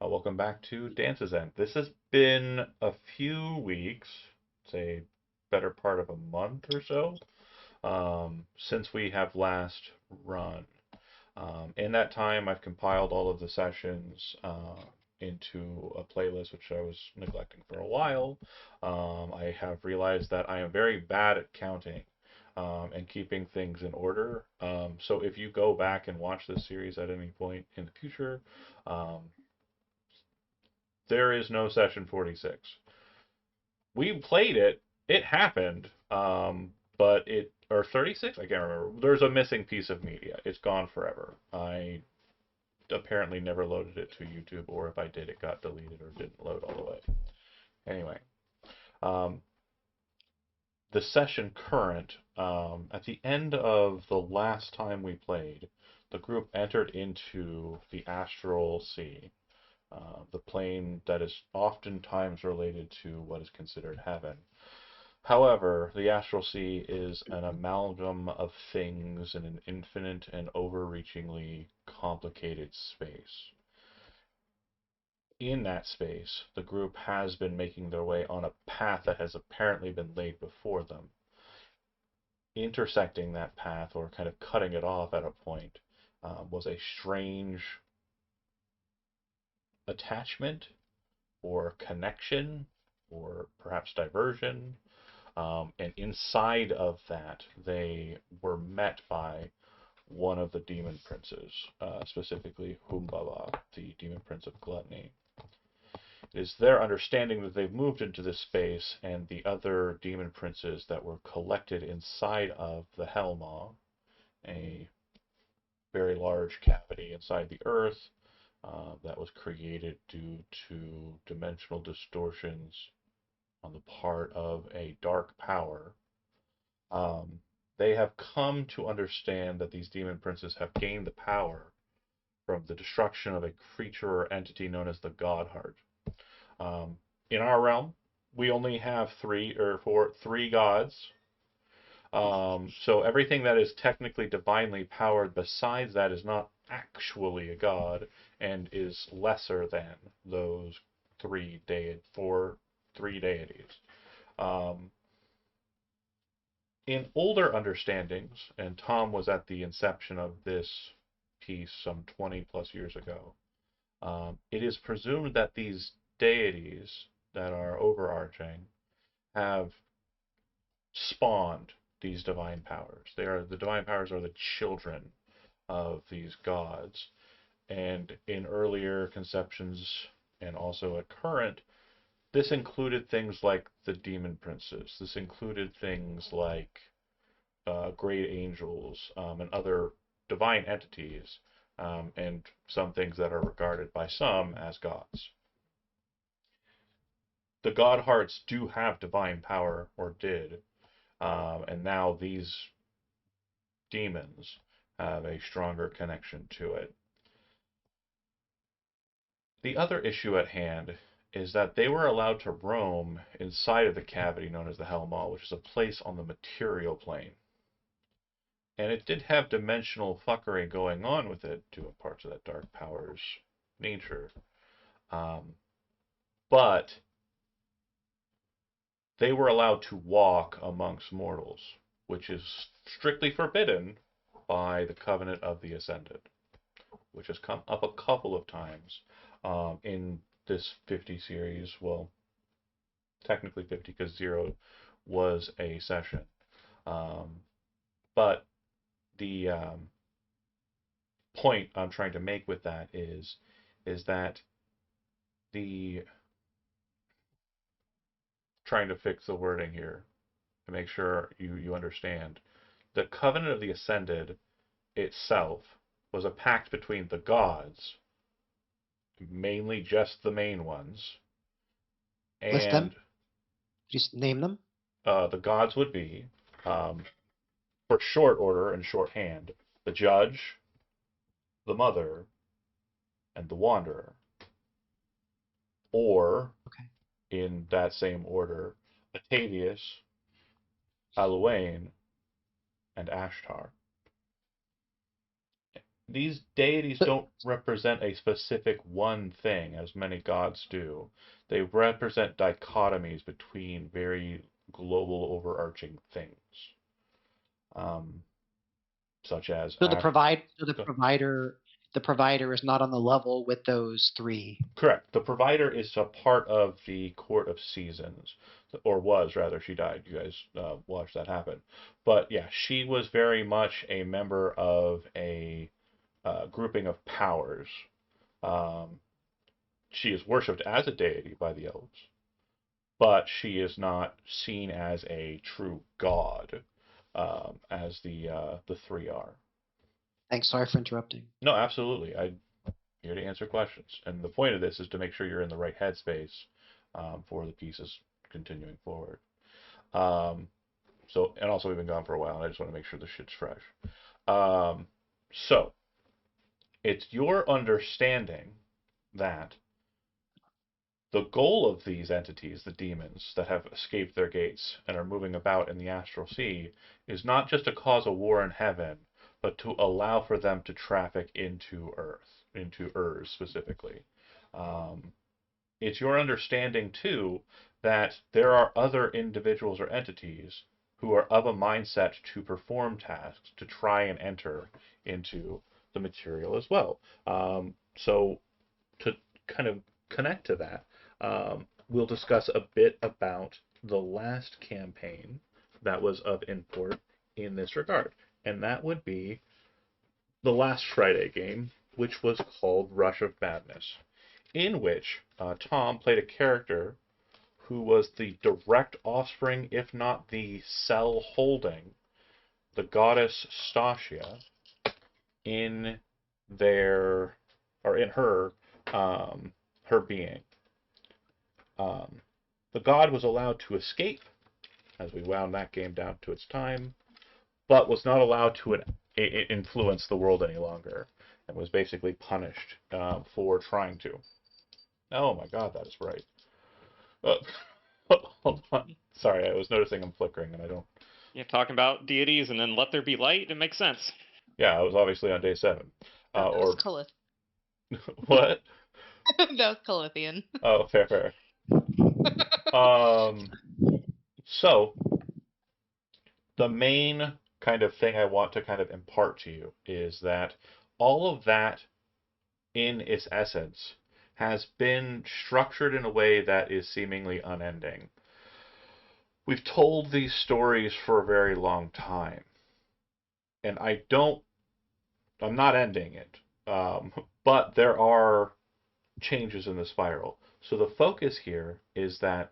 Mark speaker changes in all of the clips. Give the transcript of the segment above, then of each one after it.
Speaker 1: Welcome back to Dance's End. This has been a few weeks, say better part of a month or so, since we have last run. In that time, I've compiled all of the sessions into a playlist, which I was neglecting for a while. I have realized that I am very bad at counting and keeping things in order. So if you go back and watch this series at any point in the future, um, there is no session 46. We played it. It happened. But it or 36, I can't remember. There's a missing piece of media. It's gone forever. I apparently never loaded it to YouTube, or if I did, it got deleted or didn't load all the way. Anyway, um, the session current, at the end of the last time we played, the group entered into the astral sea, the plane that is oftentimes related to what is considered heaven. However, the astral sea is an amalgam of things in an infinite and overreachingly complicated space. In that space, the group has been making their way on a path that has apparently been laid before them. Intersecting that path, or kind of cutting it off at a point, was a strange attachment or connection or perhaps diversion. And inside of that, they were met by one of the demon princes, specifically Humbaba, the demon prince of gluttony. It is their understanding that they've moved into this space, and the other demon princes that were collected inside of the Hellmaw, a very large cavity inside the earth that was created due to dimensional distortions on the part of a dark power. They have come to understand that these demon princes have gained the power from the destruction of a creature or entity known as the Godheart. In our realm, we only have three gods. So everything that is technically divinely powered besides that is not actually a god and is lesser than those three deities. Um, in older understandings, and Tom was at the inception of this piece some 20 plus years ago, it is presumed that these deities that are overarching have spawned these divine powers. The divine powers are the children of these gods. And in earlier conceptions and also at current, this included things like the demon princes. This included things like great angels and other divine entities, and some things that are regarded by some as gods. The god hearts do have divine power, or did, and now these demons have a stronger connection to it. The other issue at hand is that they were allowed to roam inside of the cavity known as the Hellmaw, which is a place on the material plane. And it did have dimensional fuckery going on with it, due in parts of that dark power's nature. Um, but they were allowed to walk amongst mortals, which is strictly forbidden by the Covenant of the Ascended, which has come up a couple of times in this 50 series. Well, technically 50 because 0 was a session. Um, but the point I'm trying to make with that is that the trying to fix the wording here to make sure you understand. The Covenant of the Ascended itself was a pact between the gods, mainly just the main ones,
Speaker 2: List them.
Speaker 1: and
Speaker 2: Just name them.
Speaker 1: the gods would be, um, for short order and shorthand, the Judge, the Mother, and the Wanderer, or
Speaker 2: Okay.
Speaker 1: in that same order, Atavius, Aluane, and Ashtar. these deities
Speaker 2: But
Speaker 1: don't represent a specific one thing, as many gods do. They represent dichotomies between very global, overarching things, um, such as
Speaker 2: so the
Speaker 1: Go-
Speaker 2: provider is not on the level with those three.
Speaker 1: correct. The provider is a part of the Court of Seasons, or was rather. She died. You guys watched that happen, but yeah, she was very much a member of a grouping of powers. Um, she is worshipped as a deity by the elves, but she is not seen as a true god, as the three are.
Speaker 2: Thanks. Sorry for interrupting.
Speaker 1: No, absolutely. I'm here to answer questions, and the point of this is to make sure you're in the right headspace for the pieces continuing forward. Um, and also we've been gone for a while, and I just want to make sure the shit's fresh. Um, so it's your understanding that the goal of these entities, the demons that have escaped their gates and are moving about in the astral sea, is not just to cause a war in heaven, but to allow for them to traffic into Earth, into Urs specifically. Um, it's your understanding, too, that there are other individuals or entities who are of a mindset to perform tasks to try and enter into the material as well. So to kind of connect to that, we'll discuss a bit about the last campaign that was of import in this regard, and that would be the last Friday game, which was called Rush of Madness, in which Tom played a character who was the direct offspring, if not the cell holding, the goddess Stasia in their or in her her being. Um, the god was allowed to escape as we wound that game down to its time, but was not allowed to influence the world any longer, and was basically punished for trying to. Oh my god, that is right. Uh, hold on. Sorry, I was noticing I'm flickering, and I don't.
Speaker 3: You're talking about deities and then let there be light. It makes sense.
Speaker 1: Yeah, I was obviously on day 7.
Speaker 4: That was
Speaker 1: Or what?
Speaker 4: that was Calithian.
Speaker 1: Oh, fair, fair. Um, so the main kind of thing I want to kind of impart to you is that all of that, in its essence, has been structured in a way that is seemingly unending. We've told these stories for a very long time, and I'm not ending it, but there are changes in the spiral. So the focus here is that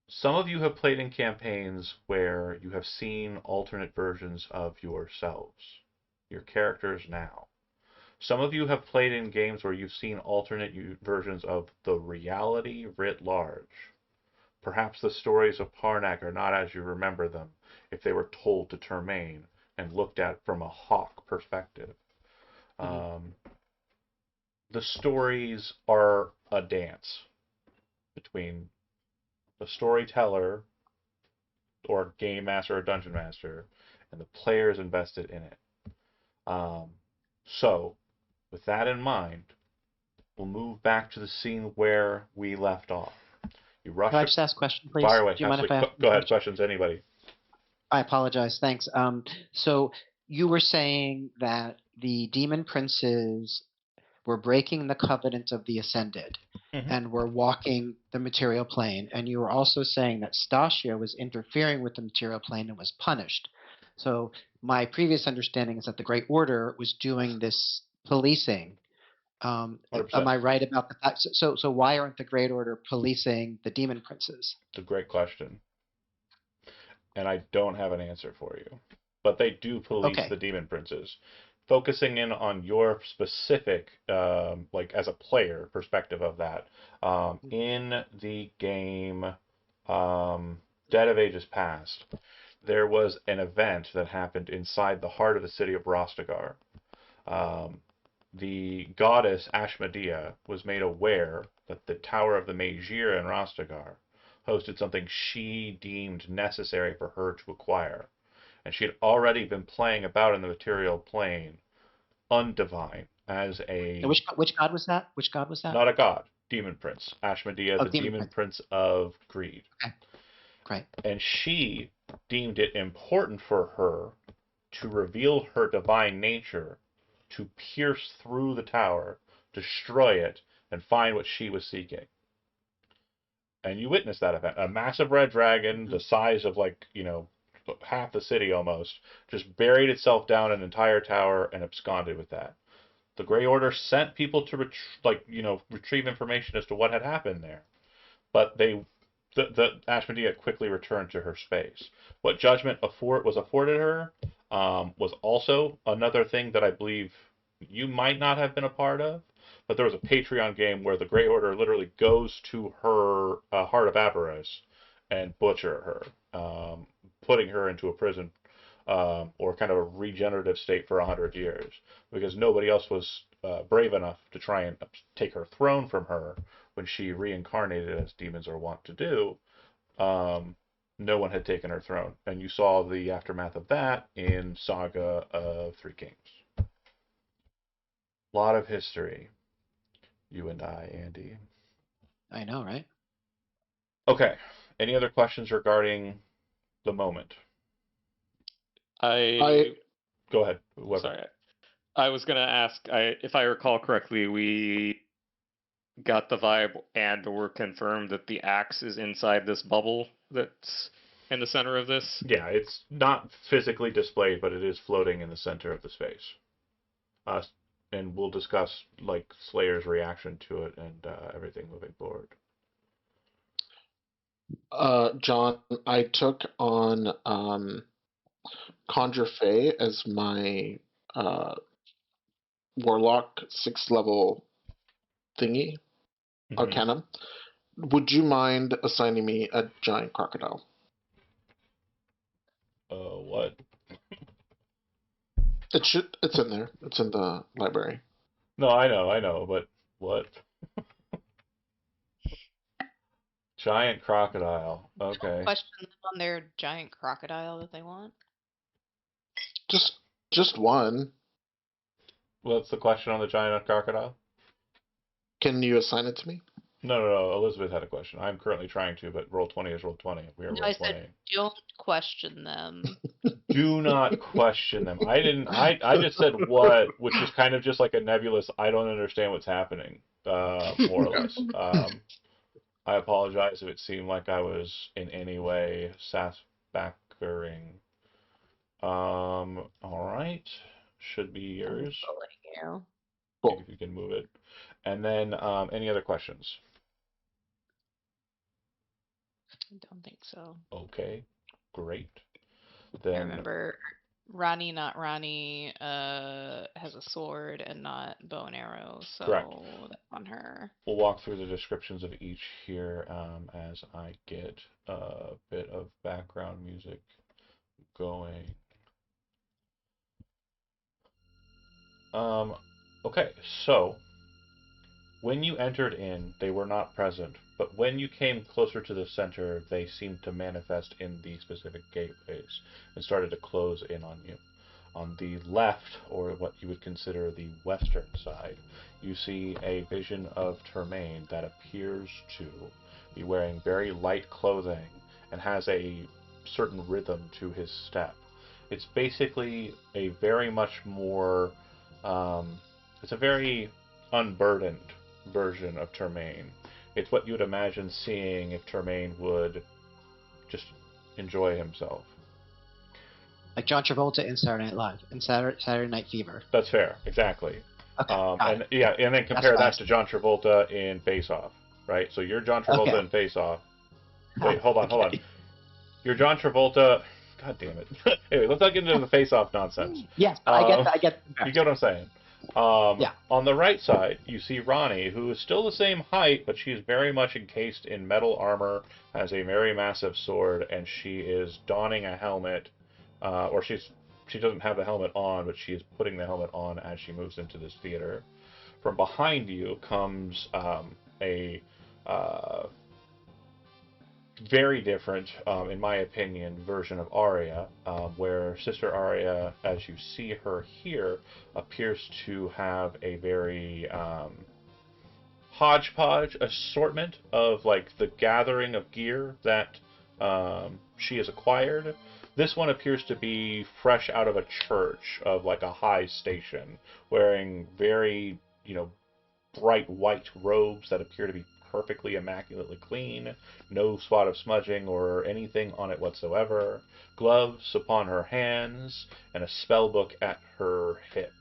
Speaker 1: some of you have played in campaigns where you have seen alternate versions of yourselves, your characters now. Some of you have played in games where you've seen alternate versions of the reality writ large. Perhaps the stories of Parnak are not as you remember them if they were told to Termaine and looked at from a hawk perspective. The stories are a dance between the storyteller or game master or dungeon master and the players invested in it. So, with that in mind, we'll move back to the scene where we left off. You rush.
Speaker 2: Can I just ask a question, please?
Speaker 1: Fire away.
Speaker 2: Do you mind if I ask?
Speaker 1: Go ahead. Questions, anybody?
Speaker 2: I apologize. Thanks. So you were saying that the demon princes were breaking the covenant of the ascended and were walking the material plane, and you were also saying that Stasia was interfering with the material plane and was punished. So my previous understanding is that the Great Order was doing this policing. Am
Speaker 1: 100%.
Speaker 2: I right about the fact? So why aren't the Great Order policing the demon princes?
Speaker 1: It's a great question, and I don't have an answer for you. But they do police the demon princes. Focusing in on your specific, like as a player perspective of that, in the game Dead of Ages Past, there was an event that happened inside the heart of the city of Rostagar. The goddess Ashmedea was made aware that the Tower of the Maegir in Rostagar hosted something she deemed necessary for her to acquire. And she had already been playing about in the material plane undivine, as a
Speaker 2: And which god was that? Which god was that?
Speaker 1: not a god, demon prince, Ashmedea,
Speaker 2: Oh,
Speaker 1: the
Speaker 2: demon
Speaker 1: demon
Speaker 2: prince.
Speaker 1: prince of greed.
Speaker 2: Okay, great.
Speaker 1: And she deemed it important for her to reveal her divine nature, to pierce through the tower, destroy it, and find what she was seeking. And you witnessed that event. A massive red dragon, the size of half the city almost, just buried itself down an entire tower and absconded with that. The Grey Order sent people to retrieve information as to what had happened there, but the Ashmedea quickly returned to her space. What judgment was afforded her was also another thing that I believe you might not have been a part of, but there was a Patreon game where the Grey Order literally goes to her Heart of Avarice and butcher her, putting her into a prison or kind of a regenerative state for 100 years, because nobody else was brave enough to try and take her throne from her when she reincarnated, as demons are wont to do. No one had taken her throne, and you saw the aftermath of that in Saga of Three Kings. A lot of history, you and I, Andy.
Speaker 2: I know, right?
Speaker 1: Okay. Any other questions regarding the moment? Go ahead. Whoever.
Speaker 3: Sorry. I was gonna ask. If I recall correctly, we got the vibe and or confirmed that the axe is inside this bubble that's in the center of this.
Speaker 1: Yeah, it's not physically displayed, but it is floating in the center of the space. And we'll discuss Slayer's reaction to it and everything moving forward.
Speaker 5: John, I took on Conjure Fey as my Warlock 6th level thingy, Arcanum. Would you mind assigning me a giant crocodile?
Speaker 1: What?
Speaker 5: It's in there. It's in the library.
Speaker 1: No, I know, but what? Giant crocodile. Okay.
Speaker 4: Question them on their giant crocodile that they want.
Speaker 5: Just one.
Speaker 1: What's the question on the giant crocodile?
Speaker 5: Can you assign it to me?
Speaker 1: No. Elizabeth had a question. I'm currently trying to, but Roll20 is Roll20. We are
Speaker 4: No,
Speaker 1: Roll20.
Speaker 4: I said don't question them.
Speaker 1: Do not question them. I didn't. I just said what, which is kind of just like a nebulous. I don't understand what's happening. More or less. I apologize if it seemed like I was in any way sass-backering. All right. Should be yours.
Speaker 4: You.
Speaker 5: Cool.
Speaker 1: If you can move it. And then any other questions?
Speaker 4: I don't think so.
Speaker 1: Okay, great.
Speaker 4: I
Speaker 1: Then
Speaker 4: remember Ronnie, not Ronnie, has a sword and not bow and arrow, so
Speaker 1: Correct.
Speaker 4: that's on her.
Speaker 1: we'll walk through the descriptions of each here as I get a bit of background music going. Okay, so when you entered in, they were not present, but when you came closer to the center, they seemed to manifest in the specific gateways and started to close in on you. On the left, or what you would consider the western side, you see a vision of Termaine that appears to be wearing very light clothing and has a certain rhythm to his step. It's basically a very much more, it's a very unburdened version of Termaine. It's what you would imagine seeing if Termaine would just enjoy himself.
Speaker 2: Like John Travolta in Saturday Night Live, in Saturday Night Fever.
Speaker 1: That's fair, exactly.
Speaker 2: Okay,
Speaker 1: And then compare that to John Travolta in Face Off, right? So you're John Travolta in Face Off. Wait, hold on. You're John Travolta. God damn it. Anyway, let's not get into the Face Off nonsense.
Speaker 2: Yes, I get.
Speaker 1: You get what I'm saying?
Speaker 2: Yeah.
Speaker 1: On the right side, you see Ronnie, who is still the same height, but she is very much encased in metal armor, has a very massive sword, and she is donning a helmet. She doesn't have the helmet on, but she is putting the helmet on as she moves into this theater. From behind you comes a very different, in my opinion, version of Arya, where Sister Arya, as you see her here, appears to have a very hodgepodge assortment of like the gathering of gear that she has acquired. This one appears to be fresh out of a church of like a high station, wearing very, bright white robes that appear to be perfectly immaculately clean, no spot of smudging or anything on it whatsoever, gloves upon her hands, and a spell book at her hip.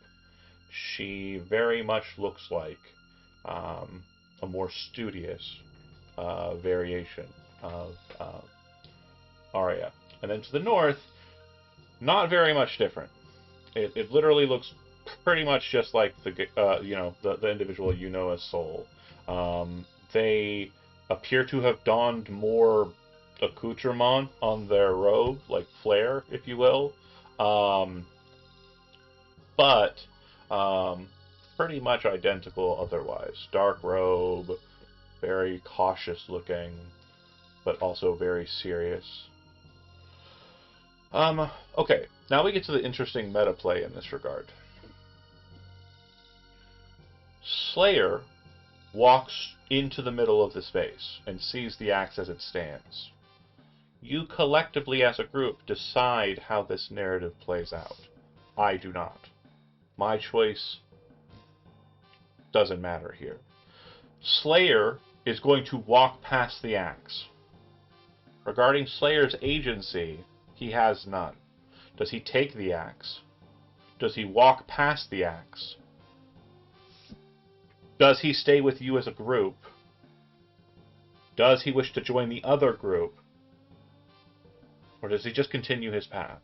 Speaker 1: She very much looks like a more studious variation of Arya. And then to the north, not very much different. It literally looks pretty much just like the individual you know as Soul. They appear to have donned more accoutrement on their robe, like flair, if you will. But pretty much identical otherwise. Dark robe, very cautious looking, but also very serious. Okay, now we get to the interesting meta play in this regard. Slayer walks into the middle of the space and sees the axe as it stands. You collectively as a group decide how this narrative plays out. I do not. My choice doesn't matter here. Slayer is going to walk past the axe. Regarding Slayer's agency, he has none. Does he take the axe? Does he walk past the axe? Does he stay with you as a group? Does he wish to join the other group? Or does he just continue his path?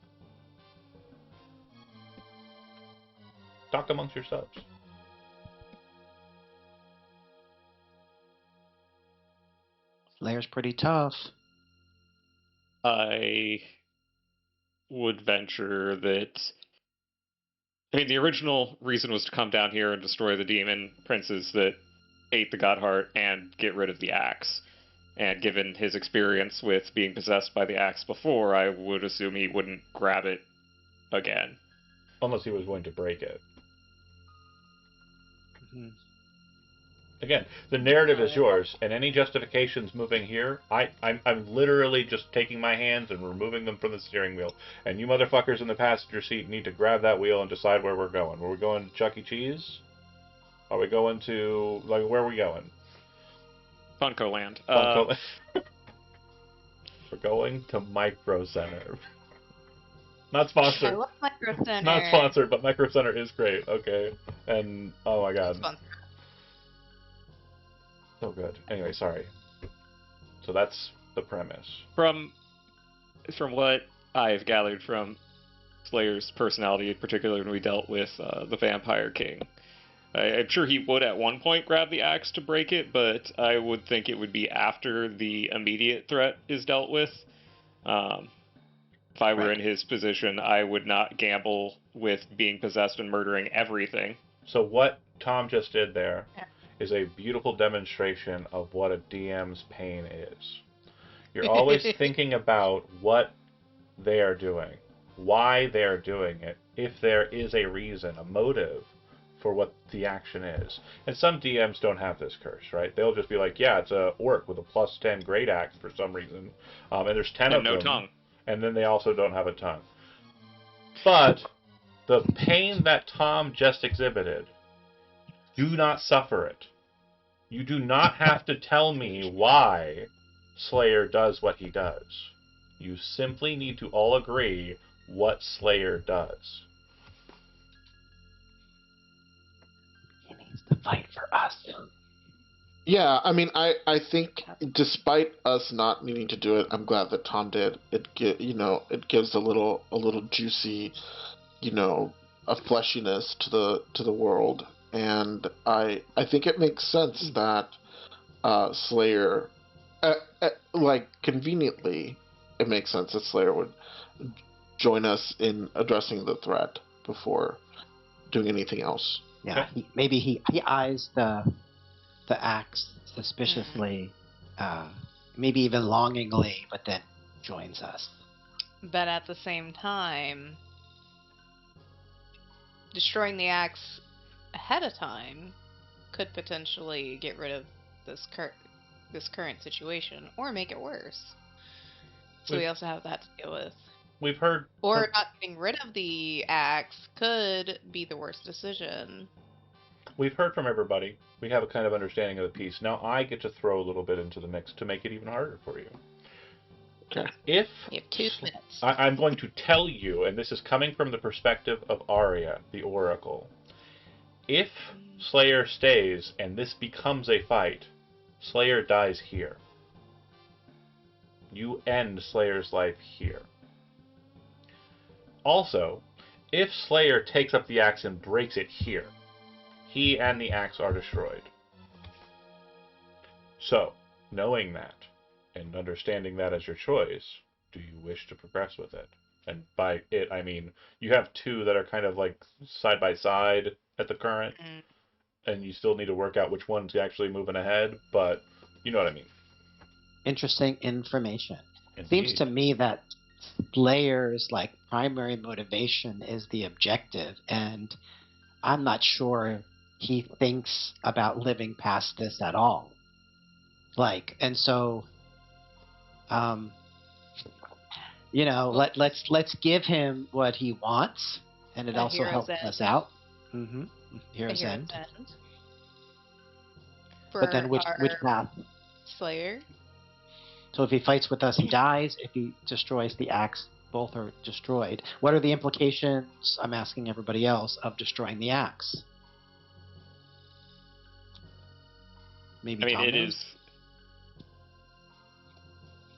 Speaker 1: Talk amongst yourselves.
Speaker 2: Slayer's pretty tough.
Speaker 3: I would venture that. I mean, the original reason was to come down here and destroy the demon princes that ate the Godheart and get rid of the axe. And given his experience with being possessed by the axe before, I would assume he wouldn't grab it again.
Speaker 1: Unless he was going to break it.
Speaker 2: Mm-hmm.
Speaker 1: Again, the narrative is yours, and any justifications moving here, I'm literally just taking my hands and removing them from the steering wheel. And you motherfuckers in the passenger seat need to grab that wheel and decide where we're going. Are we going to Chuck E. Cheese? Are we going to, where are we going?
Speaker 3: Funko Land.
Speaker 1: Funko We're going to Micro Center. Not
Speaker 4: I
Speaker 1: sponsored.
Speaker 4: love Micro Center.
Speaker 1: Not sponsored, but Micro Center is great. Okay. And, oh my god.
Speaker 4: Sponsored.
Speaker 1: So good. Anyway, sorry. So that's the premise.
Speaker 3: From what I've gathered from Slayer's personality, particularly when we dealt with the Vampire King, I'm sure he would at one point grab the axe to break it, but I would think it would be after the immediate threat is dealt with. If I were in his position, I would not gamble with being possessed and murdering everything.
Speaker 1: So what Tom just did there is a beautiful demonstration of what a DM's pain is. You're always thinking about what they are doing, why they are doing it, if there is a reason, a motive for what the action is. And some DMs don't have this curse, right? They'll just be like, yeah, it's a orc with a +10 great axe for some reason, and there's 10 of them.
Speaker 3: And no tongue.
Speaker 1: And then they also don't have a tongue. But the pain that Tom just exhibited, do not suffer it. You do not have to tell me why Slayer does what he does. You simply need to all agree what Slayer does.
Speaker 2: He needs to fight for us.
Speaker 5: Yeah, I mean, I think despite us not needing to do it, I'm glad that Tom did. It gives a little juicy, a fleshiness to the world, and I think it makes sense that Slayer, conveniently, it makes sense that Slayer would join us in addressing the threat before doing anything else.
Speaker 2: Yeah, he eyes the axe suspiciously, maybe even longingly, but then joins us.
Speaker 4: But at the same time, destroying the axe ahead of time could potentially get rid of this current situation or make it worse. So we also have that to deal with.
Speaker 1: We've heard...
Speaker 4: Or not getting rid of the axe could be the worst decision.
Speaker 1: We've heard from everybody. We have a kind of understanding of the piece. Now I get to throw a little bit into the mix to make it even harder for you.
Speaker 5: Okay.
Speaker 1: If
Speaker 4: You have 2 minutes.
Speaker 1: I'm going to tell you, and this is coming from the perspective of Arya, the Oracle. If Slayer stays and this becomes a fight, Slayer dies here. You end Slayer's life here. Also, if Slayer takes up the axe and breaks it here, he and the axe are destroyed. So, knowing that, and understanding that as your choice, do you wish to progress with it? And by it, I mean, you have 2 that are kind of like side by side at the current, and you still need to work out which one's actually moving ahead, but you know what I mean.
Speaker 2: Interesting information.
Speaker 1: Indeed.
Speaker 2: Seems to me that Slayer's like primary motivation is the objective, and I'm not sure he thinks about living past this at all. Like, and so, you know, let's give him what he wants, and it
Speaker 4: A
Speaker 2: also
Speaker 4: hero's
Speaker 2: helps
Speaker 4: end.
Speaker 2: us out. Hero's end. But then which path?
Speaker 4: Slayer.
Speaker 2: So if he fights with us, he dies. If he destroys the axe, both are destroyed. What are the implications, I'm asking everybody else, of destroying the axe? Maybe
Speaker 3: I mean,
Speaker 2: Tom
Speaker 3: it
Speaker 2: knows?
Speaker 3: is.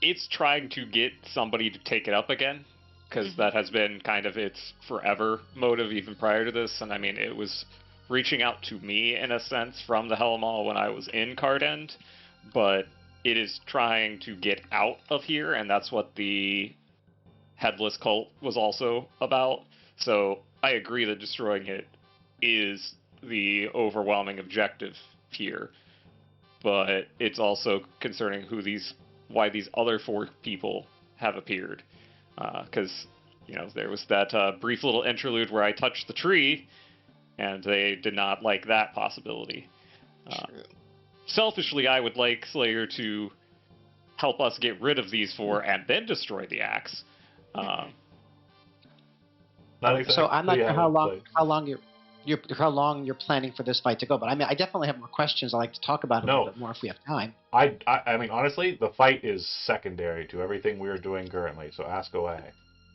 Speaker 3: It's trying to get somebody to take it up again, because that has been kind of its forever motive even prior to this. And I mean, it was reaching out to me in a sense from the Hellmaw when I was in Cardend, but it is trying to get out of here, and that's what the Headless Cult was also about. So I agree that destroying it is the overwhelming objective here, but it's also concerning why these other 4 people have appeared, because you know there was that brief little interlude where I touched the tree, and they did not like that possibility.
Speaker 4: True.
Speaker 3: Selfishly, I would like Slayer to help us get rid of these 4 and then destroy the axe.
Speaker 1: Not
Speaker 2: So I'm not
Speaker 1: exactly
Speaker 2: sure
Speaker 1: how
Speaker 2: how long you're planning for this fight to go. But I mean, I definitely have more questions. I'd like to talk about it a little bit more if we have time.
Speaker 1: I mean, honestly, the fight is secondary to everything we're doing currently, so ask away.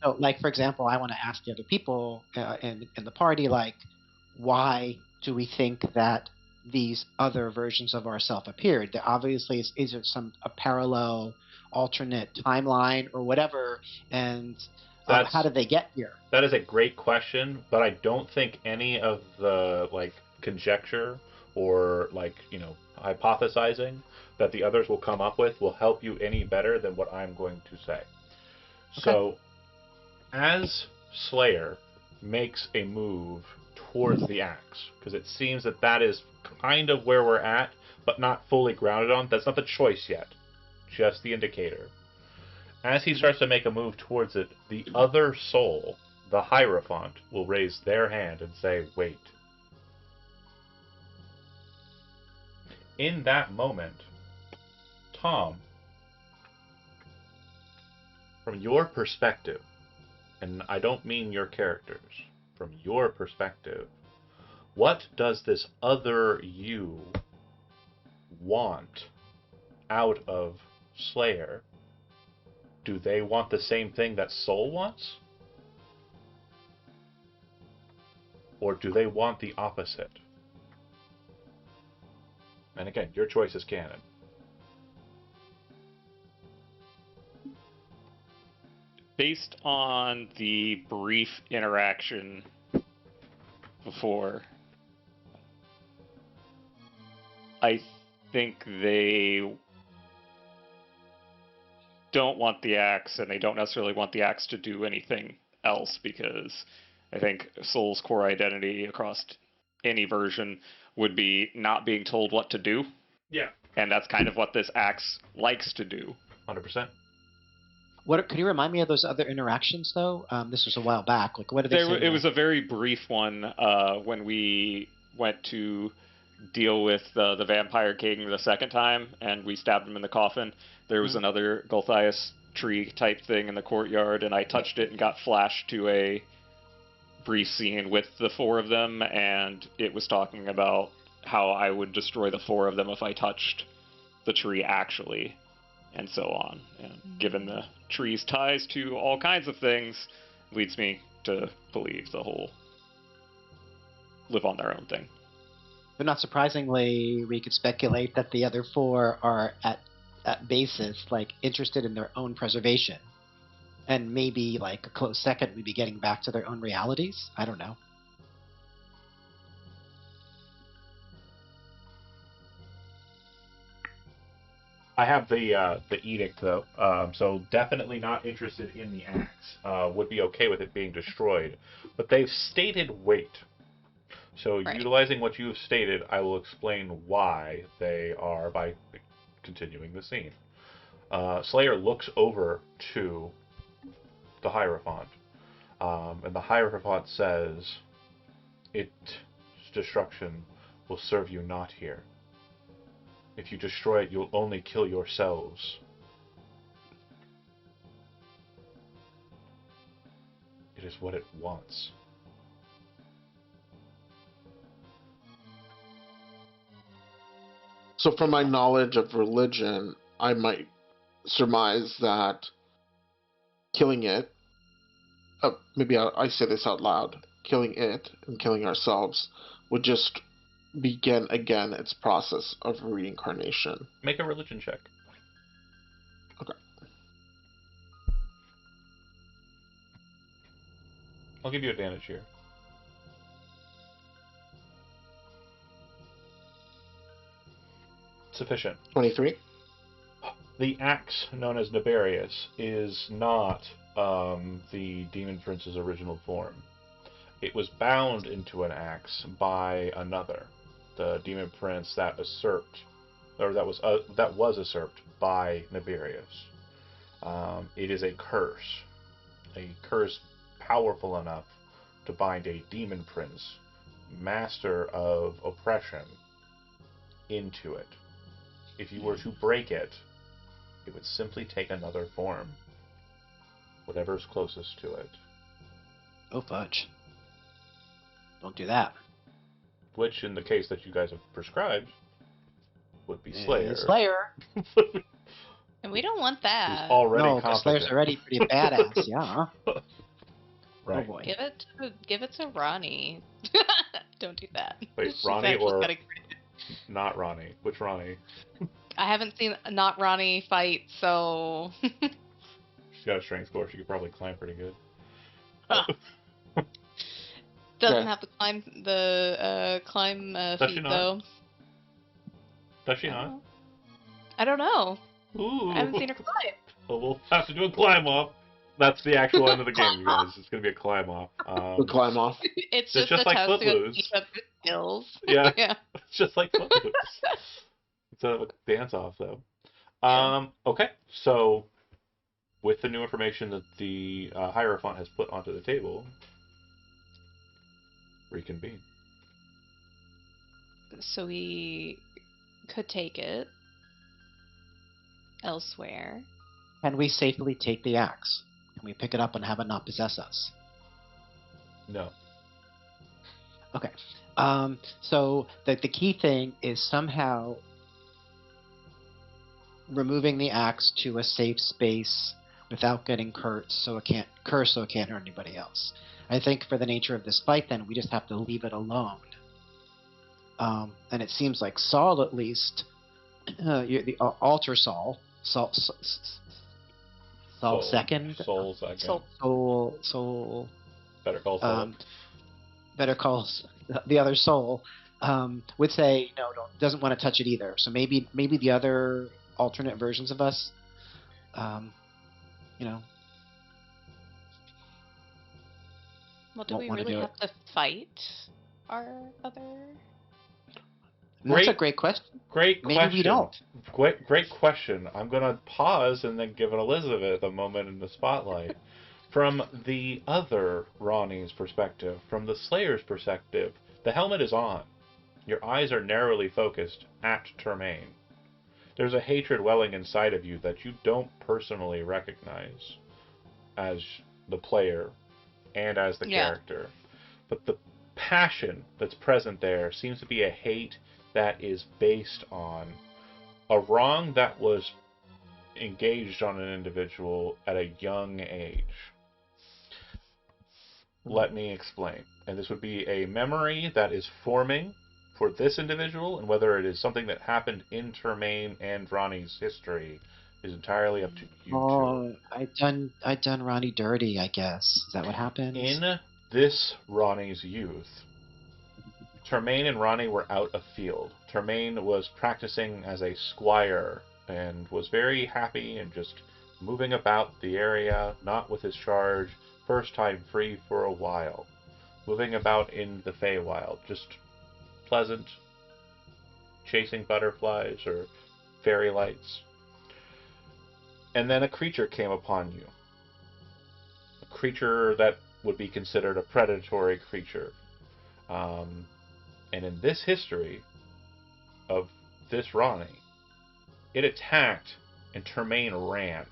Speaker 2: So, like, for example, I want to ask the other people in the party, like, why do we think that these other versions of ourselves appeared? There obviously is there a parallel, alternate timeline or whatever, and how did they get here?
Speaker 1: That is a great question, but I don't think any of the like conjecture or like hypothesizing that the others will come up with will help you any better than what I'm going to say. Okay. So, as Slayer makes a move towards the axe, because it seems that is kind of where we're at, but not fully grounded on. That's not the choice yet, just the indicator. As he starts to make a move towards it, the other soul, the Hierophant, will raise their hand and say, wait. In that moment, Tom, from your perspective, and I don't mean your characters, from your perspective, what does this other you want out of Slayer? Do they want the same thing that Soul wants? Or do they want the opposite? And again, your choice is canon.
Speaker 3: Based on the brief interaction before, I think they don't want the axe, and they don't necessarily want the axe to do anything else, because I think Soul's core identity across any version would be not being told what to do.
Speaker 1: Yeah.
Speaker 3: And that's kind of what this axe likes to do.
Speaker 1: 100%.
Speaker 2: What could you remind me of those other interactions though? This was a while back. Like, what did they say?
Speaker 3: It was a very brief one when we went to deal with the Vampire King the second time, and we stabbed him in the coffin. There was another Gulthias tree type thing in the courtyard, and I touched it and got flashed to a brief scene with the four of them, and it was talking about how I would destroy the four of them if I touched the tree actually, and so on. And given the tree's ties to all kinds of things, leads me to believe the whole live on their own thing.
Speaker 2: But not surprisingly, we could speculate that the other four are at basis like interested in their own preservation, and maybe like a close second we'd be getting back to their own realities. I don't know.
Speaker 1: I have the edict though, so definitely not interested in the axe. Would be okay with it being destroyed, but they've stated wait. So
Speaker 4: Right.
Speaker 1: utilizing what you have stated, I will explain why they are by continuing the scene. Slayer looks over to the Hierophant, and the Hierophant says, "Its destruction will serve you not here. If you destroy it, you'll only kill yourselves. It is what it wants."
Speaker 5: So, from my knowledge of religion, I might surmise that killing it, maybe I say this out loud, killing it and killing ourselves would just begin again its process of reincarnation.
Speaker 1: Make a religion check.
Speaker 5: Okay.
Speaker 1: I'll give you advantage here. Sufficient.
Speaker 5: 23?
Speaker 1: The axe known as Naberius is not the Demon Prince's original form. It was bound into an axe by another, the Demon Prince that was usurped by Naberius. It is a curse powerful enough to bind a Demon Prince, master of oppression, into it. If you were to break it, it would simply take another form, whatever's closest to it.
Speaker 2: Oh fudge! Don't do that.
Speaker 1: Which, in the case that you guys have prescribed, would be Slayer.
Speaker 2: Slayer.
Speaker 4: And we don't want
Speaker 1: Who's
Speaker 4: that.
Speaker 1: already
Speaker 2: No, but
Speaker 1: competent.
Speaker 2: Slayer's already pretty badass. Yeah.
Speaker 1: Right.
Speaker 2: Oh boy.
Speaker 4: Give it to Ronnie. Don't do that.
Speaker 1: Wait,
Speaker 4: She's
Speaker 1: Ronnie
Speaker 4: actually
Speaker 1: or-
Speaker 4: kinda-
Speaker 1: Not Ronnie. Which Ronnie?
Speaker 4: I haven't seen not Ronnie fight, so
Speaker 1: She's got a strength score. She could probably climb pretty good.
Speaker 4: doesn't
Speaker 5: Okay.
Speaker 4: have to climb
Speaker 1: Does she
Speaker 4: feat
Speaker 1: not?
Speaker 4: though.
Speaker 1: Does she not?
Speaker 4: I don't know.
Speaker 1: Ooh.
Speaker 4: I haven't seen her climb.
Speaker 1: Well, we'll have to do a climb off. That's the actual end of the game, you guys. It's going to be a climb off.
Speaker 5: We'll climb off.
Speaker 4: It's
Speaker 1: It's
Speaker 4: just
Speaker 1: just
Speaker 4: a
Speaker 1: like
Speaker 4: test to
Speaker 1: Footloose.
Speaker 4: each other's skills.
Speaker 1: Yeah.
Speaker 4: Yeah.
Speaker 1: It's just like Footloose. Instead of a dance off, though. Okay, so with the new information that the Hierophant has put onto the table, reconvene.
Speaker 4: So we could take it elsewhere.
Speaker 2: Can we safely take the axe? Can we pick it up and have it not possess us?
Speaker 1: No.
Speaker 2: Okay. So the key thing is somehow removing the axe to a safe space without getting cursed, so it can't hurt anybody else. I think for the nature of this fight, then we just have to leave it alone. And it seems like Saul, at least, the altar Saul second,
Speaker 1: Soul second.
Speaker 2: Soul.
Speaker 1: Better call Soul.
Speaker 2: Better Call's the other soul would say no, doesn't want to touch it either. So maybe the other alternate versions of us, you know.
Speaker 4: Well, do
Speaker 2: Won't
Speaker 4: we
Speaker 2: wanna
Speaker 4: really
Speaker 2: do
Speaker 4: have to fight our other?
Speaker 2: That's a great question.
Speaker 1: Great
Speaker 2: Maybe
Speaker 1: question.
Speaker 2: we don't.
Speaker 1: Great question. I'm going to pause and then give Elizabeth a moment in the spotlight. From the other Ronnie's perspective, from the Slayer's perspective, the helmet is on. Your eyes are narrowly focused at Termaine. There's a hatred welling inside of you that you don't personally recognize as the player and as the character. But the passion that's present there seems to be a hate that is based on a wrong that was engaged on an individual at a young age. Let me explain. And this would be a memory that is forming for this individual, and whether it is something that happened in Termaine and Ronnie's history is entirely up to you two.
Speaker 2: I done Ronnie dirty, I guess. Is that what happened?
Speaker 1: In this Ronnie's youth, Termaine and Ronnie were out afield. Termaine was practicing as a squire and was very happy and just moving about the area, not with his charge, first time free for a while. Moving about in the Feywild, just pleasant, chasing butterflies or fairy lights. And then a creature came upon you. A creature that would be considered a predatory creature. And in this history of this Ronnie, it attacked and Termaine ran.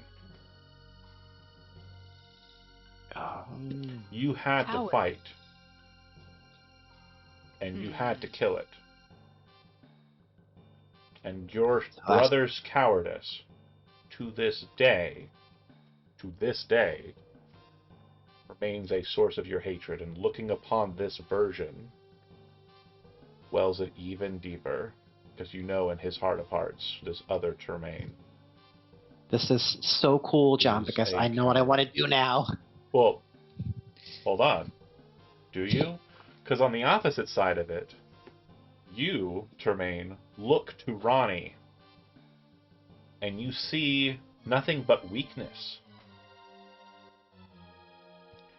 Speaker 1: You had to fight. And you had to kill it. And your brother's cowardice, to this day, remains a source of your hatred. And looking upon this version wells it even deeper, because you know in his heart of hearts, this other Termaine.
Speaker 2: This is so cool, John, because I know what I want to do now.
Speaker 1: Well, hold on. Do you? Because on the opposite side of it, you, Termaine, look to Ronnie, and you see nothing but weakness.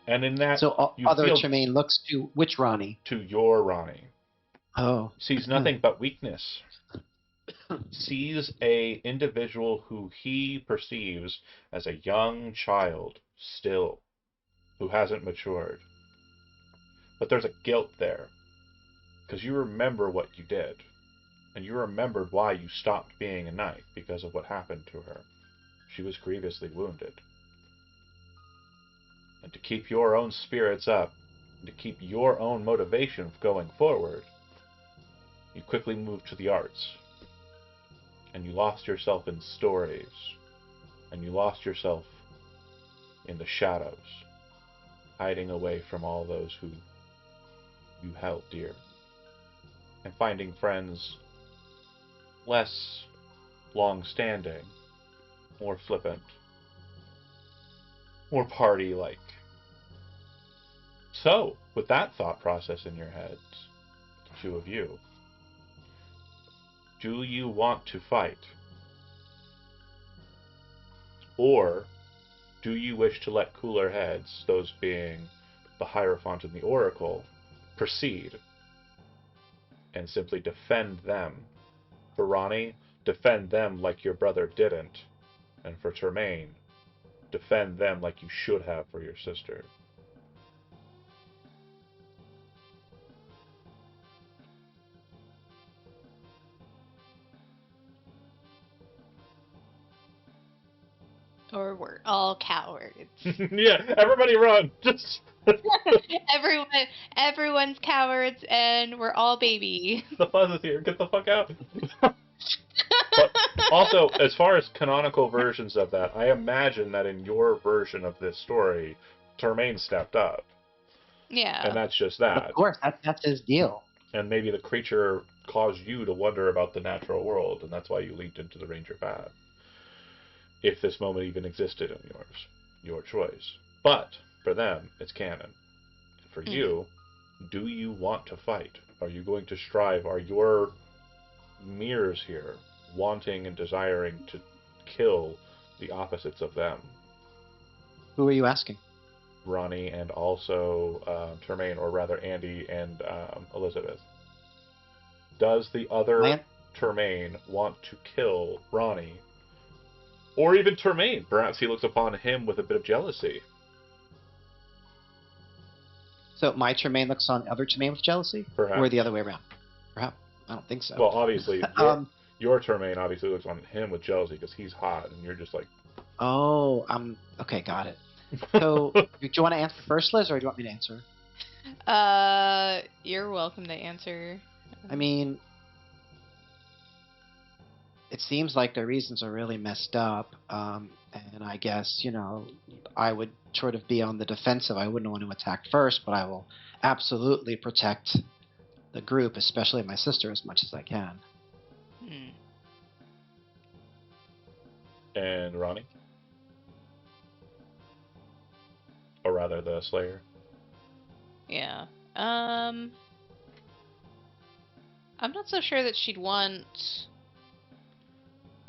Speaker 1: And in that,
Speaker 2: so other
Speaker 1: feel
Speaker 2: Termaine looks to which Ronnie?
Speaker 1: To your Ronnie.
Speaker 2: Oh.
Speaker 1: Sees nothing but weakness. Sees a individual who he perceives as a young child still, who hasn't matured. But there's a guilt there, because you remember what you did, and you remembered why you stopped being a knight, because of what happened to her. She was grievously wounded. And to keep your own spirits up, and to keep your own motivation going forward, you quickly moved to the arts. And you lost yourself in stories. And you lost yourself in the shadows, hiding away from all those who you held dear. And finding friends less long-standing, more flippant, more party-like. So, with that thought process in your heads, the two of you, do you want to fight? Or do you wish to let cooler heads, those being the Hierophant and the Oracle, proceed and simply defend them? For Ronnie, defend them like your brother didn't. And for Termaine, defend them like you should have for your sister.
Speaker 4: Or we're all cowards.
Speaker 1: Yeah, everybody run! Just
Speaker 4: Everyone's cowards, and we're all baby.
Speaker 1: the fuzz is here. Get the fuck out. But also, as far as canonical versions of that, I imagine that in your version of this story, Termaine stepped up.
Speaker 4: Yeah.
Speaker 1: And that's just that.
Speaker 2: Of course, that's his deal.
Speaker 1: And maybe the creature caused you to wonder about the natural world, and that's why you leaped into the ranger path. If this moment even existed in your choice. But for them, it's canon. For you, do you want to fight? Are you going to strive? Are your mirrors here wanting and desiring to kill the opposites of them?
Speaker 2: Who are you asking?
Speaker 1: Ronnie and also Termaine, or rather Andy and Elizabeth. Does the other
Speaker 2: Lan-
Speaker 1: Termaine want to kill Ronnie? Or even Termaine? Perhaps he looks upon him with a bit of jealousy.
Speaker 2: So my Tremaine looks on other Tremaine with jealousy?
Speaker 1: Perhaps.
Speaker 2: Or the other way around? Perhaps. I don't think so.
Speaker 1: Well, obviously,
Speaker 2: Um,
Speaker 1: your Termaine obviously looks on him with jealousy because he's hot, and you're just like,
Speaker 2: okay, got it. So, do you want to answer first, Liz, or do you want me to answer?
Speaker 4: You're welcome to answer.
Speaker 2: I mean, it seems like their reasons are really messed up, and I guess, I would sort of be on the defensive. I wouldn't want to attack first, but I will absolutely protect the group, especially my sister, as much as I can.
Speaker 4: Hmm.
Speaker 1: and Ronnie? Or rather, the Slayer.
Speaker 4: Yeah. I'm not so sure that she'd want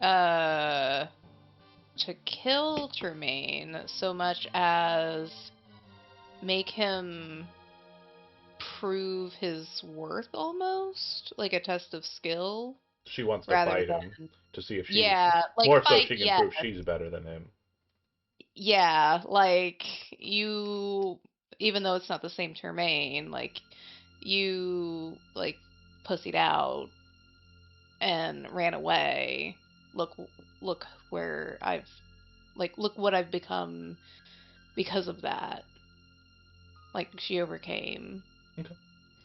Speaker 4: to kill Tremaine so much as make him prove his worth, almost like a test of skill,
Speaker 1: She wants to
Speaker 4: rather
Speaker 1: fight
Speaker 4: than
Speaker 1: him to see if she's
Speaker 4: yeah, like
Speaker 1: more so
Speaker 4: fight.
Speaker 1: she can
Speaker 4: Yeah,
Speaker 1: prove she's better than him.
Speaker 4: yeah, like you, even though it's not the same Tremaine, like you like pussied out and ran away. Look where look what I've become because of that. Like she overcame.
Speaker 1: Okay.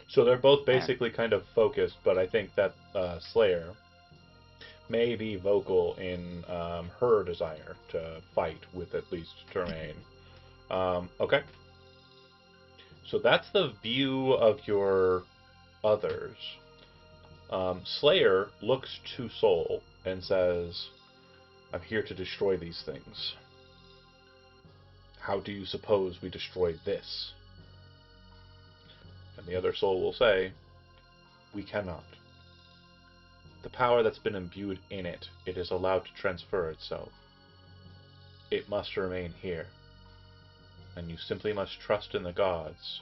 Speaker 1: So they're both
Speaker 4: Yeah.
Speaker 1: basically kind of focused, but I think that Slayer may be vocal in her desire to fight with at least Termaine. Okay. So that's the view of your others. Slayer looks to Soul and says, I'm here to destroy these things. How do you suppose we destroy this? And the other soul will say, we cannot. The power that's been imbued in it, it is allowed to transfer itself. It must remain here. And you simply must trust in the gods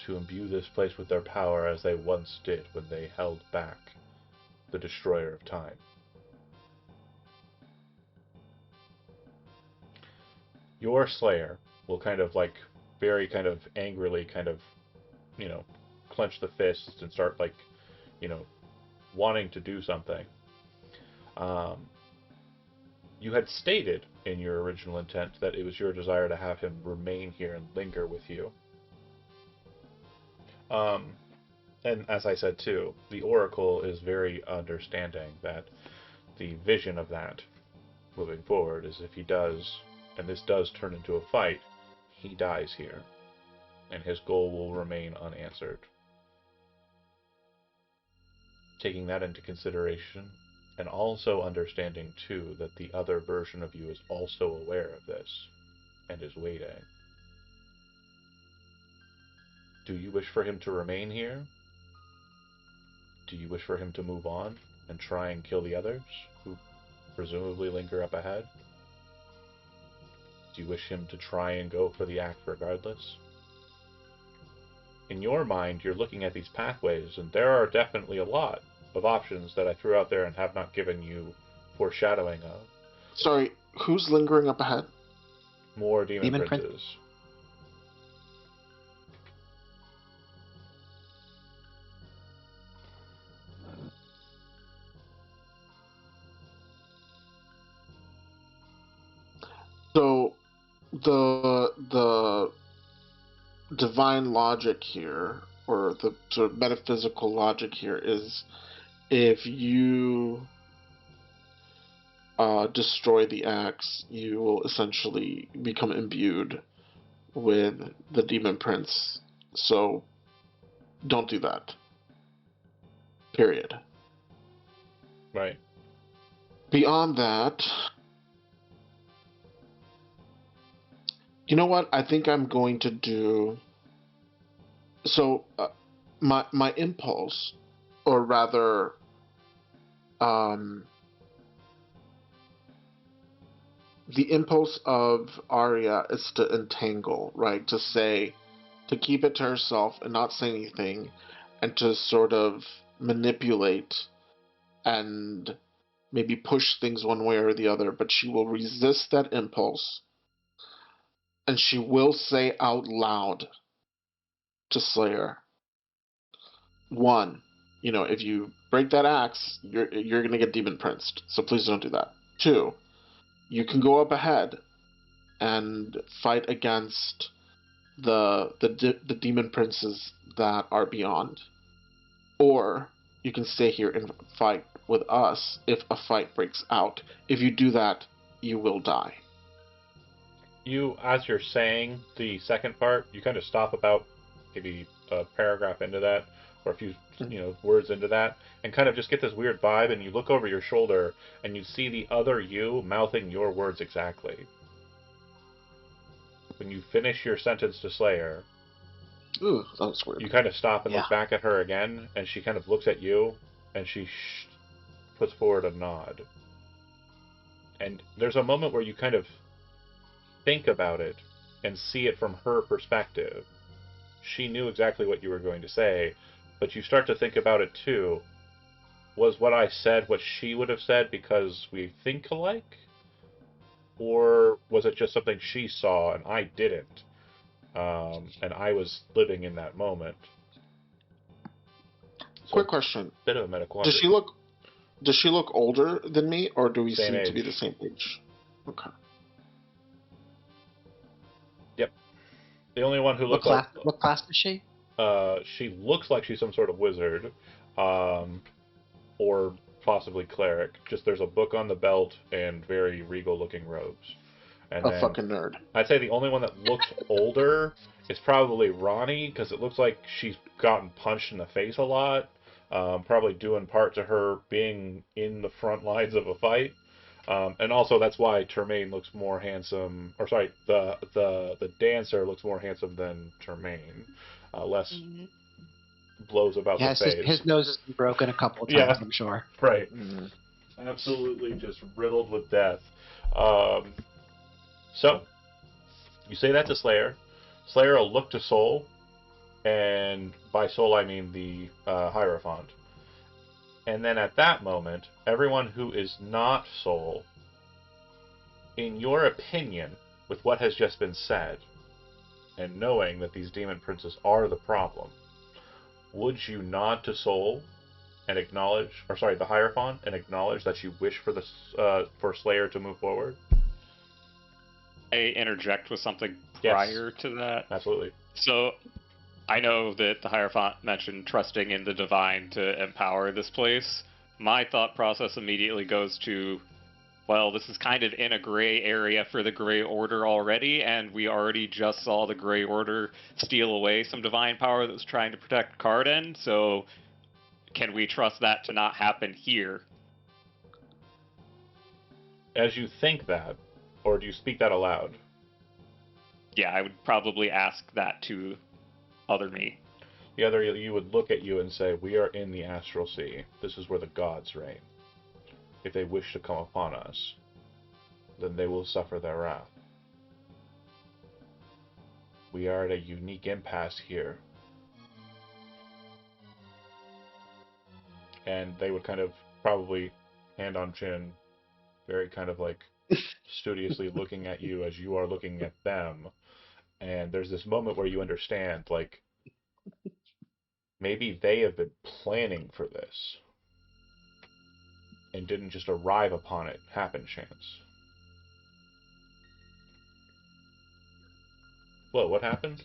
Speaker 1: to imbue this place with their power as they once did when they held back the destroyer of time. Your Slayer will kind of like very kind of angrily kind of, clench the fists and start like, wanting to do something. You had stated in your original intent that it was your desire to have him remain here and linger with you. And as I said too, the Oracle is very understanding that the vision of that moving forward is if he does, and this does turn into a fight, he dies here, and his goal will remain unanswered. Taking that into consideration, and also understanding too that the other version of you is also aware of this, and is waiting. Do you wish for him to remain here? Do you wish for him to move on and try and kill the others, who presumably linger up ahead? Do you wish him to try and go for the act regardless? In your mind, you're looking at these pathways, and there are definitely a lot of options that I threw out there and have not given you foreshadowing of.
Speaker 5: Sorry, who's lingering up ahead?
Speaker 1: More demon
Speaker 2: Demon
Speaker 1: princes.
Speaker 5: So the divine logic here, or the sort of metaphysical logic here, is if you destroy the axe, you will essentially become imbued with the demon prince. So don't do that. Period.
Speaker 1: Right.
Speaker 5: Beyond that, you know what? I think I'm going to do. So, my impulse, or rather, the impulse of Arya is to entangle, right? To keep it to herself and not say anything, and to sort of manipulate and maybe push things one way or the other, but she will resist that impulse, and she will say out loud to Slayer, one, if you break that axe, you're gonna get demon princed, so please don't do that. Two, you can go up ahead and fight against the demon princes that are beyond, or you can stay here and fight with us if a fight breaks out. If you do that, you will die.
Speaker 1: You, as you're saying the second part, you kind of stop about maybe a paragraph into that, or a few words into that, and kind of just get this weird vibe, and you look over your shoulder and you see the other you mouthing your words exactly. When you finish your sentence to Slayer,
Speaker 5: Ooh, that was weird.
Speaker 1: you kind of stop and look back at her again, and she kind of looks at you, and she puts forward a nod. And there's a moment where you kind of think about it and see it from her perspective. She knew exactly what you were going to say, but you start to think about it too. Was what I said what she would have said because we think alike? Or was it just something she saw and I didn't? And I was living in that moment. So
Speaker 5: Quick question.
Speaker 1: Bit of a meta
Speaker 5: Does she look older than me, or do we
Speaker 1: Same
Speaker 5: seem
Speaker 1: age.
Speaker 5: to be the same age? Okay.
Speaker 1: Yep. The only one who
Speaker 2: What
Speaker 1: looks
Speaker 2: class? What class is she?
Speaker 1: she looks like she's some sort of wizard, or possibly cleric. Just there's a book on the belt and very regal-looking robes. And
Speaker 5: A
Speaker 1: then
Speaker 5: fucking nerd.
Speaker 1: I'd say the only one that looks older is probably Ronnie, because it looks like she's gotten punched in the face a lot. Probably due in part to her being in the front lines of a fight. And also that's why Termaine looks more handsome, or sorry, the dancer looks more handsome than Termaine. Less blows about the face.
Speaker 2: His nose has been broken a couple of times, I'm sure.
Speaker 1: Right. Absolutely just riddled with death. So, you say that to Slayer. Slayer will look to Soul, and by Soul I mean the Hierophant. And then at that moment, everyone who is not Soul, in your opinion, with what has just been said, and knowing that these demon princes are the problem, would you nod to Soul and acknowledge, or sorry, the Hierophant, and acknowledge that you wish for for Slayer to move forward?
Speaker 3: I interject with something prior to that.
Speaker 1: Absolutely.
Speaker 3: So, I know that the Hierophant mentioned trusting in the divine to empower this place. My thought process immediately goes to, well, this is kind of in a gray area for the Grey Order already, and we already just saw the Grey Order steal away some divine power that was trying to protect Carden, so can we trust that to not happen here?
Speaker 1: As you think that, or do you speak that aloud?
Speaker 3: Yeah, I would probably ask that to other me.
Speaker 1: The other you would look at you and say, we are in the Astral Sea. This is where the gods reign. If they wish to come upon us, then they will suffer their wrath. We are at a unique impasse here. And they would kind of probably, hand on chin, very kind of like studiously looking at you as you are looking at them. And there's this moment where you understand, like, maybe they have been planning for this and didn't just arrive upon it happen chance. Whoa, what happened?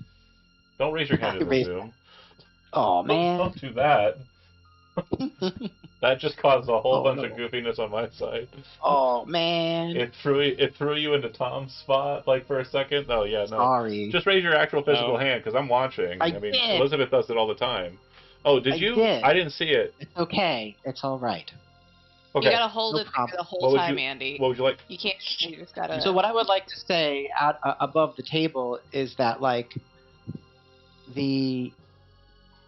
Speaker 1: Don't raise your hand in the Zoom.
Speaker 2: Oh, man.
Speaker 1: Don't do that. That just caused a whole bunch of goofiness on my side.
Speaker 2: Oh, man.
Speaker 1: It threw you into Tom's spot, like, for a second. Oh, yeah, no.
Speaker 2: Sorry.
Speaker 1: Just raise your actual physical hand, because I'm watching.
Speaker 2: I
Speaker 1: mean,
Speaker 2: did.
Speaker 1: Elizabeth does it all the time. Oh, did you?
Speaker 2: Did.
Speaker 1: I didn't see it.
Speaker 2: It's okay. It's all right.
Speaker 1: Okay.
Speaker 4: You gotta hold
Speaker 2: No
Speaker 4: it
Speaker 2: problem.
Speaker 4: the whole time,
Speaker 1: you,
Speaker 4: Andy.
Speaker 1: What would you like?
Speaker 4: You can't. You just gotta.
Speaker 2: So what I would like to say out above the table is that, like, the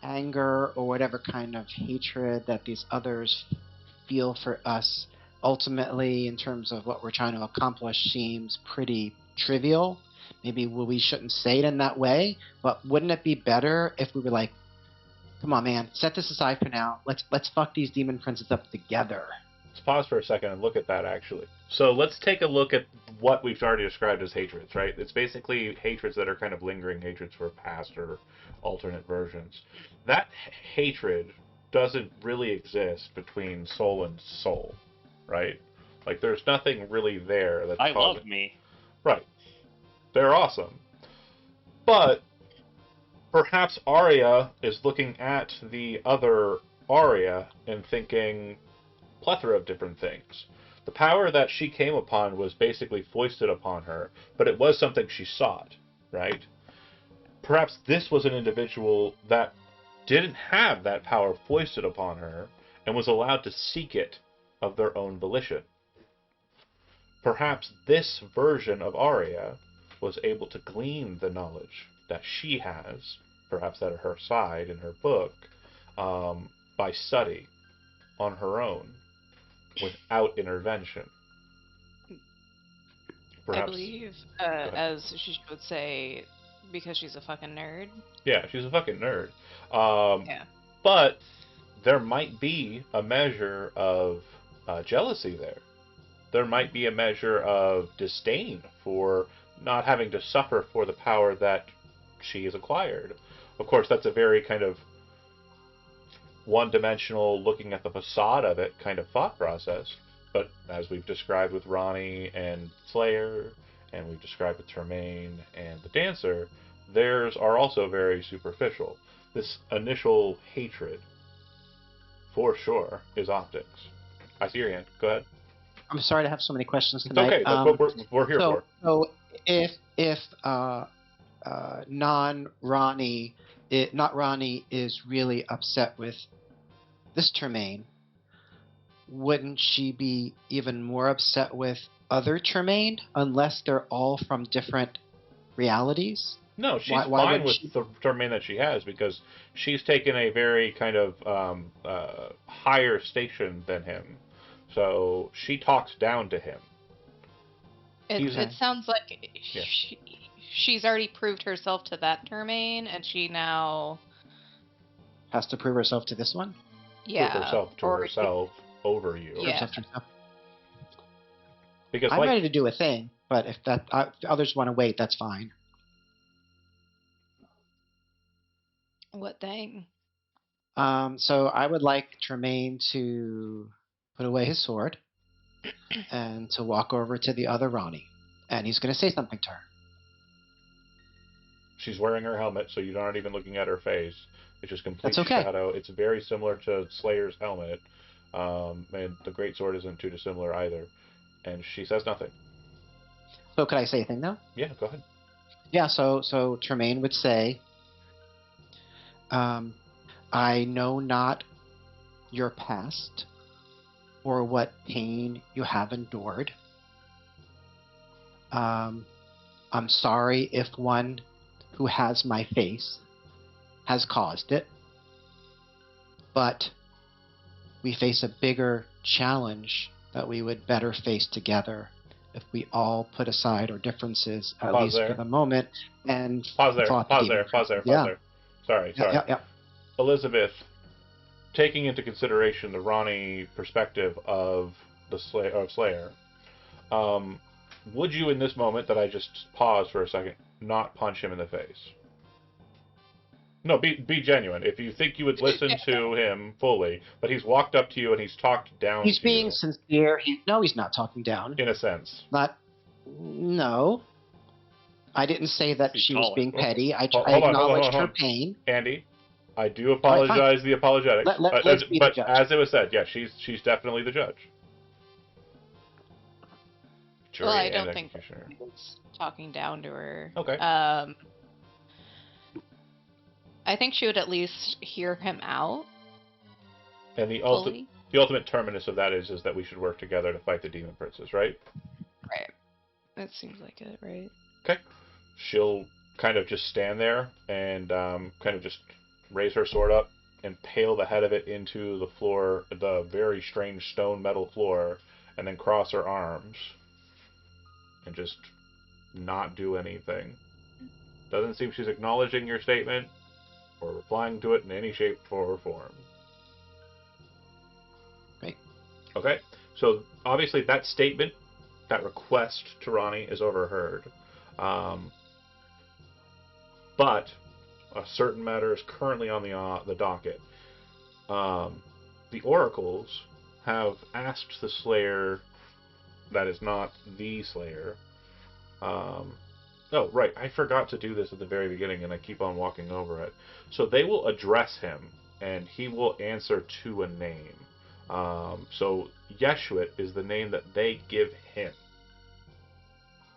Speaker 2: anger or whatever kind of hatred that these others feel for us, ultimately, in terms of what we're trying to accomplish, seems pretty trivial. Maybe we shouldn't say it in that way, but wouldn't it be better if we were, like, Come on, man. Set this aside for now. Let's fuck these demon princes up together.
Speaker 1: Let's pause for a second and look at that, actually. So let's take a look at what we've already described as hatreds, right? It's basically hatreds that are kind of lingering hatreds for past or alternate versions. That hatred doesn't really exist between soul and soul, right? Like, there's nothing really there that's
Speaker 3: I
Speaker 1: causing...
Speaker 3: love me.
Speaker 1: Right. They're awesome. But perhaps Arya is looking at the other Arya and thinking plethora of different things. The power that she came upon was basically foisted upon her, but it was something she sought, right? Perhaps this was an individual that didn't have that power foisted upon her and was allowed to seek it of their own volition. Perhaps this version of Arya was able to glean the knowledge that she has, perhaps at her side in her book, by study on her own, without intervention. Perhaps,
Speaker 4: I believe, as she would say, because she's a fucking nerd.
Speaker 1: yeah, she's a fucking nerd.
Speaker 4: Yeah.
Speaker 1: But there might be a measure of jealousy there. There might be a measure of disdain for not having to suffer for the power that she has acquired. Of course, that's a very kind of one-dimensional, looking at the facade of it kind of thought process. But as we've described with Ronnie and Slayer, and we've described with Termaine and the Dancer, theirs are also very superficial. This initial hatred, for sure, is optics. I see your hand. Go ahead.
Speaker 2: I'm sorry to have so many questions
Speaker 1: It's
Speaker 2: tonight.
Speaker 1: okay. That's what we're here for.
Speaker 2: So if non-Ronnie, not Ronnie, is really upset with this Termaine, wouldn't she be even more upset with other Termaine, unless they're all from different realities?
Speaker 1: No, she's
Speaker 2: Why
Speaker 1: fine
Speaker 2: would
Speaker 1: with
Speaker 2: she-
Speaker 1: the Termaine that she has because she's taken a very kind of higher station than him. So she talks down to him.
Speaker 4: It sounds like
Speaker 1: Yeah.
Speaker 4: she's already proved herself to that Termaine, and she now...
Speaker 2: Has to prove herself to this one?
Speaker 4: Yeah.
Speaker 1: Prove herself to
Speaker 4: or-
Speaker 1: herself over you.
Speaker 4: Yeah.
Speaker 2: Herself to herself.
Speaker 1: Because
Speaker 2: I'm
Speaker 1: like,
Speaker 2: ready to do a thing, but if others want to wait, that's fine.
Speaker 4: What thing?
Speaker 2: So I would like Tremaine to put away his sword and to walk over to the other Ronnie. And he's going to say something to her.
Speaker 1: she's wearing her helmet, so you're not even looking at her face. It's just complete
Speaker 2: That's okay.
Speaker 1: shadow. It's very similar to Slayer's helmet. And the greatsword isn't too dissimilar either. And she says nothing.
Speaker 2: So could I say a thing now?
Speaker 1: Yeah, go ahead.
Speaker 2: Yeah, so Tremaine would say, I know not your past or what pain you have endured. I'm sorry if one who has my face has caused it, but we face a bigger challenge that we would better face together if we all put aside our differences, at
Speaker 1: Pause
Speaker 2: least
Speaker 1: there.
Speaker 2: for the moment, and
Speaker 1: Pause there.
Speaker 2: fought the
Speaker 1: Pause
Speaker 2: demon
Speaker 1: there. Pause there.
Speaker 2: princes.
Speaker 1: Pause there. Sorry.
Speaker 2: Yeah.
Speaker 1: Elizabeth, taking into consideration the Ronnie perspective of the Slayer, would you, in this moment that I just paused for a second, not punch him in the face? No, be genuine. If you think you would listen to him fully, but he's walked up to you and he's talked down
Speaker 2: He's
Speaker 1: to
Speaker 2: being
Speaker 1: you,
Speaker 2: sincere. He's not talking down.
Speaker 1: in a sense.
Speaker 2: No. I didn't say that
Speaker 3: He's
Speaker 2: she was
Speaker 3: calling.
Speaker 2: being petty. I
Speaker 1: Hold on,
Speaker 2: acknowledged
Speaker 1: hold
Speaker 2: her
Speaker 1: on.
Speaker 2: pain.
Speaker 1: Andy, I do
Speaker 2: All right, fine.
Speaker 1: apologize the apologetics.
Speaker 2: Let's be the
Speaker 1: but
Speaker 2: judge.
Speaker 1: as it was said, yeah, she's definitely the judge. Jury
Speaker 4: Well, I
Speaker 1: and
Speaker 4: don't think
Speaker 1: executioner.
Speaker 4: he was talking down to her.
Speaker 1: Okay.
Speaker 4: I think she would at least hear him out
Speaker 1: And the
Speaker 4: fully.
Speaker 1: ultimate terminus of that is that we should work together to fight the demon princes, right?
Speaker 4: Right. That seems like it, right?
Speaker 1: Okay. She'll kind of just stand there and kind of just raise her sword up and pale the head of it into the floor, the very strange stone metal floor, and then cross her arms and just not do anything. Doesn't seem she's acknowledging your statement, or replying to it in any shape or form.
Speaker 2: Great.
Speaker 1: Okay, so obviously that statement, that request to Ronnie is overheard. But a certain matter is currently on the docket. The oracles have asked the Slayer, that is not the Slayer. Oh, right, I forgot to do this at the very beginning, and I keep on walking over it. So they will address him, and he will answer to a name. So Yeshuit is the name that they give him.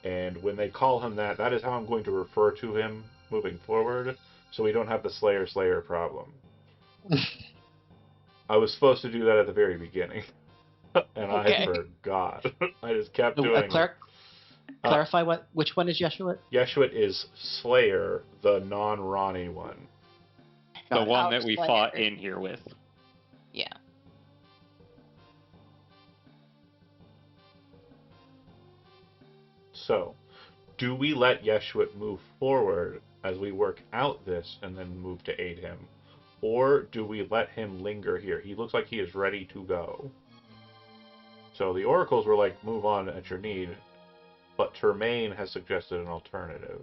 Speaker 1: And when they call him that, that is how I'm going to refer to him moving forward, so we don't have the Slayer problem. I was supposed to do that at the very beginning, and
Speaker 4: Okay.
Speaker 1: I forgot. I just kept doing it.
Speaker 2: Clarify which one is Yeshuit?
Speaker 1: Yeshuit is Slayer, the non-Ronnie one.
Speaker 3: The
Speaker 2: Got it.
Speaker 3: one that we
Speaker 4: Slayer.
Speaker 3: fought in here with.
Speaker 4: Yeah.
Speaker 1: So, do we let Yeshuit move forward as we work out this and then move to aid him? Or do we let him linger here? He looks like he is ready to go. So the oracles were like, move on at your need, but Termaine has suggested an alternative.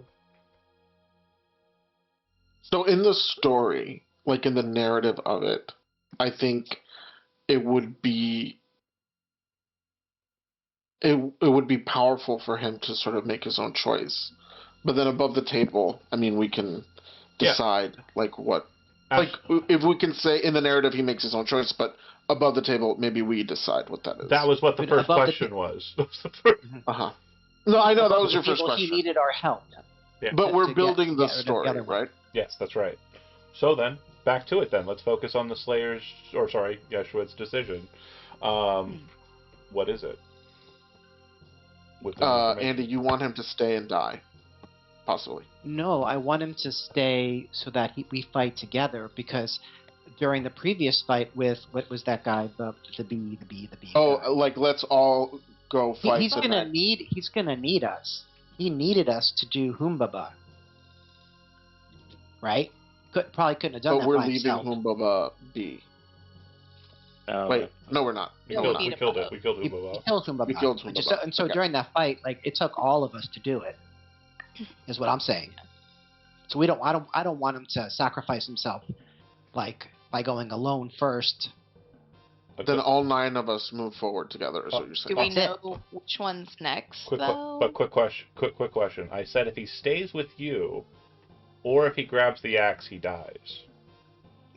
Speaker 5: So in the story, like in the narrative of it, I think it would be powerful for him to sort of make his own choice. But then above the table, I mean, we can decide like what, like if we can say in the narrative he makes his own choice, but above the table maybe we decide what that is.
Speaker 1: That was what the
Speaker 2: But
Speaker 1: first
Speaker 2: above the
Speaker 1: question was.
Speaker 5: No, I know that was
Speaker 2: Above
Speaker 5: your
Speaker 2: the
Speaker 5: first
Speaker 2: table,
Speaker 5: question.
Speaker 2: He needed our help.
Speaker 1: Yeah.
Speaker 5: But
Speaker 2: to
Speaker 5: we're
Speaker 2: get-
Speaker 5: building
Speaker 2: get
Speaker 5: the
Speaker 2: rid of the
Speaker 5: story,
Speaker 2: other one.
Speaker 5: right?
Speaker 1: Yes, that's right. So then, back to it then. Let's focus on the Yeshuit's decision. What is it? With the information?
Speaker 5: Andy, you want him to stay and die, possibly.
Speaker 2: No, I want him to stay so that we fight together, because during the previous fight with, what was that guy, the bee
Speaker 5: Oh,
Speaker 2: guy.
Speaker 5: like let's all go fight.
Speaker 2: He's gonna need us. He needed us to do Humbaba, right? Probably couldn't have done
Speaker 5: But
Speaker 2: that
Speaker 5: we're
Speaker 2: by
Speaker 5: leaving
Speaker 2: himself.
Speaker 5: Humbaba be. Wait, no, we're not.
Speaker 1: We
Speaker 4: No,
Speaker 1: killed,
Speaker 4: we
Speaker 1: we
Speaker 4: beat
Speaker 1: killed
Speaker 4: him
Speaker 1: it.
Speaker 4: up.
Speaker 1: We killed
Speaker 2: He
Speaker 1: Ubaba.
Speaker 2: killed Humbaba.
Speaker 5: We killed Humbaba.
Speaker 2: And so
Speaker 5: Okay.
Speaker 2: during that fight, like, it took all of us to do it. Is what I'm saying. So I don't want him to sacrifice himself, like, by going alone first.
Speaker 5: Then all 9 of us move forward together. Is what you're
Speaker 4: Do
Speaker 5: saying?
Speaker 4: we
Speaker 2: That's
Speaker 4: know which one's next,
Speaker 1: Quick
Speaker 4: though?
Speaker 1: question. I said if he stays with you, or if he grabs the axe, he dies.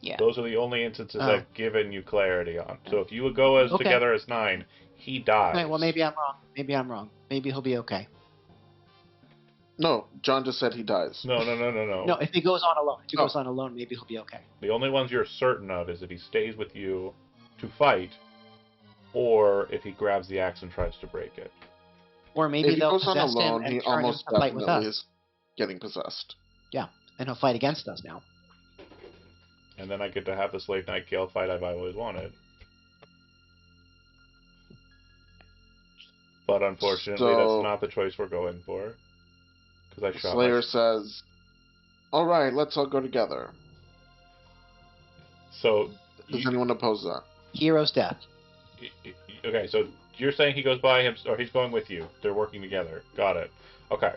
Speaker 4: Yeah.
Speaker 1: Those are the only instances
Speaker 2: Oh.
Speaker 1: I've given you clarity on. So if you would go
Speaker 2: Okay.
Speaker 1: together as 9, he dies.
Speaker 2: Okay, well, maybe I'm wrong. Maybe he'll be okay.
Speaker 5: No, John just said he dies.
Speaker 1: No.
Speaker 2: No, if he goes on alone, maybe he'll be okay.
Speaker 1: The only ones you're certain of is if he stays with you to fight, or if he grabs the axe and tries to break it.
Speaker 2: Or maybe
Speaker 5: If he
Speaker 2: they'll
Speaker 5: goes on
Speaker 2: possess
Speaker 5: alone,
Speaker 2: him
Speaker 5: he
Speaker 2: and turn him
Speaker 5: almost
Speaker 2: to fight with
Speaker 5: definitely
Speaker 2: us.
Speaker 5: is getting possessed.
Speaker 2: And he'll fight against us now.
Speaker 1: And then I get to have the Slave Knight Gale fight I've always wanted. But unfortunately,
Speaker 5: So-
Speaker 1: that's not the choice we're going for. Because I shot
Speaker 5: Slayer
Speaker 1: my...
Speaker 5: says, "All right, let's all go together."
Speaker 1: So,
Speaker 5: Does anyone oppose that?
Speaker 2: Hero's death.
Speaker 1: okay, so you're saying he goes by him, or he's going with you. They're working together. Got it. Okay.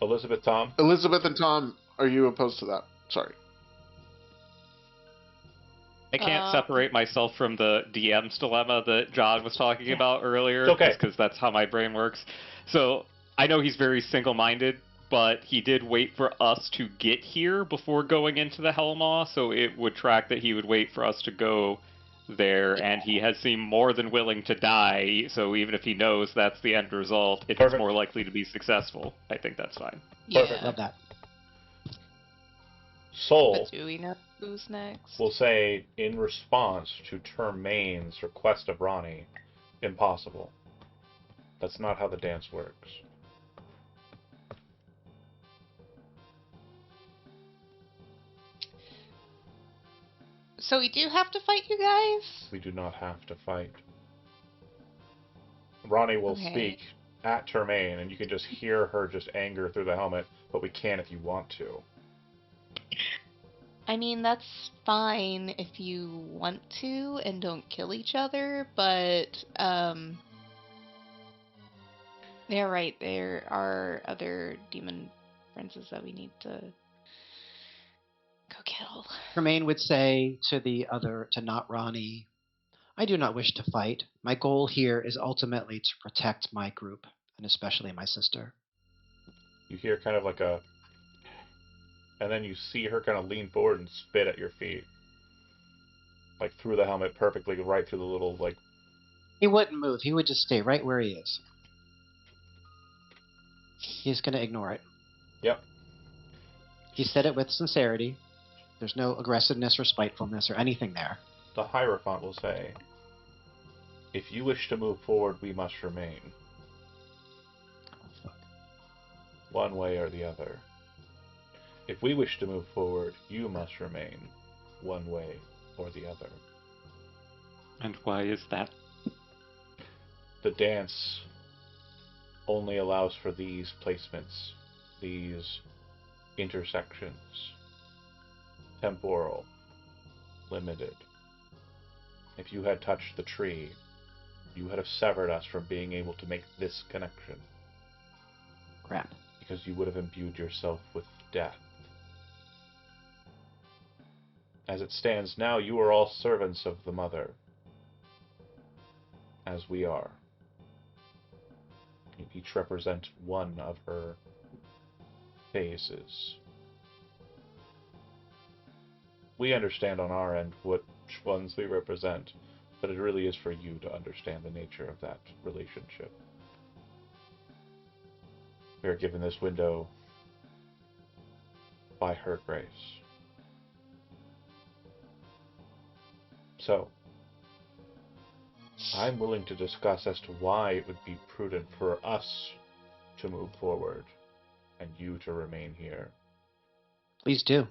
Speaker 1: Elizabeth, Tom?
Speaker 5: Elizabeth and Tom, are you opposed to that? Sorry.
Speaker 3: I can't
Speaker 4: Uh,
Speaker 3: separate myself from the DM's dilemma that John was talking about earlier.
Speaker 1: It's okay.
Speaker 3: Because that's how my brain works. So I know he's very single-minded, but he did wait for us to get here before going into the Hellmaw, so it would track that he would wait for us to go there, and he has seemed more than willing to die, so even if he knows that's the end result, if
Speaker 1: Perfect.
Speaker 3: it's more likely to be successful, I think that's fine.
Speaker 1: Perfect.
Speaker 2: Love that.
Speaker 1: Soul
Speaker 4: But do we know who's next?
Speaker 1: will say, in response to Termaine's request of Ronnie, impossible. That's not how the dance works.
Speaker 4: So we do have to fight you guys?
Speaker 1: We do not have to fight. Ronnie will
Speaker 4: Okay.
Speaker 1: speak at Termaine, and you can just hear her just anger through the helmet, but we can if you want to.
Speaker 4: I mean, that's fine if you want to and don't kill each other, but, yeah, right, there are other demon princes that we need to go kill.
Speaker 2: Tremaine would say to not Ronnie, I do not wish to fight. My goal here is ultimately to protect my group, and especially my sister.
Speaker 1: You hear kind of like a, and then you see her kind of lean forward and spit at your feet, like through the helmet, perfectly right through the little like.
Speaker 2: He wouldn't move. He would just stay right where he is. He's going to ignore it.
Speaker 1: Yep.
Speaker 2: He said it with sincerity. There's no aggressiveness or spitefulness or anything there.
Speaker 1: The Hierophant will say, if you wish to move forward, we must remain.
Speaker 2: Oh, fuck.
Speaker 1: One way or the other. If we wish to move forward, you must remain. One way or the other.
Speaker 3: And why is that?
Speaker 1: The dance only allows for these placements, these intersections. Temporal, limited. If you had touched the tree, you would have severed us from being able to make this connection.
Speaker 2: Crap.
Speaker 1: Because you would have imbued yourself with death. As it stands now, you are all servants of the Mother. As we are. You each represent one of her phases. We understand on our end which ones we represent, but it really is for you to understand the nature of that relationship. We are given this window by her grace. So, I'm willing to discuss as to why it would be prudent for us to move forward and you to remain here.
Speaker 2: Please do.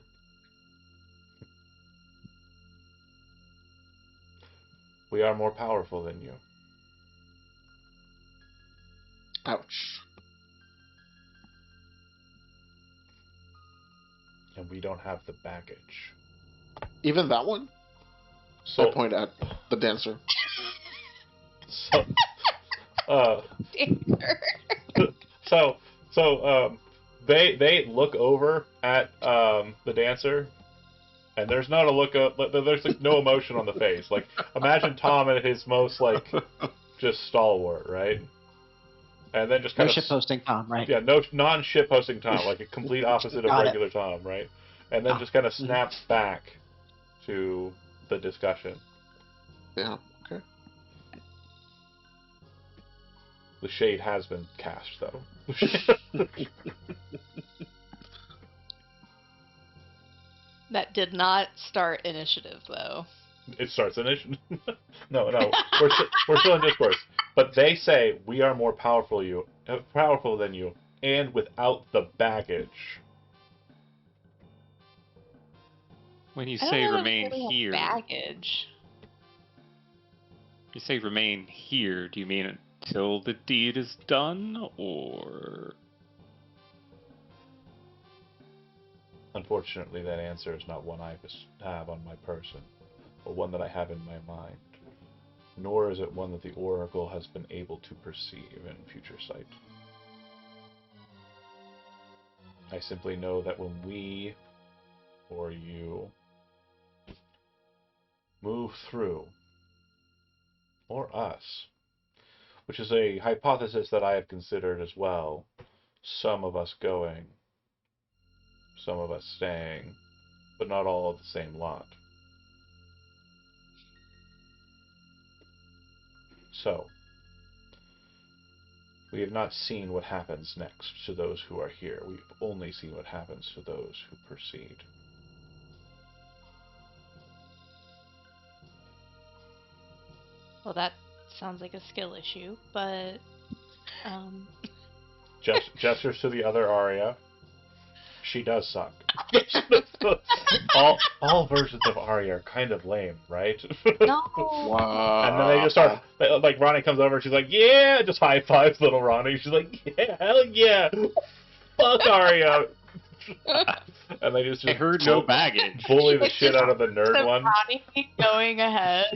Speaker 1: We are more powerful than you.
Speaker 5: Ouch.
Speaker 1: And we don't have the baggage.
Speaker 5: Even that one?
Speaker 1: So,
Speaker 5: I point at the dancer.
Speaker 1: They look over at the dancer, and there's not a look up. There's like no emotion on the face. Like imagine Tom at his most like just stalwart, right? And then just kind
Speaker 2: No
Speaker 1: of
Speaker 2: shitposting Tom, right?
Speaker 1: Yeah, no non-shitposting Tom, like a complete opposite of
Speaker 2: Got it.
Speaker 1: regular Tom, right? And then just kind of snaps back to the discussion.
Speaker 5: Yeah, okay.
Speaker 1: The shade has been cast, though.
Speaker 4: That did not start initiative, though.
Speaker 1: It starts initiative. No, we're still in discourse. But they say we are more powerful than you, and without the baggage.
Speaker 3: When you
Speaker 4: I don't
Speaker 3: say
Speaker 4: know if
Speaker 3: remain
Speaker 4: really have
Speaker 3: here,
Speaker 4: baggage.
Speaker 3: you say remain here, do you mean until the deed is done, or...
Speaker 1: Unfortunately, that answer is not one I have on my person, or one that I have in my mind. Nor is it one that the Oracle has been able to perceive in future sight. I simply know that when we, or you, move through, or us, which is a hypothesis that I have considered as well, some of us going, some of us staying, but not all of the same lot. So, we have not seen what happens next to those who are here. We've only seen what happens to those who proceed.
Speaker 4: Well, that sounds like a skill issue, but
Speaker 1: Gestures to the other Arya. She does suck. all versions of Arya are kind of lame, right?
Speaker 4: no.
Speaker 5: Wow.
Speaker 1: And then they just start, like, Ronnie comes over and she's like, yeah, just high fives little Ronnie. She's like, yeah, hell yeah. Fuck Arya. And they just
Speaker 3: I heard no baggage.
Speaker 1: bully the shit out of the nerd
Speaker 4: So
Speaker 1: one.
Speaker 4: Ronnie going ahead.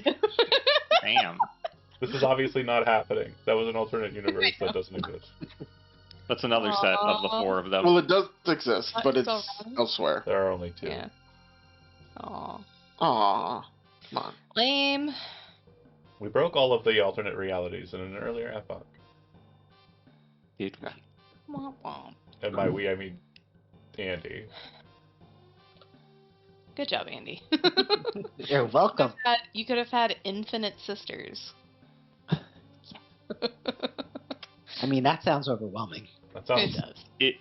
Speaker 3: Damn.
Speaker 1: This is obviously not happening. That was an alternate universe that doesn't exist.
Speaker 3: That's another set of the
Speaker 4: Aw.
Speaker 3: 4 of them.
Speaker 5: Well, it does exist, but
Speaker 4: It's
Speaker 5: it's
Speaker 4: alright.
Speaker 5: elsewhere.
Speaker 1: There are only 2.
Speaker 4: Yeah. Aw.
Speaker 5: Aw, come on.
Speaker 4: Lame.
Speaker 1: We broke all of the alternate realities in an earlier epoch.
Speaker 3: Did we?
Speaker 4: Womp womp.
Speaker 1: And by we, I mean Andy.
Speaker 4: Good job, Andy.
Speaker 2: You're welcome.
Speaker 4: You could have had infinite sisters.
Speaker 2: I mean, that sounds overwhelming.
Speaker 1: That
Speaker 4: It
Speaker 1: sounds.
Speaker 4: does.
Speaker 3: It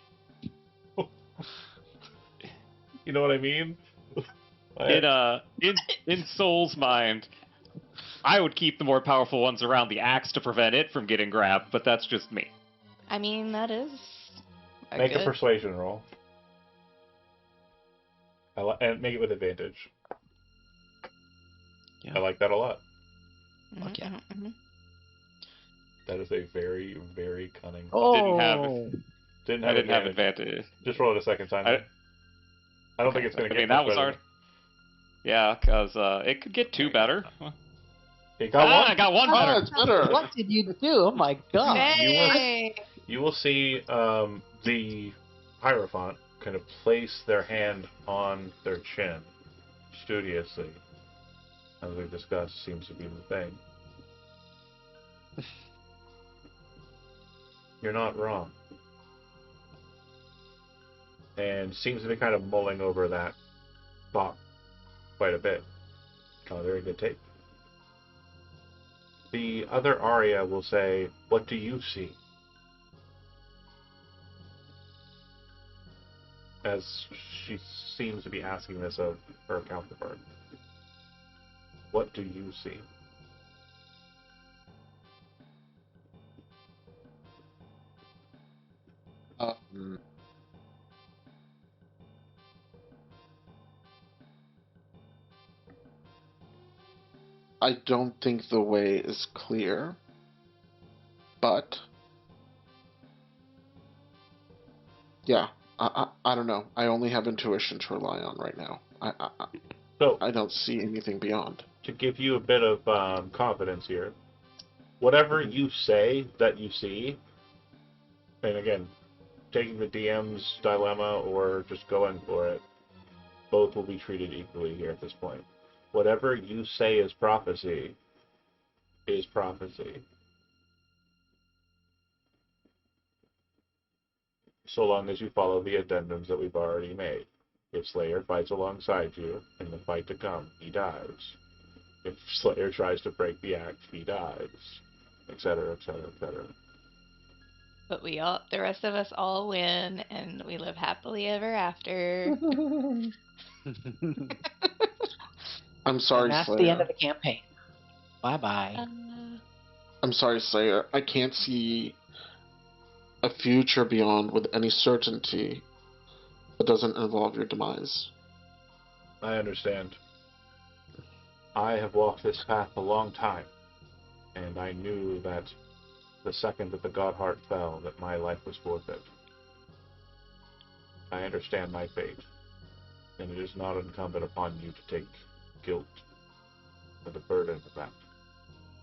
Speaker 1: You know what I mean?
Speaker 3: in Soul's mind, I would keep the more powerful ones around the axe to prevent it from getting grabbed, but that's just me.
Speaker 4: I mean, that is
Speaker 1: Make a
Speaker 4: good.
Speaker 1: persuasion roll. And make it with advantage.
Speaker 2: Yeah.
Speaker 1: I like that a lot.
Speaker 2: Fuck yeah.
Speaker 4: Mhm.
Speaker 1: That is a very, very cunning.
Speaker 2: Oh,
Speaker 1: Didn't
Speaker 3: I
Speaker 1: have
Speaker 3: didn't have
Speaker 1: advantage.
Speaker 3: advantage.
Speaker 1: Just roll it a second time. I don't think it's going to
Speaker 3: I
Speaker 1: get
Speaker 3: mean, that
Speaker 1: much
Speaker 3: was
Speaker 1: better.
Speaker 3: hard. Yeah, because it could get 2 better.
Speaker 1: It got one.
Speaker 3: I got 1
Speaker 5: Oh,
Speaker 3: better.
Speaker 5: it's better.
Speaker 2: what did you do? Oh my god.
Speaker 4: Hey!
Speaker 1: You will see the Hierophant kind of place their hand on their chin, studiously. As we've discussed, seems to be the thing. You're not wrong. And seems to be kind of mulling over that thought quite a bit. Very good take. The other Arya will say, "What do you see?" As she seems to be asking this of her counterpart. What do you see?
Speaker 5: Um, I don't think the way is clear, but yeah, I don't know. I only have intuition to rely on right now.
Speaker 1: So,
Speaker 5: I don't see anything beyond.
Speaker 1: to give you a bit of confidence here, whatever you say that you see, and again, taking the DM's dilemma or just going for it, both will be treated equally here at this point. Whatever you say is prophecy, so long as you follow the addendums that we've already made. If Slayer fights alongside you, in the fight to come, he dies. If Slayer tries to break the act, he dies. Etc., etc., etc.
Speaker 4: But the rest of us all win, and we live happily ever after.
Speaker 5: I'm sorry,
Speaker 2: And that's
Speaker 5: Slayer.
Speaker 2: the end of the campaign. Bye bye.
Speaker 5: I'm sorry, Slayer. I can't see a future beyond with any certainty that doesn't involve your demise.
Speaker 1: I understand. I have walked this path a long time, and I knew that the second that the Godheart fell, that my life was forfeit. I understand my fate, and it is not incumbent upon you to take guilt or the burden of that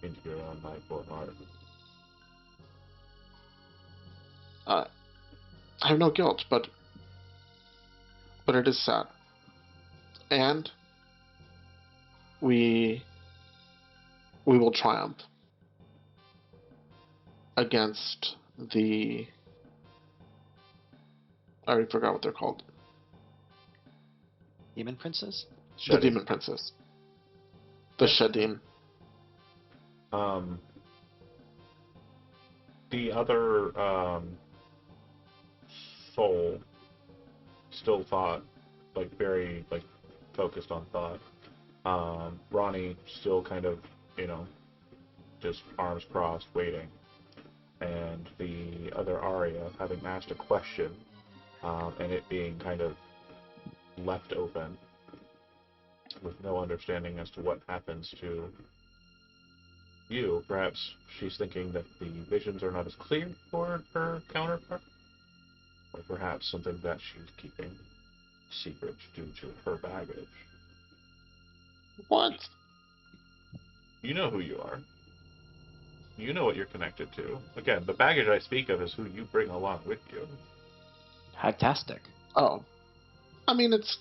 Speaker 1: into your own life or heart.
Speaker 5: I have no guilt, but it is sad. And we will triumph against the... I already forgot what they're called.
Speaker 2: Demon Princess?
Speaker 5: The Demon Princess. The Shadim.
Speaker 1: The other soul still thought, like very like focused on thought. Ronnie still kind of, just arms crossed, waiting. And the other Arya having asked a question, and it being kind of left open with no understanding as to what happens to you. Perhaps she's thinking that the visions are not as clear for her counterpart, or perhaps something that she's keeping secret due to her baggage.
Speaker 5: What?
Speaker 1: You know who you are. You know what you're connected to. Again, the baggage I speak of is who you bring along with you.
Speaker 2: Fantastic.
Speaker 5: Oh. I mean, it's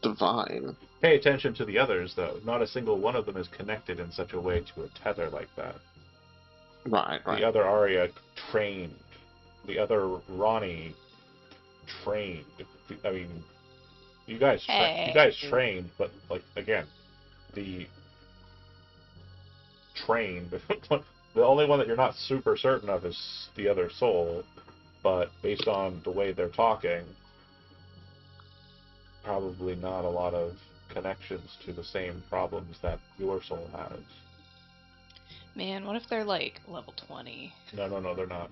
Speaker 5: divine.
Speaker 1: Pay attention to the others, though. Not a single one of them is connected in such a way to a tether like that.
Speaker 5: Right.
Speaker 1: The other Arya trained. The other Ronnie trained. I mean, you guys trained, but like again, the trained. The only one that you're not super certain of is the other soul, but based on the way they're talking, probably not a lot of connections to the same problems that your soul has.
Speaker 4: Man, what if they're like level 20?
Speaker 1: No, they're not.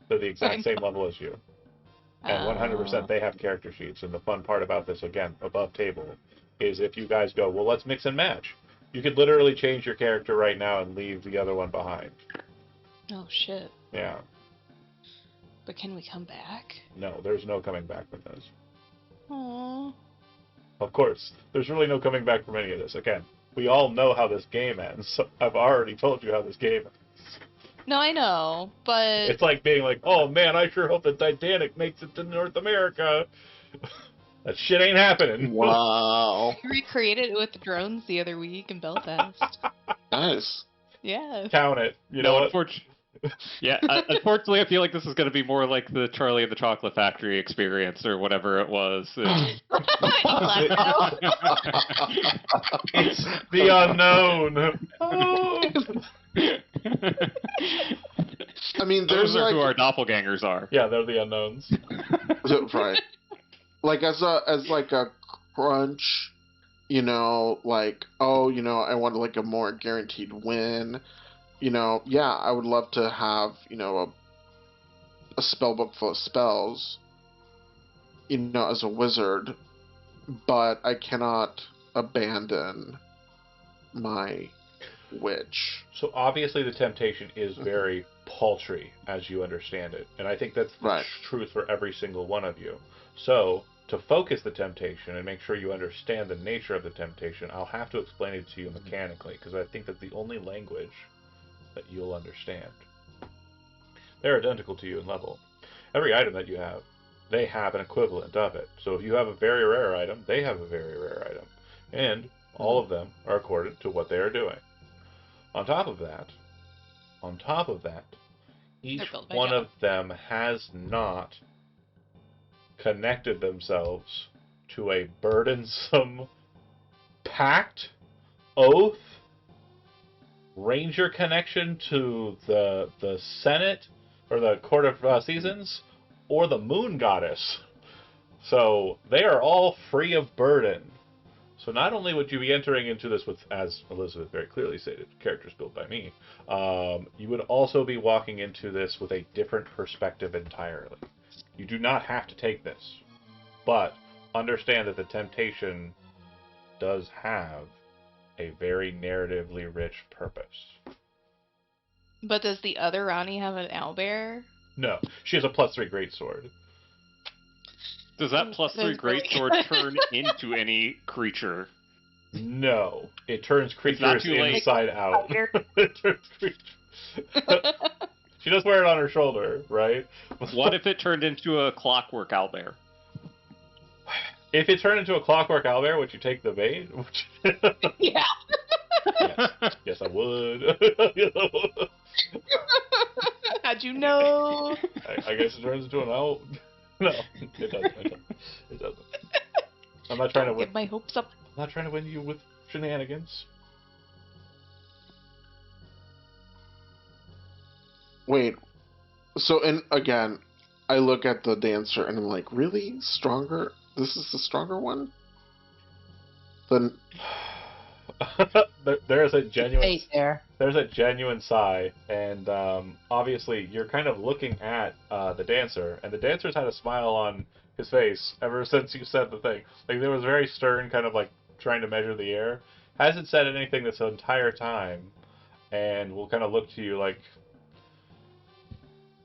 Speaker 1: They're the exact same level as you. And 100% they have character sheets. And the fun part about this, again, above table, is if you guys go, well, let's mix and match. You could literally change your character right now and leave the other one behind.
Speaker 4: Oh, shit.
Speaker 1: Yeah.
Speaker 4: But can we come back?
Speaker 1: No, there's no coming back from this.
Speaker 4: Aww.
Speaker 1: Of course, there's really no coming back from any of this. Again, we all know how this game ends. So I've already told you how this game ends.
Speaker 4: No, I know, but...
Speaker 1: It's like being like, oh man, I sure hope the Titanic makes it to North America. That shit ain't happening.
Speaker 5: Wow.
Speaker 4: We recreated it with drones the other week in Belfast.
Speaker 5: Nice.
Speaker 4: Yeah.
Speaker 1: Count it. You know what?
Speaker 3: Unfortunately, I feel like this is going to be more like the Charlie and the Chocolate Factory experience or whatever it was.
Speaker 1: It's the unknown.
Speaker 5: I mean, there's
Speaker 3: Those are
Speaker 5: like
Speaker 3: who our doppelgangers are.
Speaker 1: Yeah, they're the unknowns.
Speaker 5: right. Like as like a crunch, like I want like a more guaranteed win. I would love to have a spell book full of spells. As a wizard, but I cannot abandon my witch.
Speaker 1: So obviously the temptation is very paltry as you understand it. And I think that's the truth for every single one of you. So to focus the temptation and make sure you understand the nature of the temptation, I'll have to explain it to you mechanically, because I think that's the only language that you'll understand. They're identical to you in level. Every item that you have, they have an equivalent of it. So if you have a very rare item, they have a very rare item. And all of them are according to what they are doing. On top of that, each one of them has not connected themselves to a burdensome pact, oath, ranger connection to the Senate or the Court of Seasons or the Moon Goddess. So they are all free of burden. So not only would you be entering into this with, as Elizabeth very clearly stated, characters built by me, you would also be walking into this with a different perspective entirely. You do not have to take this, but understand that the temptation does have a very narratively rich purpose.
Speaker 4: But does the other Ronnie have an owlbear?
Speaker 1: No, she has a +3 greatsword.
Speaker 3: Does that +3 greatsword turn into any creature?
Speaker 1: No, it turns creatures inside out. It turns creatures. She does wear it on her shoulder, right?
Speaker 3: What if it turned into a clockwork owlbear?
Speaker 1: If it turned into a clockwork owlbear, would you take the bait?
Speaker 4: Yeah.
Speaker 1: Yes, I would.
Speaker 4: How'd you know?
Speaker 1: I guess it turns into an owl. No, it doesn't. It doesn't. I'm not trying to win.
Speaker 4: Get my hopes up.
Speaker 1: I'm not trying to win you with shenanigans.
Speaker 5: Wait. So, and again, I look at the dancer and I'm like, really? Stronger? This is the stronger one? Then
Speaker 1: there's a genuine
Speaker 2: there.
Speaker 1: There's a genuine sigh, and obviously you're kind of looking at the dancer, and the dancer's had a smile on his face ever since you said the thing. Like, there was very stern, kind of like trying to measure the air. Hasn't said anything this entire time, and will kind of look to you like,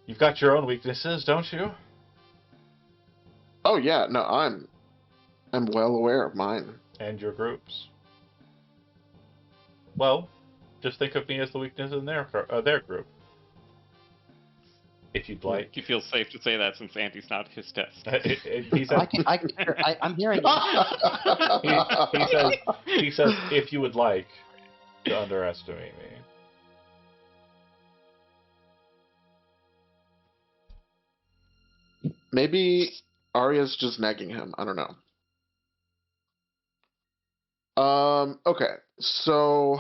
Speaker 1: you've got your own weaknesses, don't you?
Speaker 5: Oh yeah, no, I'm well aware of mine.
Speaker 1: And your groups. Well, just think of me as the weakness in their group. If you'd like.
Speaker 3: You feel safe to say that since Andy's not his test.
Speaker 1: He says,
Speaker 2: I'm hearing you.
Speaker 1: he says, if you would like to underestimate me.
Speaker 5: Maybe Arya's just nagging him. I don't know. Okay, so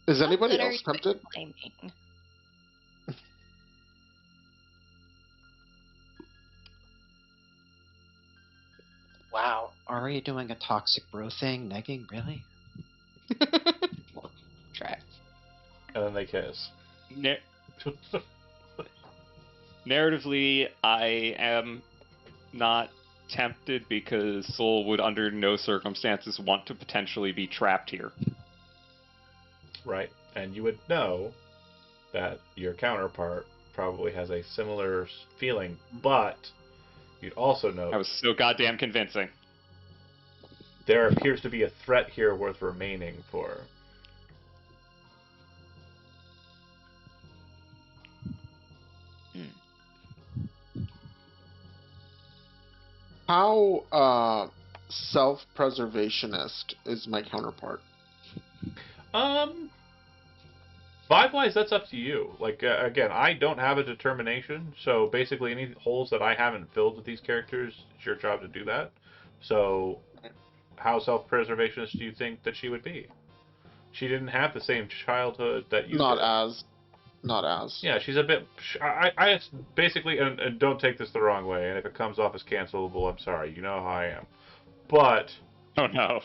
Speaker 5: is anybody
Speaker 4: What are
Speaker 5: else
Speaker 4: you
Speaker 5: tempted?
Speaker 4: claiming?
Speaker 2: Wow, Arya doing a toxic bro thing, negging, really?
Speaker 4: Tracks.
Speaker 1: And then they kiss.
Speaker 3: Narratively, I am not tempted because Soul would under no circumstances want to potentially be trapped here.
Speaker 1: Right. And you would know that your counterpart probably has a similar feeling, but you'd also know
Speaker 3: I was so goddamn convincing.
Speaker 1: there appears to be a threat here worth remaining for.
Speaker 5: How self-preservationist is my counterpart?
Speaker 1: Vibe-wise, that's up to you. Like, again, I don't have a determination, so basically any holes that I haven't filled with these characters, it's your job to do that. So, how self-preservationist do you think that she would be? She didn't have the same childhood that you
Speaker 5: Not
Speaker 1: did.
Speaker 5: as.
Speaker 1: Yeah, she's a bit... I basically, and don't take this the wrong way, and if it comes off as cancelable, I'm sorry. You know how I am. But...
Speaker 3: Oh no.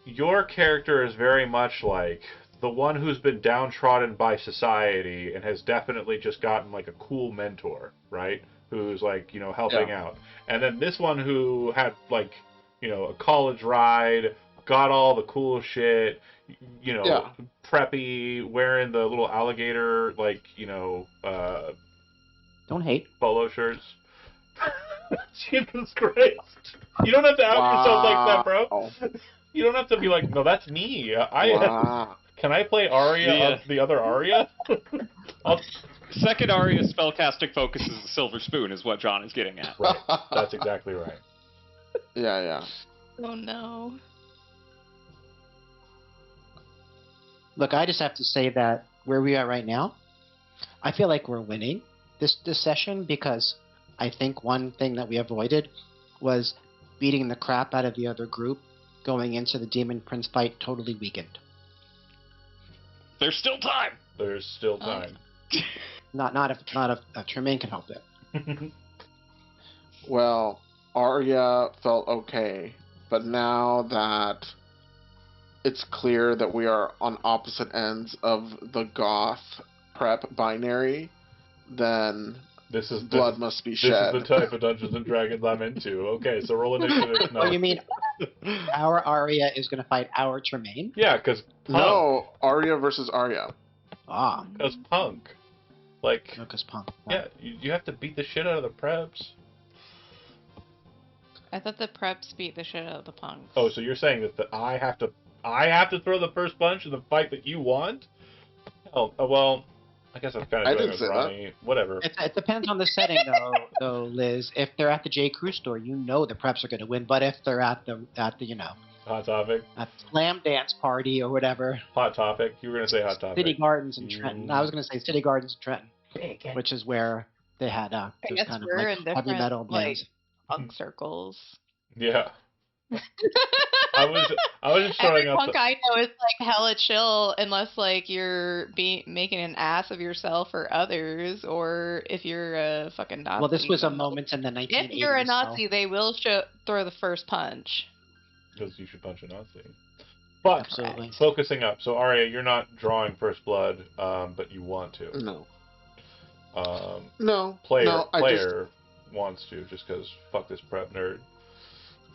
Speaker 1: your character is very much like the one who's been downtrodden by society and has definitely just gotten like a cool mentor, right? Who's like, helping out. And then this one who had like, a college ride, got all the cool shit, preppy, wearing the little alligator, like,
Speaker 2: Don't hate.
Speaker 1: polo shirts. Jesus Christ. You don't have to out yourself like that, bro. You don't have to be like, no, that's me.
Speaker 5: Wow.
Speaker 1: Can I play Arya, the other Arya?
Speaker 3: Second Arya spellcasting focuses the silver spoon is what John is getting at.
Speaker 1: Right. That's exactly right.
Speaker 5: Yeah.
Speaker 4: Oh no.
Speaker 2: Look, I just have to say that where we are right now, I feel like we're winning this session because I think one thing that we avoided was beating the crap out of the other group going into the Demon Prince fight totally weakened.
Speaker 3: There's still time!
Speaker 1: There's still time.
Speaker 2: Not if Tremaine can help it.
Speaker 5: Well, Arya felt okay, but now that it's clear that we are on opposite ends of the goth prep binary, then blood must be shed.
Speaker 1: This is the type of Dungeons and Dragons I'm into. Okay, so roll initiative. No.
Speaker 2: Oh, you mean our Arya is going to fight our Tremaine?
Speaker 1: Yeah, because
Speaker 5: No, Arya versus Arya.
Speaker 2: Ah.
Speaker 1: Because punk. Like,
Speaker 2: Lucas Punk.
Speaker 1: yeah, you have to beat the shit out of the preps.
Speaker 4: I thought the preps beat the shit out of the punks.
Speaker 1: Oh, so you're saying that I have to throw the first punch in the fight that you want? Oh, well, I guess I'm kind of doing it wrong. Whatever.
Speaker 2: It depends on the setting, though, Liz. If they're at the J. Crew store, the preps are going to win. But if they're at the
Speaker 1: Hot Topic.
Speaker 2: At the Slam Dance party or whatever.
Speaker 1: Hot Topic. You were going to say Hot Topic.
Speaker 2: City Gardens in Trenton. I was going to say City Gardens in Trenton, which is where they had those kind of heavy metal bands.
Speaker 4: Punk circles.
Speaker 1: Yeah. I was just throwing
Speaker 4: Every punk I know is like hella chill unless like you're making an ass of yourself or others, or if you're a fucking Nazi.
Speaker 2: Well, this was a moment in the 1980s.
Speaker 4: If you're a Nazi, they will throw the first punch.
Speaker 1: Because you should punch a Nazi. But
Speaker 2: absolutely.
Speaker 1: Focusing up. So Arya, you're not drawing first blood, but you want to.
Speaker 5: No.
Speaker 1: Player wants to just because fuck this prep nerd.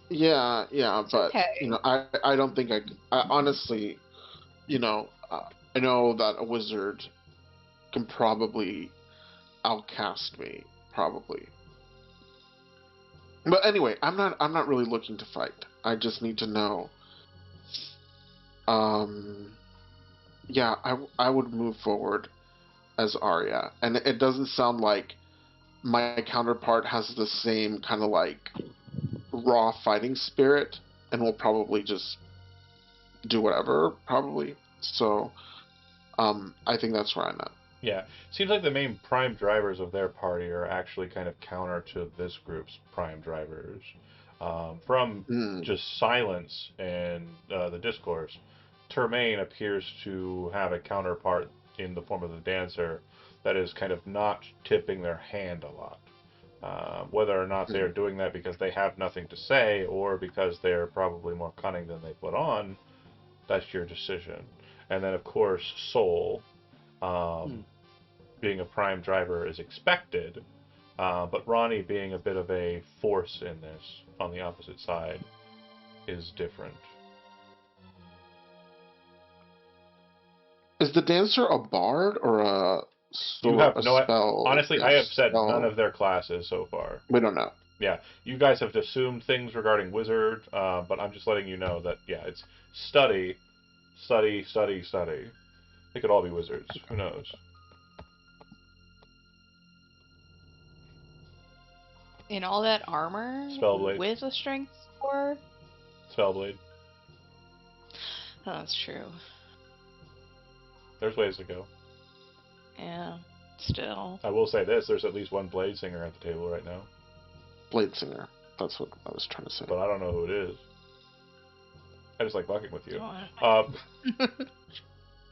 Speaker 5: Yeah, but
Speaker 4: okay.
Speaker 5: I don't think I honestly, I know that a wizard can probably outcast me, probably. But anyway, I'm not really looking to fight. I just need to know. Yeah, I would move forward as Arya, and it doesn't sound like my counterpart has the same kind of like raw fighting spirit, and will probably just do whatever, probably. So, I think that's where I'm at.
Speaker 1: Yeah, seems like the main prime drivers of their party are actually kind of counter to this group's prime drivers. From just silence and the discourse, Termaine appears to have a counterpart in the form of the dancer that is kind of not tipping their hand a lot. Whether or not they're doing that because they have nothing to say or because they're probably more cunning than they put on, that's your decision. And then, of course, Soul, being a prime driver is expected, but Ronnie being a bit of a force in this on the opposite side is different.
Speaker 5: Is the dancer a bard or a
Speaker 1: You have no.
Speaker 5: spell?
Speaker 1: Honestly, I have said
Speaker 5: spell?
Speaker 1: none of their classes so far.
Speaker 5: We don't know.
Speaker 1: Yeah, you guys have assumed things regarding wizard, but I'm just letting you know that it's study, study, study, study. They could all be wizards. Who knows?
Speaker 4: In all that armor?
Speaker 1: Spellblade.
Speaker 4: With a strength 4?
Speaker 1: Spellblade.
Speaker 4: Oh, that's true.
Speaker 1: There's ways to go.
Speaker 4: Yeah, still.
Speaker 1: I will say this: there's at least one blade singer at the table right now,
Speaker 5: Blade Singer. That's what I was trying to say.
Speaker 1: but I don't know who it is. I just like fucking with you.
Speaker 4: Oh,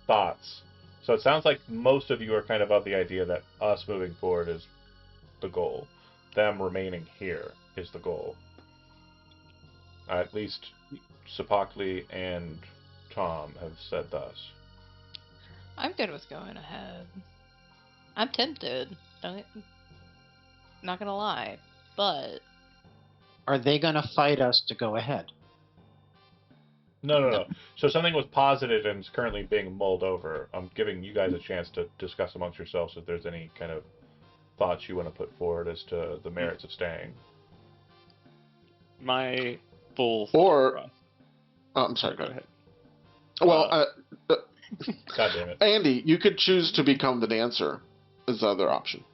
Speaker 1: Thoughts. So it sounds like most of you are kind of the idea that us moving forward is the goal. Them remaining here is the goal. At least Sapakli and Tom have said thus.
Speaker 4: I'm good with going ahead. I'm tempted. Not gonna lie, but
Speaker 2: Are they going to fight us to go ahead?
Speaker 1: No. So something was posited and is currently being mulled over. I'm giving you guys a chance to discuss amongst yourselves if there's any kind of thoughts you want to put forward as to the merits of staying.
Speaker 3: My full
Speaker 5: Or-
Speaker 3: thought
Speaker 5: I'm sorry. Go
Speaker 3: process-
Speaker 5: ahead. Well,
Speaker 1: God damn it.
Speaker 5: Andy, you could choose to become the dancer. Is the other option?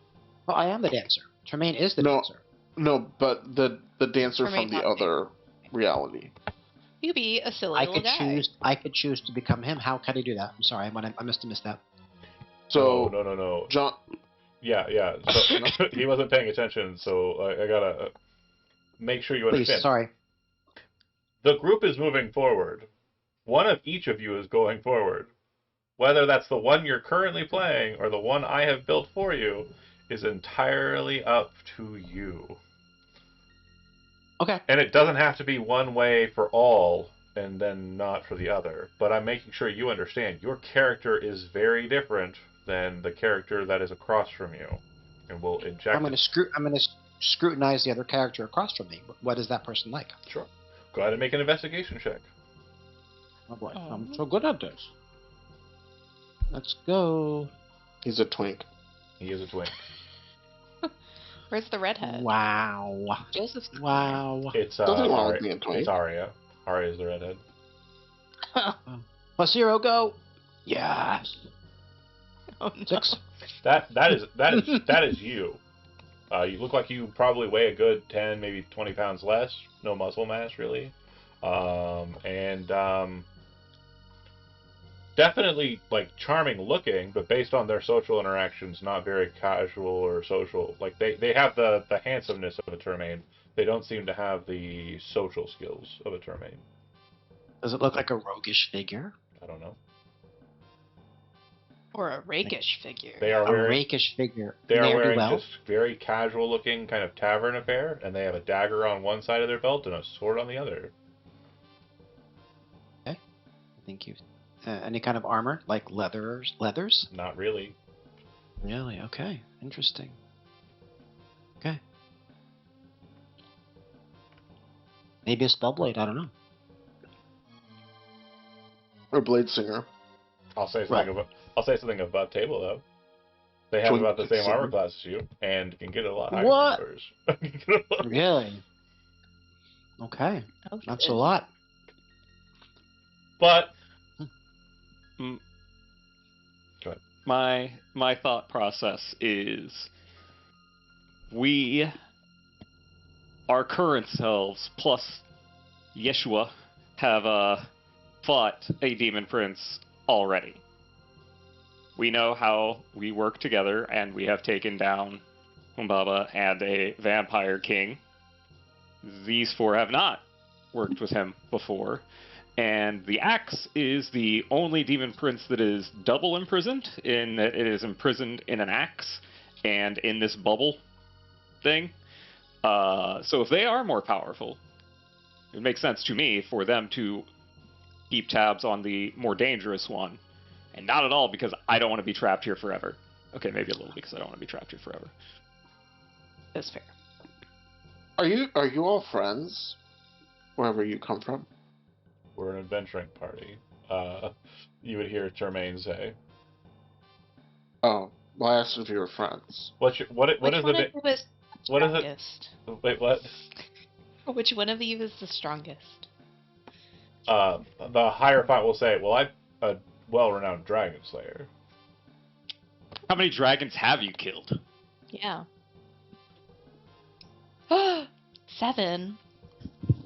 Speaker 2: Well, I am the dancer. Tremaine is the
Speaker 5: No.
Speaker 2: dancer.
Speaker 5: No, but the dancer
Speaker 4: Or may
Speaker 5: from the
Speaker 4: not be.
Speaker 5: other reality.
Speaker 4: you be a silly
Speaker 2: I
Speaker 4: little
Speaker 2: could
Speaker 4: guy.
Speaker 2: choose. I could choose to become him. How can I do that? I'm sorry. I must have missed that.
Speaker 5: So
Speaker 1: No.
Speaker 5: John,
Speaker 1: Yeah. So he wasn't paying attention, so I gotta make sure you
Speaker 2: Please,
Speaker 1: understand.
Speaker 2: sorry.
Speaker 1: The group is moving forward. One of each of you is going forward. Whether that's the one you're currently playing or the one I have built for you is entirely up to you.
Speaker 2: Okay.
Speaker 1: And it doesn't have to be one way for all and then not for the other. But I'm making sure you understand your character is very different than the character that is across from you. And we'll inject
Speaker 2: I'm going to scrutinize the other character across from me. What is that person like?
Speaker 1: Sure. Go ahead and make an investigation check.
Speaker 2: Oh boy,
Speaker 4: Oh.
Speaker 2: I'm so good at this. Let's go.
Speaker 5: he's a twink.
Speaker 1: He is a twink.
Speaker 4: Where's the redhead?
Speaker 2: Wow.
Speaker 4: Joseph's
Speaker 2: Wow.
Speaker 1: It's
Speaker 5: Nothing wrong with
Speaker 1: Arya.
Speaker 5: being a twink.
Speaker 1: It's Arya. Arya is the redhead.
Speaker 2: Plus 0, go. Yes.
Speaker 4: Oh, no.
Speaker 2: 6.
Speaker 1: That is you. You look like you probably weigh a good 10, maybe 20 pounds less. No muscle mass, really. Definitely, like, charming looking, but based on their social interactions, not very casual or social. Like, they have the handsomeness of a Termaine. They don't seem to have the social skills of a Termaine.
Speaker 2: Does it look like a roguish figure?
Speaker 1: I don't know.
Speaker 4: Or a rakish figure.
Speaker 1: They are
Speaker 2: A
Speaker 1: wearing...
Speaker 2: rakish figure.
Speaker 1: They are
Speaker 2: Ne'er do
Speaker 1: wearing
Speaker 2: well?
Speaker 1: just very casual looking kind of tavern affair, and they have a dagger on one side of their belt and a sword on the other.
Speaker 2: Thank you. Any kind of armor, like leathers?
Speaker 1: Not really.
Speaker 2: Really? Okay. Interesting. Okay. Maybe a spellblade. I don't know.
Speaker 5: Or Blade Singer.
Speaker 1: I'll say something about table though. They have
Speaker 5: Joint
Speaker 1: about the same
Speaker 5: Pixel.
Speaker 1: armor class as you, and can get a lot higher
Speaker 2: What?
Speaker 1: numbers.
Speaker 2: Really? Okay,
Speaker 4: Okay.
Speaker 2: that's a lot.
Speaker 1: But
Speaker 3: My thought process is we, our current selves, plus Yeshua, have fought a demon prince already. We know how we work together, and we have taken down Humbaba and a vampire king. These four have not worked with him before. And the Axe is the only demon prince that is double imprisoned, in that it is imprisoned in an axe and in this bubble thing. So if they are more powerful, it makes sense to me for them to keep tabs on the more dangerous one. And not at all because I don't want to be trapped here forever. Okay, maybe a little because I don't want to be trapped here forever.
Speaker 4: That's fair.
Speaker 5: Are you all friends? Wherever you come from?
Speaker 1: we're an adventuring party. You would hear Termaine say,
Speaker 5: Oh, well, I asked if you were friends.
Speaker 1: what
Speaker 4: Which
Speaker 1: is
Speaker 4: one
Speaker 1: the
Speaker 4: of you is the
Speaker 1: what is it?
Speaker 4: strongest?
Speaker 1: Wait, what?
Speaker 4: Which one of you is the strongest?
Speaker 1: The higher fight will say, well, I'm a well-renowned dragon slayer.
Speaker 3: How many dragons have you killed?
Speaker 4: Yeah. 7.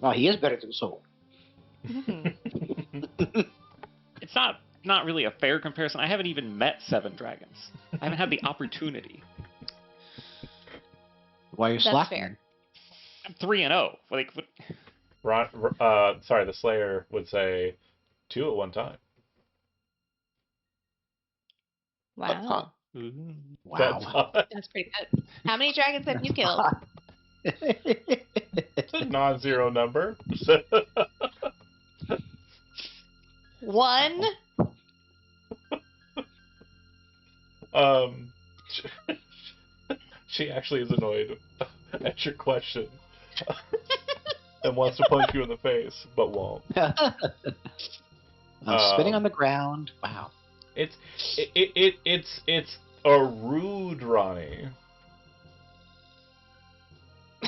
Speaker 2: Well, he is better than Soul.
Speaker 4: Mhm.
Speaker 3: It's not really a fair comparison. I haven't even met 7 dragons. I haven't had the opportunity.
Speaker 2: Why you're
Speaker 4: That's
Speaker 2: slacking?
Speaker 4: fair.
Speaker 3: I'm 3-0. Like, what?
Speaker 1: Sorry, the slayer would say 2 at one time.
Speaker 4: Wow.
Speaker 2: Wow.
Speaker 1: That's odd.
Speaker 4: That's pretty good. How many dragons have you killed?
Speaker 1: It's a non-zero number.
Speaker 4: 1?
Speaker 1: She actually is annoyed at your question and wants to punch you in the face, but won't.
Speaker 2: I'm spitting on the ground. Wow.
Speaker 1: It's a rude Ronnie.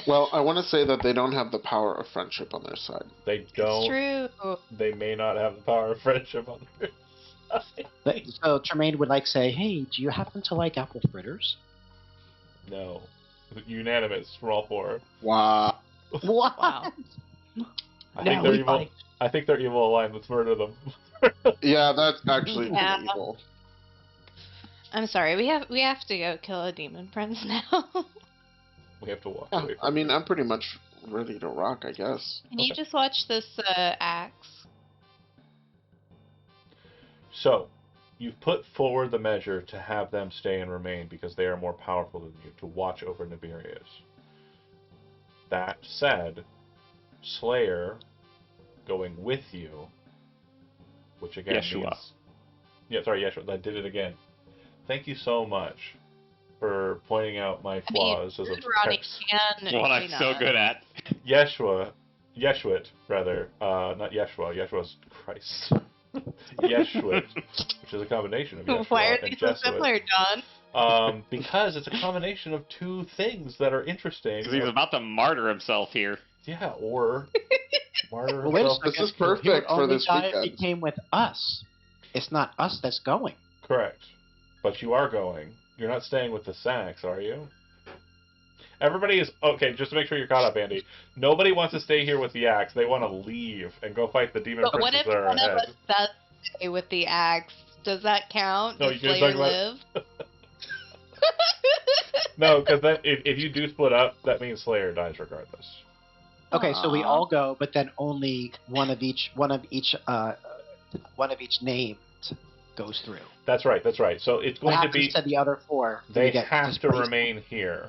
Speaker 5: Well, I want to say that they don't have the power of friendship on their side.
Speaker 1: They
Speaker 4: It's
Speaker 1: don't.
Speaker 4: true.
Speaker 1: They may not have the power of friendship on their side.
Speaker 2: So Tremaine would like say, "Hey, do you happen to like apple fritters?"
Speaker 1: No, unanimous for all 4.
Speaker 5: Wow.
Speaker 2: What?
Speaker 4: Wow.
Speaker 1: I
Speaker 2: No,
Speaker 1: think they're
Speaker 2: we
Speaker 1: evil.
Speaker 2: fight.
Speaker 1: I think they're evil aligned. Let's murder them.
Speaker 5: Yeah, that's actually
Speaker 4: Yeah.
Speaker 5: pretty evil.
Speaker 4: I'm sorry. We have to go kill a demon prince now.
Speaker 1: We have to walk
Speaker 5: Yeah,
Speaker 1: away. From
Speaker 5: I mean, I'm pretty much ready to rock, I guess.
Speaker 4: Can you just watch this axe?
Speaker 1: So, you've put forward the measure to have them stay and remain because they are more powerful than you, to watch over Nibirius. That said, Slayer going with you, which again
Speaker 3: Yeshua.
Speaker 1: means... Yeah, sorry, Yeshua. I did it again. Thank you so much for pointing out my flaws as a
Speaker 4: Ronnie
Speaker 1: text.
Speaker 4: can.
Speaker 3: What I'm so good at.
Speaker 1: Yeshuit, rather, not Yeshua. Yeshua's Christ. Yeshuit, which is a combination of Yeshua
Speaker 4: Why are
Speaker 1: and
Speaker 4: they so
Speaker 1: Jesuit.
Speaker 4: similar, John?
Speaker 1: Because it's a combination of 2 things that are interesting.
Speaker 3: Because he's about to martyr himself here.
Speaker 1: Yeah, or martyr
Speaker 2: Well, wait a
Speaker 1: himself.
Speaker 2: second.
Speaker 5: This is
Speaker 2: He would
Speaker 5: perfect for
Speaker 2: only
Speaker 5: this
Speaker 2: die if
Speaker 5: weekend.
Speaker 2: he came with us. It's not us that's going.
Speaker 1: Correct. But you are going. You're not staying with the Sax, are you? Everybody is... Okay, just to make sure you're caught up, Andy. Nobody wants to stay here with the axe. They want to leave and go fight the demon
Speaker 4: But what
Speaker 1: princes
Speaker 4: if
Speaker 1: that are
Speaker 4: one of
Speaker 1: ahead.
Speaker 4: us does stay with the axe? Does that count?
Speaker 1: No,
Speaker 4: Does
Speaker 1: you're
Speaker 4: Slayer
Speaker 1: talking about-
Speaker 4: live?
Speaker 1: No, because if you do split up, that means Slayer dies regardless.
Speaker 2: Okay, so we
Speaker 4: Aw.
Speaker 2: all go, but then only one of each name goes through.
Speaker 1: That's right. So it's
Speaker 2: What
Speaker 1: going to
Speaker 2: happens
Speaker 1: be...
Speaker 2: to the other 4? Do
Speaker 1: They
Speaker 2: we get
Speaker 1: have to
Speaker 2: displaced?
Speaker 1: remain here.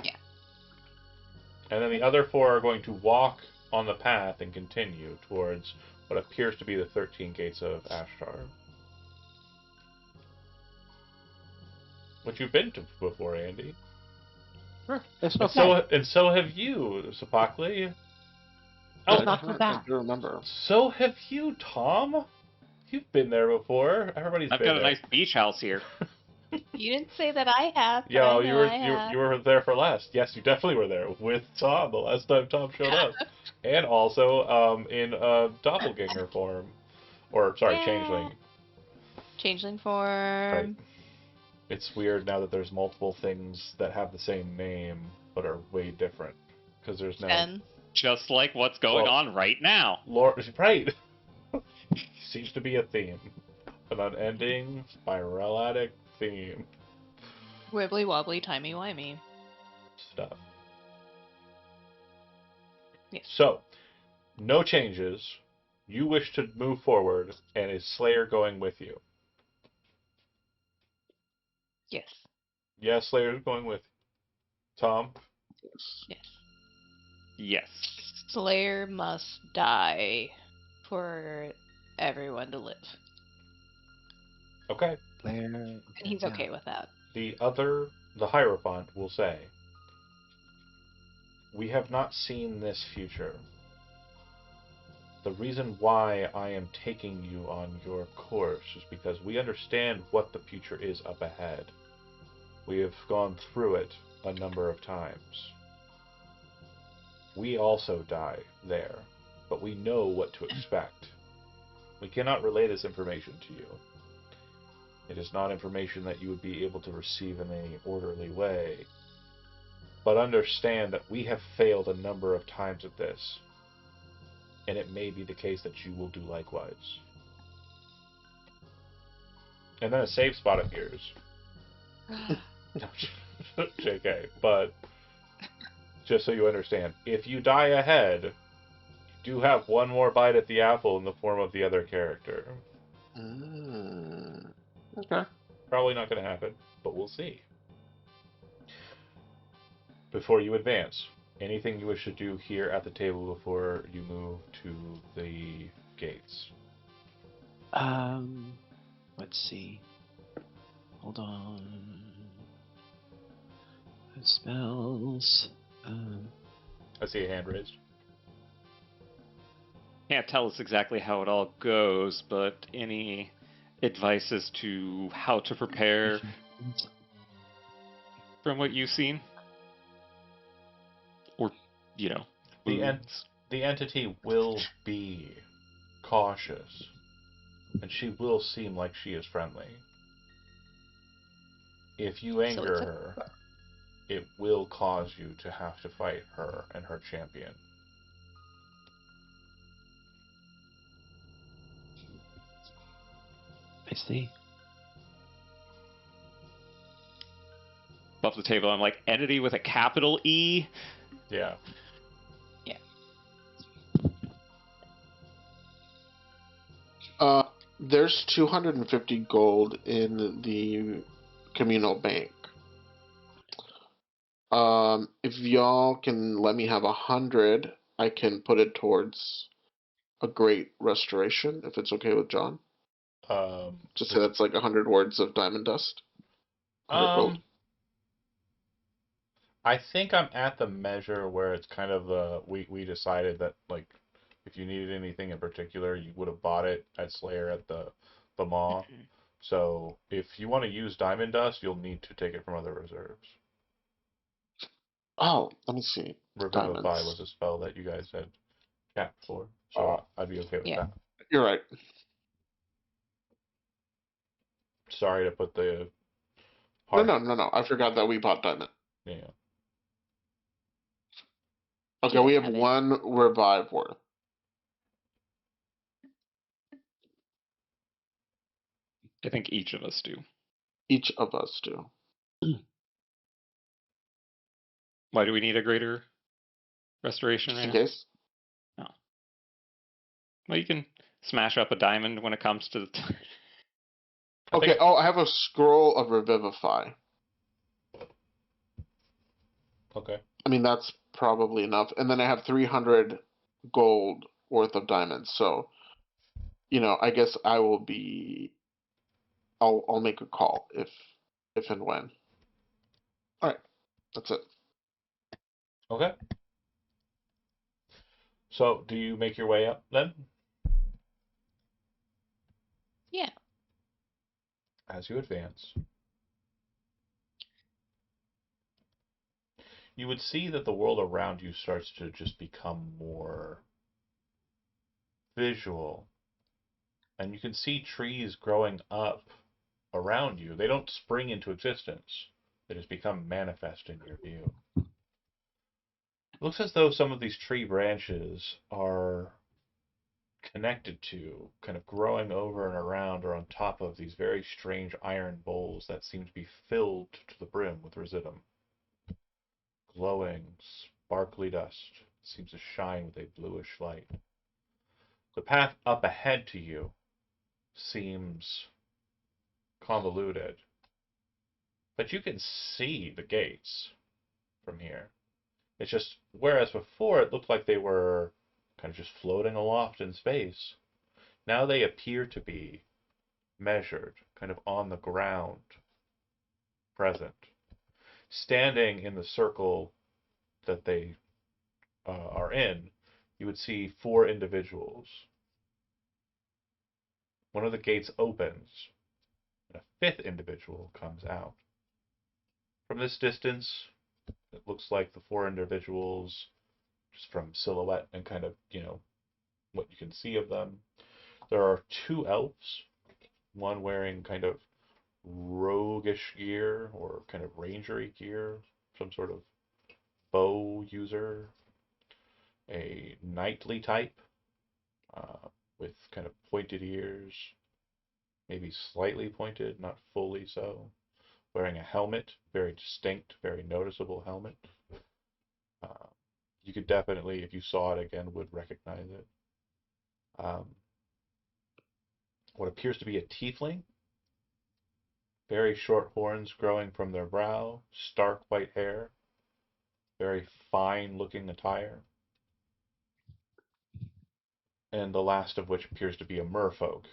Speaker 4: Yeah.
Speaker 1: And then the other 4 are going to walk on the path and continue towards what appears to be the 13 gates of Ashtar. Which you've been to before, Andy.
Speaker 2: Sure, it's
Speaker 1: And
Speaker 2: okay.
Speaker 1: so have you, Sapakli.
Speaker 2: It's
Speaker 1: Oh,
Speaker 2: not so
Speaker 5: I
Speaker 2: bad.
Speaker 5: do remember.
Speaker 1: so have you, Tom. You've been there before. Everybody's
Speaker 3: I've
Speaker 1: been
Speaker 3: got a
Speaker 1: there.
Speaker 3: nice beach house here.
Speaker 4: You didn't say that I have, but
Speaker 1: Yeah,
Speaker 4: I
Speaker 1: well,
Speaker 4: know I have.
Speaker 1: you were there for last. Yes, you definitely were there with Tom the last time Tom showed up, and also in doppelganger form, or sorry,
Speaker 4: Yeah.
Speaker 1: changeling.
Speaker 4: Changeling
Speaker 1: Right.
Speaker 4: form.
Speaker 1: It's weird now that there's multiple things that have the same name but are way different because there's no
Speaker 4: Fen.
Speaker 3: Just like what's going
Speaker 1: Well-
Speaker 3: on right now.
Speaker 1: Lord. Right. Seems to be a theme, an unending spiralatic theme
Speaker 4: Wibbly wobbly timey wimey.
Speaker 1: stuff.
Speaker 4: Yes.
Speaker 1: So, no changes. You wish to move forward, and is Slayer going with you?
Speaker 4: Yes.
Speaker 1: Yes, Slayer's going with you. Tom?
Speaker 4: Yes.
Speaker 3: Yes.
Speaker 4: Slayer must die for everyone to live.
Speaker 1: Okay.
Speaker 2: Blair.
Speaker 4: And he's okay with that.
Speaker 1: The Hierophant, will say, we have not seen this future. The reason why I am taking you on your course is because we understand what the future is up ahead. We have gone through it a number of times. We also die there, but we know what to expect. We cannot relay this information to you. It is not information that you would be able to receive in an orderly way. But understand that we have failed a number of times at this, and it may be the case that you will do likewise. And then a save spot appears. JK, but just so you understand, if you die ahead, you do have one more bite at the apple in the form of the other character.
Speaker 5: Okay.
Speaker 1: Probably not going to happen, but we'll see. Before you advance, anything you wish to do here at the table before you move to the gates?
Speaker 2: Let's see. Hold on. Spells.
Speaker 1: I see a hand raised.
Speaker 3: Can't tell us exactly how it all goes, but any advice as to how to prepare from what you've seen? Or, you know,
Speaker 1: The entity will be cautious, and she will seem like she is friendly. If you anger her, it will cause you to have to fight her and her champion.
Speaker 2: I see.
Speaker 3: above the table, I'm like, entity with a capital E?
Speaker 1: Yeah.
Speaker 5: There's 250 gold in the communal bank. If y'all can let me have 100, I can put it towards a great restoration, if it's okay with John. Just say that's like 100 words of diamond dust. 100 gold.
Speaker 1: I think I'm at the measure where it's kind of we decided that, like, if you needed anything in particular, you would have bought it at Slayer at the Maw. So if you want to use diamond dust, you'll need to take it from other reserves.
Speaker 5: Oh, let me see.
Speaker 1: Revivify
Speaker 5: Diamonds.
Speaker 1: was a spell that you guys had capped for, so I'd be okay with that.
Speaker 5: You're right.
Speaker 1: Sorry to put the
Speaker 5: No. I forgot that we bought diamond.
Speaker 1: Yeah.
Speaker 5: Okay,
Speaker 4: Yeah,
Speaker 5: we have
Speaker 4: have it.
Speaker 5: one revive worth.
Speaker 3: I think each of us do.
Speaker 5: Each of us do.
Speaker 3: Why do we need a greater restoration
Speaker 5: Just
Speaker 3: right
Speaker 5: in
Speaker 3: now?
Speaker 5: case.
Speaker 3: Well, you can smash up a diamond when it comes to the
Speaker 5: Okay, I have a scroll of Revivify.
Speaker 1: Okay.
Speaker 5: I mean, that's probably enough. And then I have 300 gold worth of diamonds. So, I guess I will be. I'll make a call if and when. All right, that's it.
Speaker 1: Okay. So, do you make your way up then?
Speaker 4: Yeah.
Speaker 1: As you advance, you would see that the world around you starts to just become more visual. And you can see trees growing up around you. They don't spring into existence. They just become manifest in your view. It looks as though some of these tree branches are connected to, kind of growing over and around or on top of these very strange iron bowls that seem to be filled to the brim with residuum. Glowing, sparkly dust seems to shine with a bluish light. The path up ahead to you seems convoluted, but you can see the gates from here. It's just, whereas before it looked like they were kind of just floating aloft in space, now they appear to be measured, kind of on the ground, present. Standing in the circle that they are in, you would see 4 individuals. One of the gates opens, and a 5th individual comes out. From this distance, it looks like the 4 individuals, just from silhouette and kind of, what you can see of them. There are 2 elves, one wearing kind of roguish gear or kind of rangery gear, some sort of bow user, a knightly type with kind of pointed ears, maybe slightly pointed, not fully so, wearing a helmet, very distinct, very noticeable helmet. You could definitely, if you saw it again, would recognize it. What appears to be a tiefling, very short horns growing from their brow, stark white hair, very fine-looking attire. And the last of which appears to be a merfolk,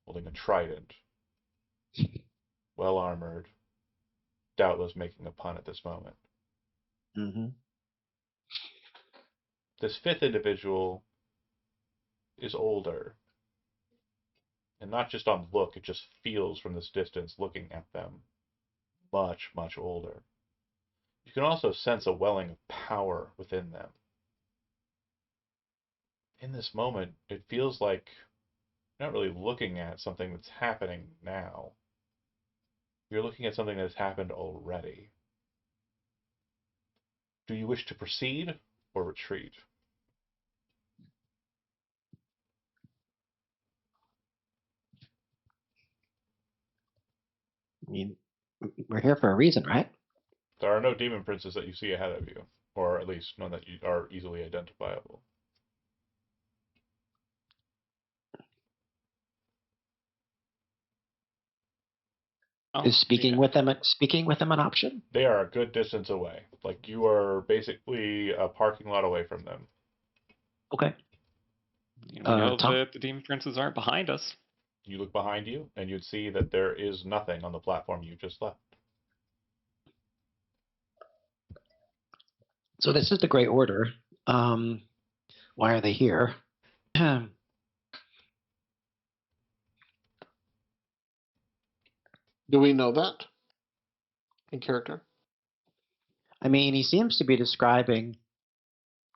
Speaker 1: holding a trident, well-armored, doubtless making a pun at this moment.
Speaker 2: Mm-hmm.
Speaker 1: This 5th individual is older. And not just on look, it just feels from this distance looking at them much, much older. You can also sense a welling of power within them. In this moment, it feels like you're not really looking at something that's happening now. You're looking at something that's happened already. Do you wish to proceed or retreat?
Speaker 2: I mean, we're here for a reason, right?
Speaker 1: There are no demon princes that you see ahead of you, or at least none that are easily identifiable.
Speaker 3: Oh,
Speaker 2: Is speaking
Speaker 3: yeah.
Speaker 2: with them an option?
Speaker 1: They are a good distance away. Like, you are basically a parking lot away from them.
Speaker 2: Okay.
Speaker 3: We know
Speaker 2: Tom?
Speaker 3: that the demon princes aren't behind us.
Speaker 1: You look behind you, and you'd see that there is nothing on the platform you just left.
Speaker 2: So this is the Great Order. Why are they here?
Speaker 5: Do we know that in character?
Speaker 2: I mean, he seems to be describing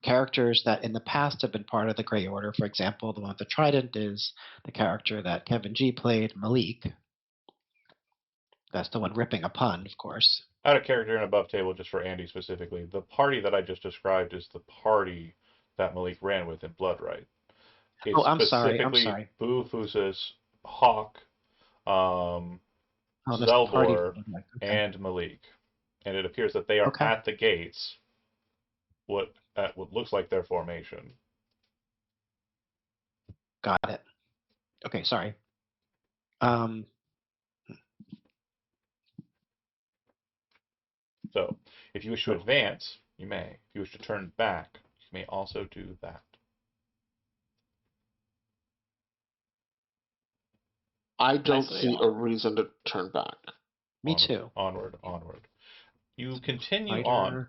Speaker 2: characters that in the past have been part of the Grey Order. For example, the one with the trident is the character that Kevin G played, Malik. That's the one ripping a pun, of course.
Speaker 1: Out of character and above table, just for Andy specifically, the party that I just described is the party that Malik ran with in Bloodright. It's
Speaker 2: Oh, I'm sorry.
Speaker 1: specifically Bufusis, Hawk,
Speaker 2: Oh, that's the party.
Speaker 1: Zeldor,
Speaker 2: Okay.
Speaker 1: and Malik. And it appears that they are
Speaker 2: Okay.
Speaker 1: at the gates, at what looks like their formation.
Speaker 2: Got it. Okay, sorry.
Speaker 1: So, if you wish to advance, you may. If you wish to turn back, you may also do that.
Speaker 5: I don't
Speaker 3: say
Speaker 5: see a reason to turn back.
Speaker 2: Me too.
Speaker 1: Onward. You continue
Speaker 2: Fighter.
Speaker 1: on,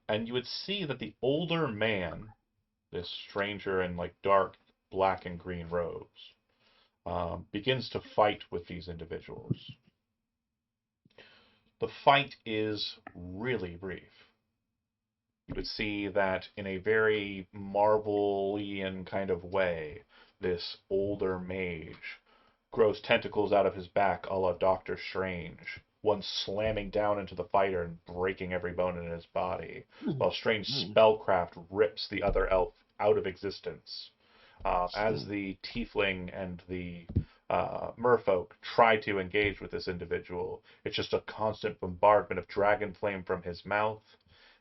Speaker 1: and you would see that the older man, this stranger in like dark black and green robes, begins to fight with these individuals. The fight is really brief. You would see that in a very Marvelian kind of way, this older mage grows tentacles out of his back a la Doctor Strange, one slamming down into the fighter and breaking every bone in his body, while Strange spellcraft rips the other elf out of existence. As the tiefling and the merfolk try to engage with this individual, it's just a constant bombardment of dragon flame from his mouth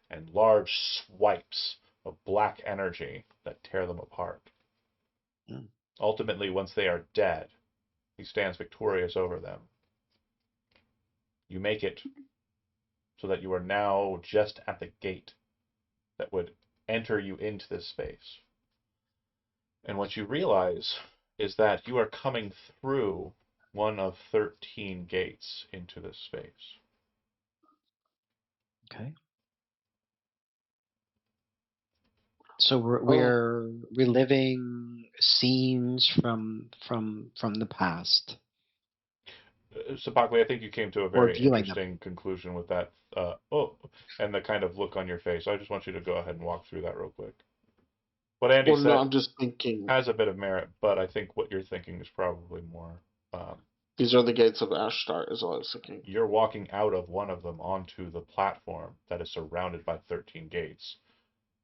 Speaker 1: and large swipes of black energy that tear them apart. Ultimately, once they are dead, he stands victorious over them. You make it so that you are now just at the gate that would enter you into this space. And what you realize is that you are coming through one of 13 gates into this space.
Speaker 2: Okay. So we're reliving scenes from the past.
Speaker 1: Sapakli, I think you came to a very interesting conclusion with that. And the kind of look on your face. I just want you to go ahead and walk through that real quick. What Andy said
Speaker 5: I'm just thinking
Speaker 1: has a bit of merit, but I think what you're thinking is probably more.
Speaker 5: These are the gates of Ashtar, is what I was thinking.
Speaker 1: You're walking out of one of them onto the platform that is surrounded by 13 gates.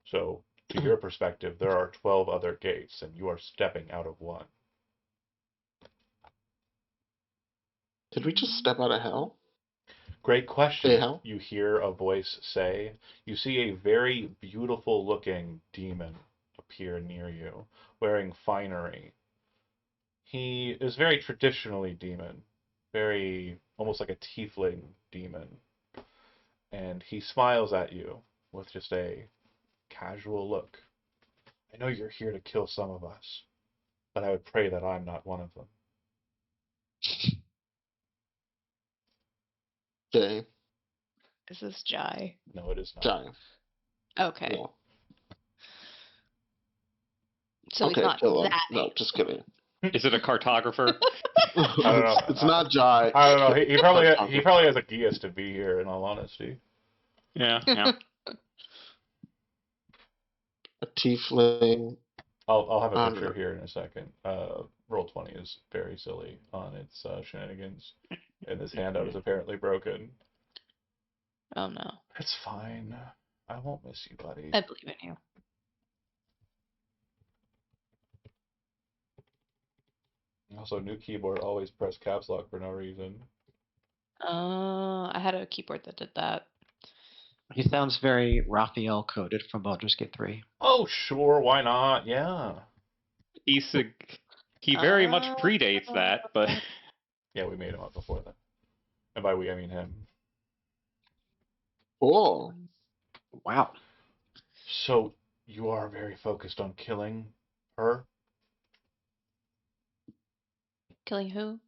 Speaker 1: So, to your perspective, there are 12 other gates, and you are stepping out of one.
Speaker 5: Did we just step out of hell?
Speaker 1: Great question.
Speaker 5: Hey, hell?
Speaker 1: You hear a voice say. You see a very beautiful-looking demon appear near you, wearing finery. He is very traditionally demon, very almost like a tiefling demon. And he smiles at you with just a casual look. I know you're here to kill some of us, but I would pray that I'm not one of them.
Speaker 5: Jay.
Speaker 4: Is this Jai?
Speaker 1: No, it is not.
Speaker 5: Jai.
Speaker 4: Okay.
Speaker 5: No.
Speaker 4: So
Speaker 5: okay,
Speaker 4: he's not
Speaker 5: kill him.
Speaker 4: that
Speaker 5: No, just kidding.
Speaker 3: Is it a cartographer?
Speaker 1: I don't know.
Speaker 5: It's not Jai.
Speaker 1: I don't know. He probably has a geas to be here. In all honesty.
Speaker 3: Yeah.
Speaker 5: A tiefling.
Speaker 1: I'll have a picture here in a second. Roll20 is very silly on its shenanigans, and this handout is apparently broken.
Speaker 4: Oh no.
Speaker 1: It's fine. I won't miss you, buddy.
Speaker 4: I believe in you.
Speaker 1: Also, new keyboard, always press caps lock for no reason.
Speaker 4: I had a keyboard that did that.
Speaker 2: He sounds very Raphael coded from Baldur's Gate 3.
Speaker 1: Oh, sure, why not? Yeah.
Speaker 3: He very much predates that, but...
Speaker 1: Yeah, we made him up before that. And by we, I mean him.
Speaker 5: Oh.
Speaker 2: Wow.
Speaker 1: So, you are very focused on killing her?
Speaker 4: Killing who?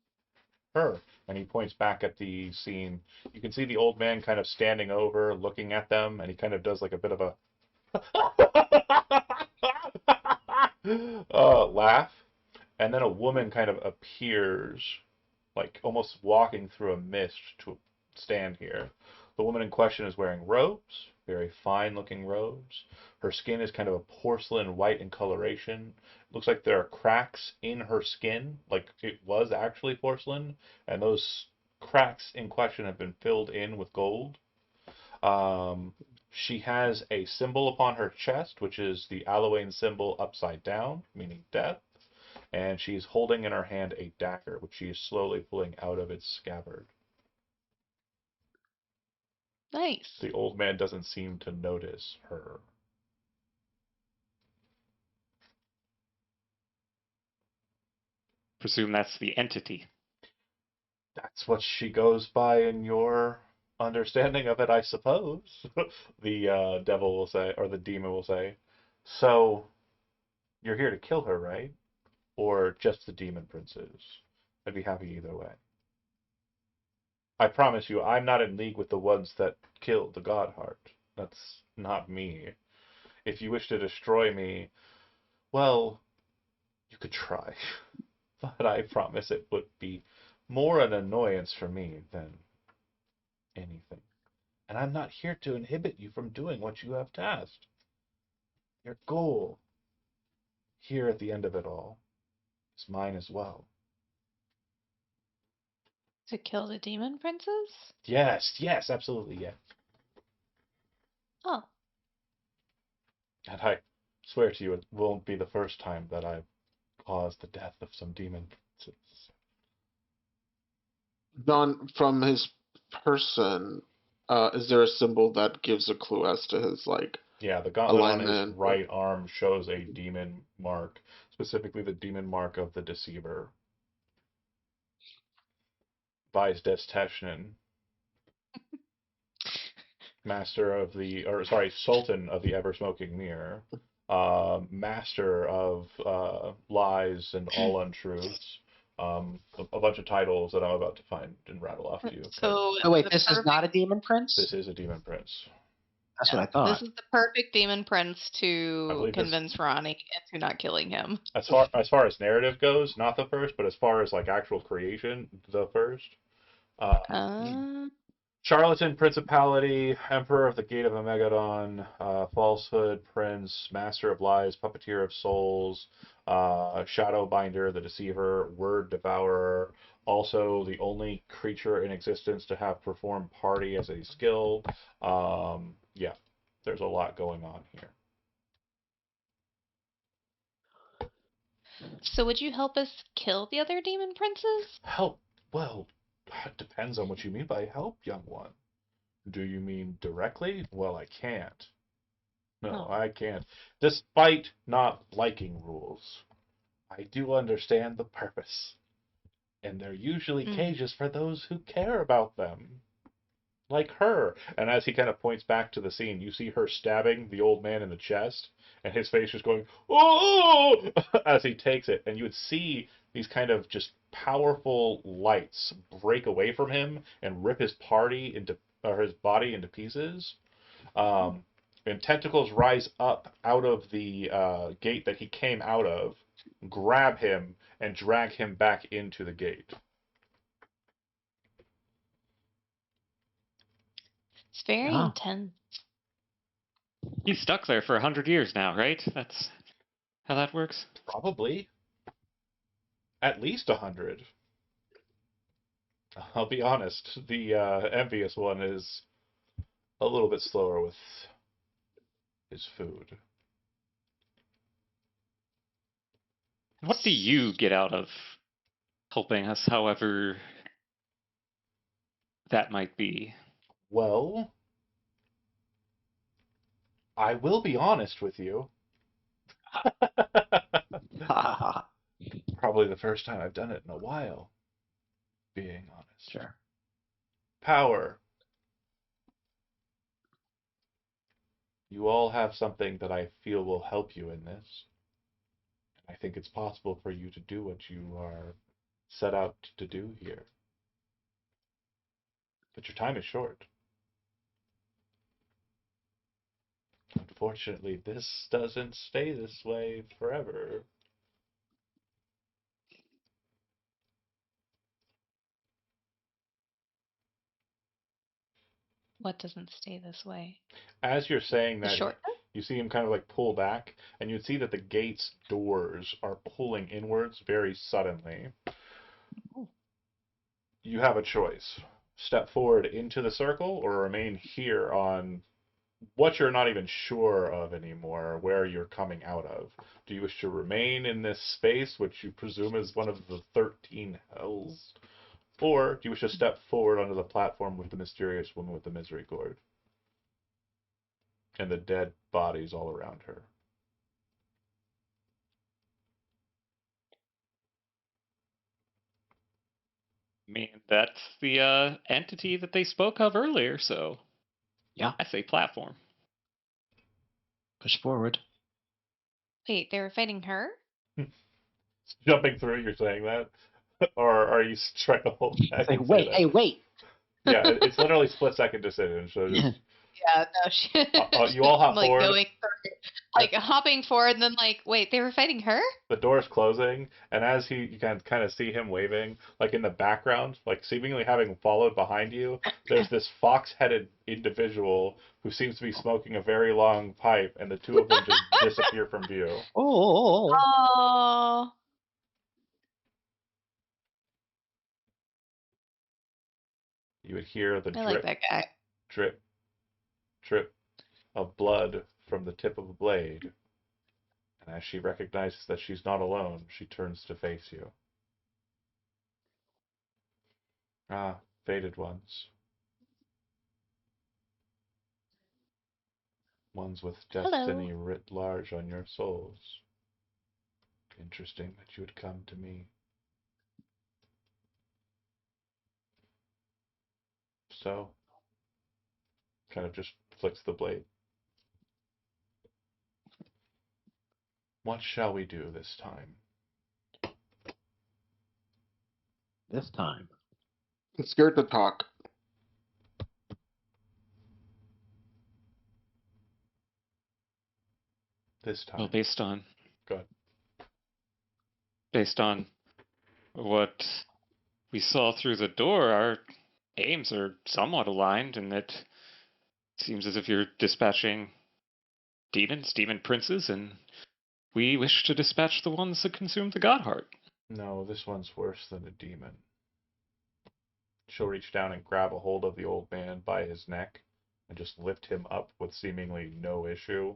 Speaker 1: Her. And he points back at the scene. You can see the old man kind of standing over, looking at them, and he kind of does like a bit of a laugh. And then a woman kind of appears, like almost walking through a mist to stand here. The woman in question is wearing robes, very fine-looking robes. Her skin is kind of a porcelain white in coloration. It looks like there are cracks in her skin, like it was actually porcelain, and those cracks in question have been filled in with gold. She has a symbol upon her chest, which is the Allowane symbol upside down, meaning death. And she's holding in her hand a dagger, which she is slowly pulling out of its scabbard.
Speaker 4: Nice.
Speaker 1: The old man doesn't seem to notice her.
Speaker 3: Presume that's the entity.
Speaker 1: That's what she goes by in your understanding of it, I suppose. The devil will say, or the demon will say. So, you're here to kill her, right? Or just the demon princes? I'd be happy either way. I promise you, I'm not in league with the ones that killed the Godheart. That's not me. If you wish to destroy me, well, you could try. But I promise it would be more an annoyance for me than anything. and I'm not here to inhibit you from doing what you have tasked. Your goal, here at the end of it all, is mine as well.
Speaker 4: To kill the demon princess?
Speaker 1: Yes, absolutely, yes.
Speaker 4: Oh.
Speaker 1: And I swear to you, it won't be the first time that I've caused the death of some demon princess.
Speaker 5: John, from his person, is there a symbol that gives a clue as to his
Speaker 1: Yeah, the gauntlet on his
Speaker 5: alignment?
Speaker 1: right arm shows a demon mark, specifically the demon mark of the Deceiver. Vice des Technin, Sultan of the Ever Smoking Mirror, Master of Lies and All Untruths, a bunch of titles that I'm about to find and rattle off to you.
Speaker 4: So
Speaker 2: Oh wait,
Speaker 4: the
Speaker 2: this is
Speaker 4: perfect-
Speaker 2: not a demon prince?
Speaker 1: This is a demon prince.
Speaker 2: That's
Speaker 4: yeah,
Speaker 2: what I thought.
Speaker 4: This is the perfect demon prince
Speaker 1: I
Speaker 4: to
Speaker 1: believe
Speaker 4: convince Ronnie into not killing him.
Speaker 1: As far as narrative goes, not the first, but as far as actual creation, the first. Charlatan Principality, Emperor of the Gate of Omegadon, Falsehood Prince, Master of Lies, Puppeteer of Souls, Shadowbinder, the Deceiver, Word Devourer, also the only creature in existence to have performed Party as a skill. Yeah, there's a lot going on here.
Speaker 4: So would you help us kill the other demon princes?
Speaker 1: Help? Well, it depends on what you mean by help, young one. Do you mean directly? Well, I can't. No,
Speaker 4: Oh.
Speaker 1: I can't. Despite not liking rules, I do understand the purpose. And they're usually cages for those who care about them. Like her. And as he kind of points back to the scene, you see her stabbing the old man in the chest, and his face just going, oh, as he takes it. And you would see these kind of just powerful lights break away from him and rip his body into pieces. And tentacles rise up out of the gate that he came out of, grab him, and drag him back into the gate.
Speaker 4: It's very
Speaker 2: Oh.
Speaker 4: intense.
Speaker 3: He's stuck there for 100 years now, right? That's how that works?
Speaker 1: Probably. At least 100. I'll be honest, the envious one is a little bit slower with his food.
Speaker 3: What do you get out of helping us, however that might be?
Speaker 1: Well, I will be honest with you. Probably the first time I've done it in a while, being honest.
Speaker 2: Sure.
Speaker 1: Power. You all have something that I feel will help you in this. I think it's possible for you to do what you are set out to do here. But your time is short. Unfortunately, this doesn't stay this way forever.
Speaker 4: What doesn't stay this way?
Speaker 1: As you're saying
Speaker 4: The
Speaker 1: that,
Speaker 4: shortness?
Speaker 1: you see him kind of pull back, and you see that the gate's doors are pulling inwards very suddenly.
Speaker 4: Oh.
Speaker 1: You have a choice. Step forward into the circle or remain here on what you're not even sure of anymore, where you're coming out of. Do you wish to remain in this space, which you presume is one of the 13 hells? Or do you wish to step forward onto the platform with the mysterious woman with the misery cord? And the dead bodies all around her.
Speaker 3: I mean, that's the entity that they spoke of earlier, so
Speaker 2: Yeah.
Speaker 3: I say platform.
Speaker 2: Push forward.
Speaker 4: Wait, they were fighting her?
Speaker 1: Jumping through, you're saying that? Or are you trying to hold back?
Speaker 2: It's like,
Speaker 1: and say
Speaker 2: wait,
Speaker 1: that?
Speaker 2: hey, wait.
Speaker 1: Yeah, it's literally split-second decision, so just
Speaker 4: Yeah, no, she.
Speaker 1: You all hop
Speaker 4: I'm, like,
Speaker 1: forward.
Speaker 4: going, like hopping forward, and then like, wait, they were fighting her?
Speaker 1: The door's closing, and as you can kind of see him waving, like in the background, like seemingly having followed behind you, there's this fox-headed individual who seems to be smoking a very long pipe, and the two of them just disappear from view.
Speaker 2: Oh.
Speaker 4: Oh.
Speaker 1: You would hear the
Speaker 4: I like
Speaker 1: drip,
Speaker 4: that guy.
Speaker 1: drip, drip of blood from the tip of a blade. And as she recognizes that she's not alone, she turns to face you. Ah, fated ones. Ones with destiny
Speaker 4: Hello.
Speaker 1: writ large on your souls. Interesting that you would come to me. So, kind of just flicks the blade. What shall we do this time?
Speaker 2: This time.
Speaker 5: I'm scared to talk.
Speaker 1: This time.
Speaker 3: Well, based on
Speaker 1: Good.
Speaker 3: what we saw through the door, our aims are somewhat aligned, and it seems as if you're dispatching demons, demon princes, and we wish to dispatch the ones that consume the God Heart.
Speaker 1: No, this one's worse than a demon. She'll reach down and grab a hold of the old man by his neck and just lift him up with seemingly no issue.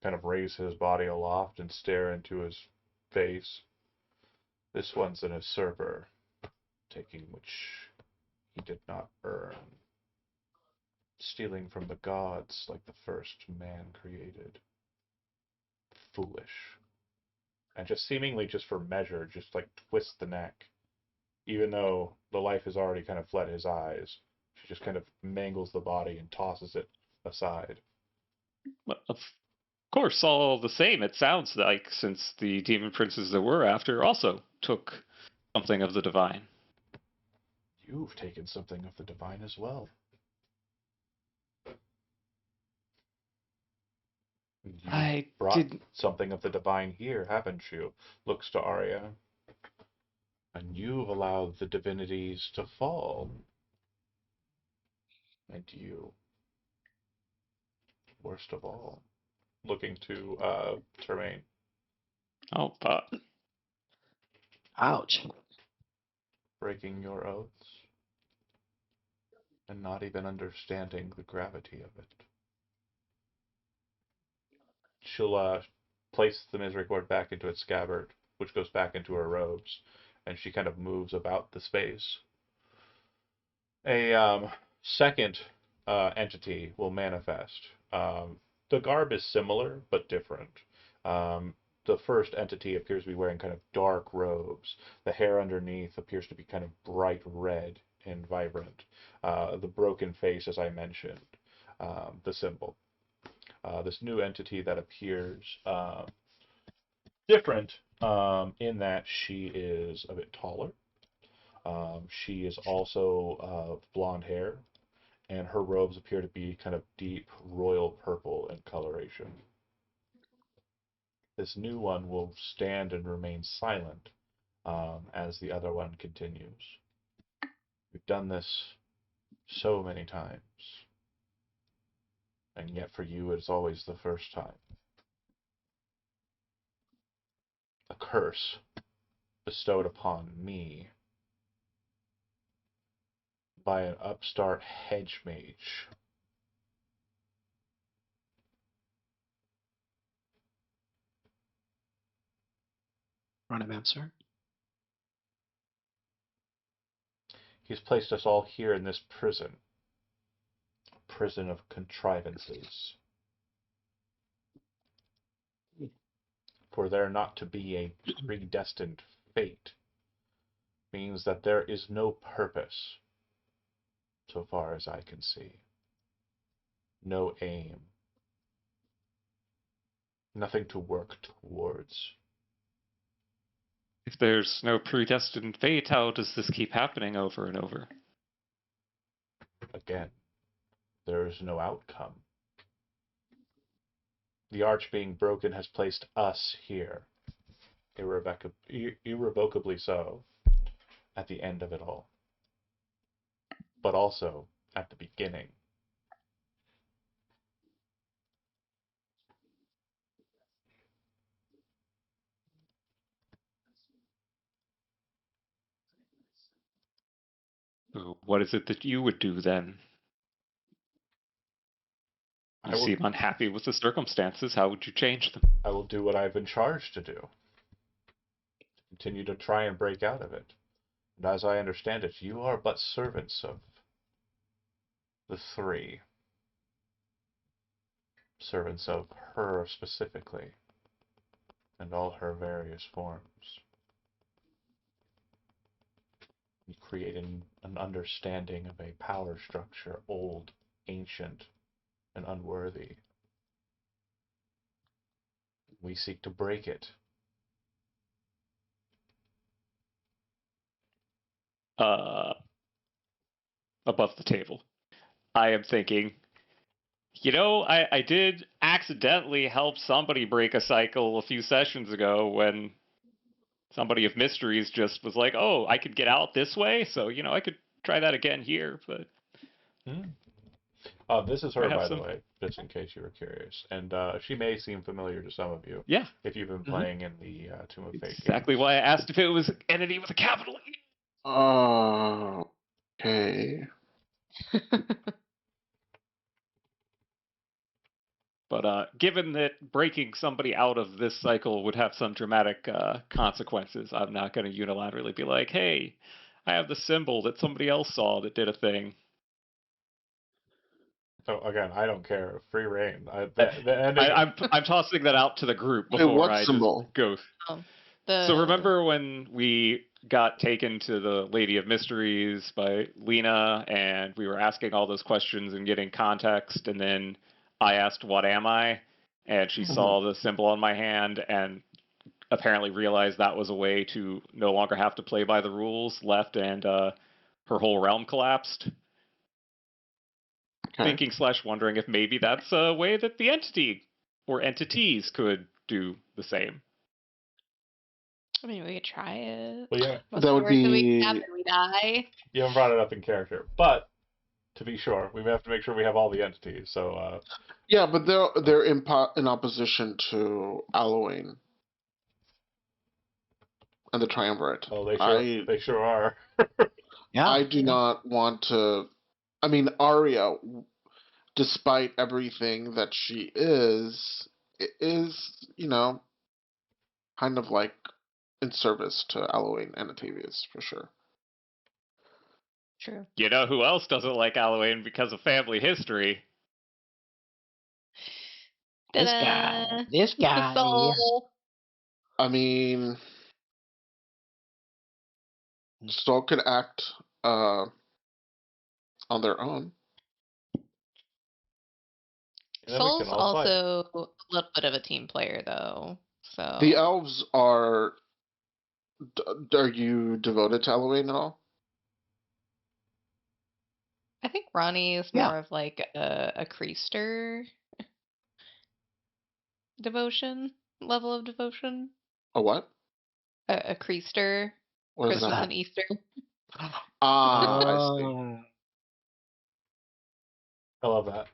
Speaker 1: Kind of raise his body aloft and stare into his face. This one's an usurper, taking which he did not earn. Stealing from the gods like the first man created. Foolish. And just seemingly just for measure, just like twist the neck. Even though the life has already kind of fled his eyes, she just kind of mangles the body and tosses it aside.
Speaker 3: Well, of course, all the same, it sounds like, since the demon princes that we're after also took something of the divine.
Speaker 1: You've taken something of the divine as well. You
Speaker 3: I
Speaker 1: brought
Speaker 3: didn't.
Speaker 1: something of the divine here, haven't you? Looks to Arya. And you've allowed the divinities to fall. And you, worst of all, looking to Termaine.
Speaker 3: Oh,
Speaker 2: Ouch.
Speaker 1: Breaking your oaths and not even understanding the gravity of it. She'll place the misericord back into its scabbard, which goes back into her robes, and she kind of moves about the space. A second entity will manifest. The garb is similar but different. The first entity appears to be wearing kind of dark robes. The hair underneath appears to be kind of bright red and vibrant. The broken face, as I mentioned, the symbol. This new entity that appears different in that she is a bit taller. She is also blonde hair, and her robes appear to be kind of deep royal purple in coloration. This new one will stand and remain silent as the other one continues. We've done this so many times, and yet for you it's always the first time. A curse bestowed upon me by an upstart hedge mage.
Speaker 2: Chronomancer.
Speaker 1: He's placed us all here in this prison. A prison of contrivances. For there not to be a predestined fate means that there is no purpose, so far as I can see. No aim. Nothing to work towards.
Speaker 3: if there's no predestined fate, how does this keep happening over and over?
Speaker 1: Again, there is no outcome. The arch being broken has placed us here, irrevocably so, at the end of it all, but also at the beginning.
Speaker 3: What is it that you would do then? You seem unhappy with the circumstances. How would you change them?
Speaker 1: I will do what I've been charged to do. Continue to try and break out of it. And as I understand it, you are but servants of the three. Servants of her specifically, and all her various forms. You create an understanding of a power structure, old, ancient, and unworthy. We seek to break it.
Speaker 3: Above the table, I am thinking, I did accidentally help somebody break a cycle a few sessions ago when somebody of Mysteries just was like, oh, I could get out this way, so, I could try that again here, but...
Speaker 1: This is her, by the way, just in case you were curious. And she may seem familiar to some of you.
Speaker 3: Yeah.
Speaker 1: If you've been playing in the Tomb of Fate
Speaker 3: Exactly
Speaker 1: games.
Speaker 3: why I asked if it was an entity with a capital E.
Speaker 5: Okay.
Speaker 3: But given that breaking somebody out of this cycle would have some dramatic consequences, I'm not going to unilaterally be like, hey, I have the symbol that somebody else saw that did a thing.
Speaker 1: So again, I don't care. Free reign.
Speaker 3: I'm tossing that out to the group before
Speaker 5: what
Speaker 3: I
Speaker 5: symbol?
Speaker 3: just go. So remember when we got taken to the Lady of Mysteries by Lena, and we were asking all those questions and getting context, and then I asked, what am I? And she saw the symbol on my hand and apparently realized that was a way to no longer have to play by the rules, left, and her whole realm collapsed.
Speaker 5: Okay.
Speaker 3: Thinking / wondering if maybe that's a way that the entity or entities could do the same.
Speaker 4: I mean, we could try it.
Speaker 1: Well, yeah.
Speaker 5: That would be...
Speaker 4: we die.
Speaker 1: You haven't brought it up in character, but to be sure, we have to make sure we have all the entities. So.
Speaker 5: Yeah, but they're in opposition to Allowane and the Triumvirate.
Speaker 1: Oh, they sure are.
Speaker 2: Yeah.
Speaker 5: I do not want to. I mean, Arya, despite everything that she is, kind of like in service to Allowane and Atavius, for sure.
Speaker 4: True.
Speaker 3: You know who else doesn't like Allowane because of family history?
Speaker 2: This guy. This guy.
Speaker 5: I mean, Soul could act on their own.
Speaker 4: Soul's also a little bit of a team player, though. So
Speaker 5: the elves are. Are you devoted to Allowane at all?
Speaker 4: I think Ronnie is more of like a Creaster level of devotion.
Speaker 5: A what?
Speaker 4: A Creaster.
Speaker 5: What is
Speaker 4: Christmas
Speaker 5: that?
Speaker 4: and Easter.
Speaker 5: I see.
Speaker 1: I love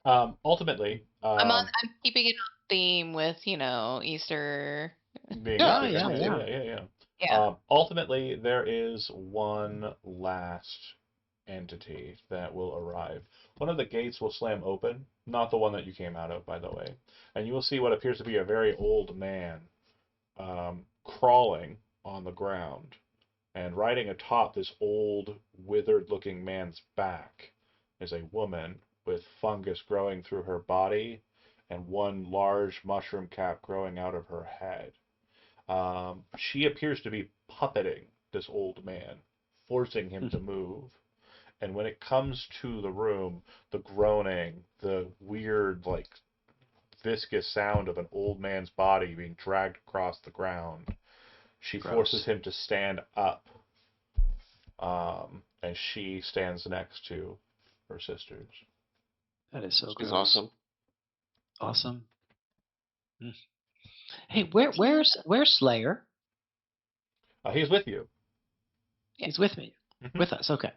Speaker 1: that. Ultimately,
Speaker 4: I'm keeping it on theme with Easter.
Speaker 1: Being
Speaker 2: yeah.
Speaker 1: Ultimately, there is one last entity that will arrive. One of the gates will slam open, not the one that you came out of, by the way, and you will see what appears to be a very old man crawling on the ground, and riding atop this old, withered-looking man's back is a woman with fungus growing through her body and one large mushroom cap growing out of her head. She appears to be puppeting this old man, forcing him to move. And when it comes to the room, the groaning, the weird, viscous sound of an old man's body being dragged across the ground, she forces him to stand up. And she stands next to her sisters.
Speaker 2: That is so
Speaker 5: She's
Speaker 2: gross.
Speaker 5: awesome.
Speaker 2: Awesome. Mm. Hey, where's Slayer?
Speaker 1: He's with you.
Speaker 2: He's with me.
Speaker 1: Mhm.
Speaker 2: With us. Okay.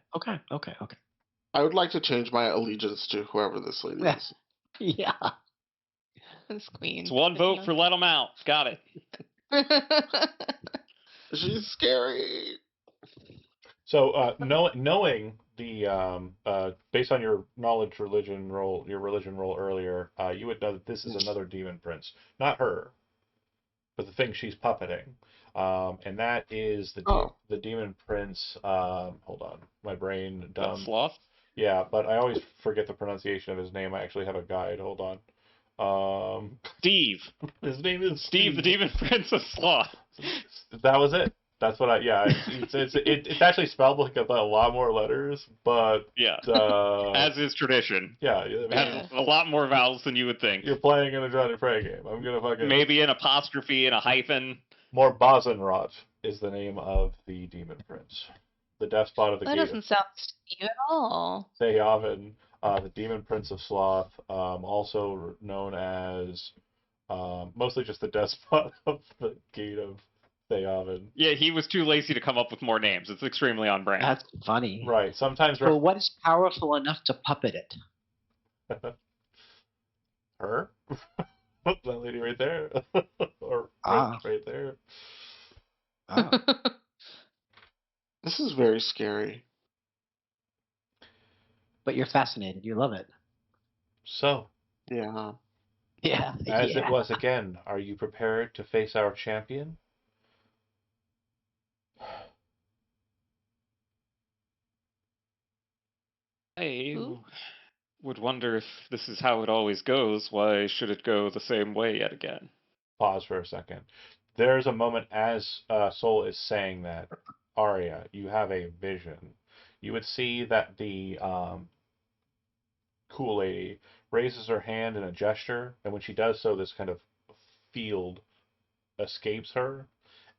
Speaker 5: I would like to change my allegiance to whoever this lady
Speaker 2: Yeah.
Speaker 5: is.
Speaker 2: Yeah.
Speaker 4: This queen.
Speaker 3: It's one vote for let him out. Got it.
Speaker 5: She's scary.
Speaker 1: So, knowing the based on your religion roll earlier, you would know that this is another demon prince, not her, but the thing she's puppeting, and that is the demon prince. Hold on, my brain
Speaker 3: That
Speaker 1: dumb.
Speaker 3: sloth.
Speaker 1: Yeah, but I always forget the pronunciation of his name. I actually have a guide. Hold on.
Speaker 3: Steve.
Speaker 1: His name is
Speaker 3: Steve, the demon prince of sloth.
Speaker 1: That was it. That's what it's actually spelled like a lot more letters, but
Speaker 3: Yeah. As is tradition.
Speaker 1: yeah, I
Speaker 3: It
Speaker 1: mean,
Speaker 3: has a lot more vowels than you would think.
Speaker 1: you're playing in a Johnny Prey game. I'm gonna fucking
Speaker 3: Maybe an apostrophe and a hyphen.
Speaker 1: Morbazenrot is the name of the demon prince, the despot of the
Speaker 4: That
Speaker 1: gate
Speaker 4: doesn't sound Steve at all.
Speaker 1: of Thehaven, the demon prince of Sloth, also known as mostly just the despot of the gate of Thehaven.
Speaker 3: Yeah, he was too lazy to come up with more names. It's extremely on brand.
Speaker 2: That's funny.
Speaker 1: Right. Sometimes
Speaker 2: So what is powerful enough to puppet it?
Speaker 1: her. That lady right there. Or right there.
Speaker 2: Oh.
Speaker 5: This is very scary.
Speaker 2: But you're fascinated. You love it.
Speaker 1: So,
Speaker 5: Yeah.
Speaker 2: Yeah.
Speaker 1: as it was again, are you prepared to face our champion?
Speaker 3: I
Speaker 4: Who?
Speaker 3: would wonder if this is how it always goes. Why should it go the same way yet again?
Speaker 1: Pause for a second. There's a moment as Soul is saying that, Arya, you have a vision. You would see that the cool lady raises her hand in a gesture, and when she does so, this kind of field escapes her.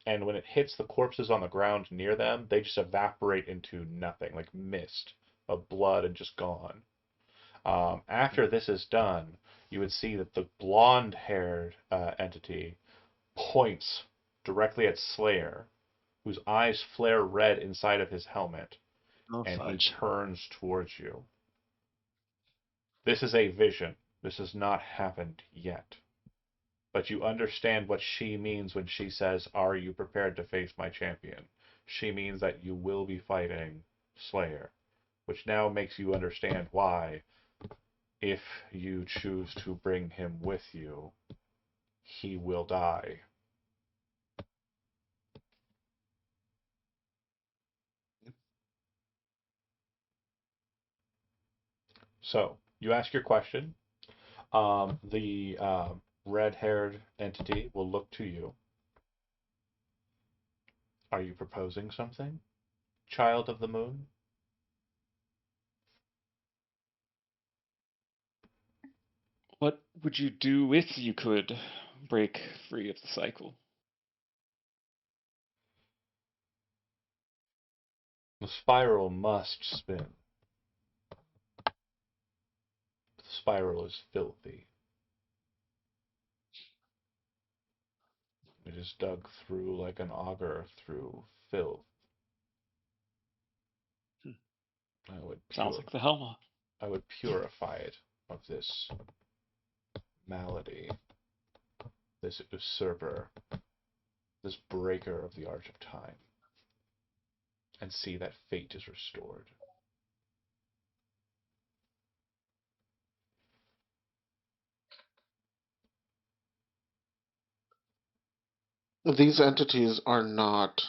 Speaker 1: And when it hits the corpses on the ground near them, they just evaporate into nothing, like mist of blood and just gone. After this is done, you would see that the blonde-haired entity points directly at Slayer, whose eyes flare red inside of his helmet, and he turns towards you. This is a vision. This has not happened yet. But you understand what she means when she says, "Are you prepared to face my champion?" She means that you will be fighting Slayer, which now makes you understand why, if you choose to bring him with you, he will die. So, you ask your question. The red-haired entity will look to you. Are you proposing something, child of the moon?
Speaker 3: What would you do if you could break free of the cycle?
Speaker 1: The spiral must spin. The spiral is filthy. It is dug through like an auger through filth.
Speaker 3: Sounds like the Helma.
Speaker 1: I would purify it of this malady, this usurper, this breaker of the arch of time, and see that fate is restored.
Speaker 5: These entities are not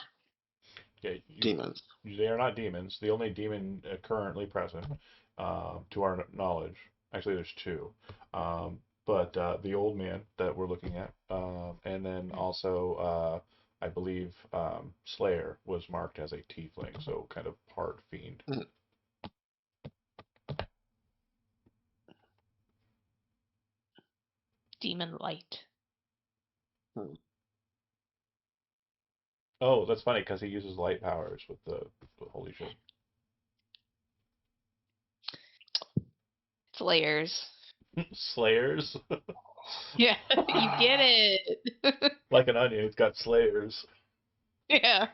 Speaker 1: Yeah,
Speaker 5: demons.
Speaker 1: They are not demons. The only demon currently present, to our knowledge, actually there's two, but the old man that we're looking at, and then also I believe Slayer was marked as a tiefling, so kind of part fiend.
Speaker 4: Demon light.
Speaker 1: Oh, that's funny because he uses light powers with the holy shit.
Speaker 4: Slayers.
Speaker 1: Slayers.
Speaker 4: Yeah, you get it.
Speaker 1: Like an onion, it's got slayers.
Speaker 4: Yeah.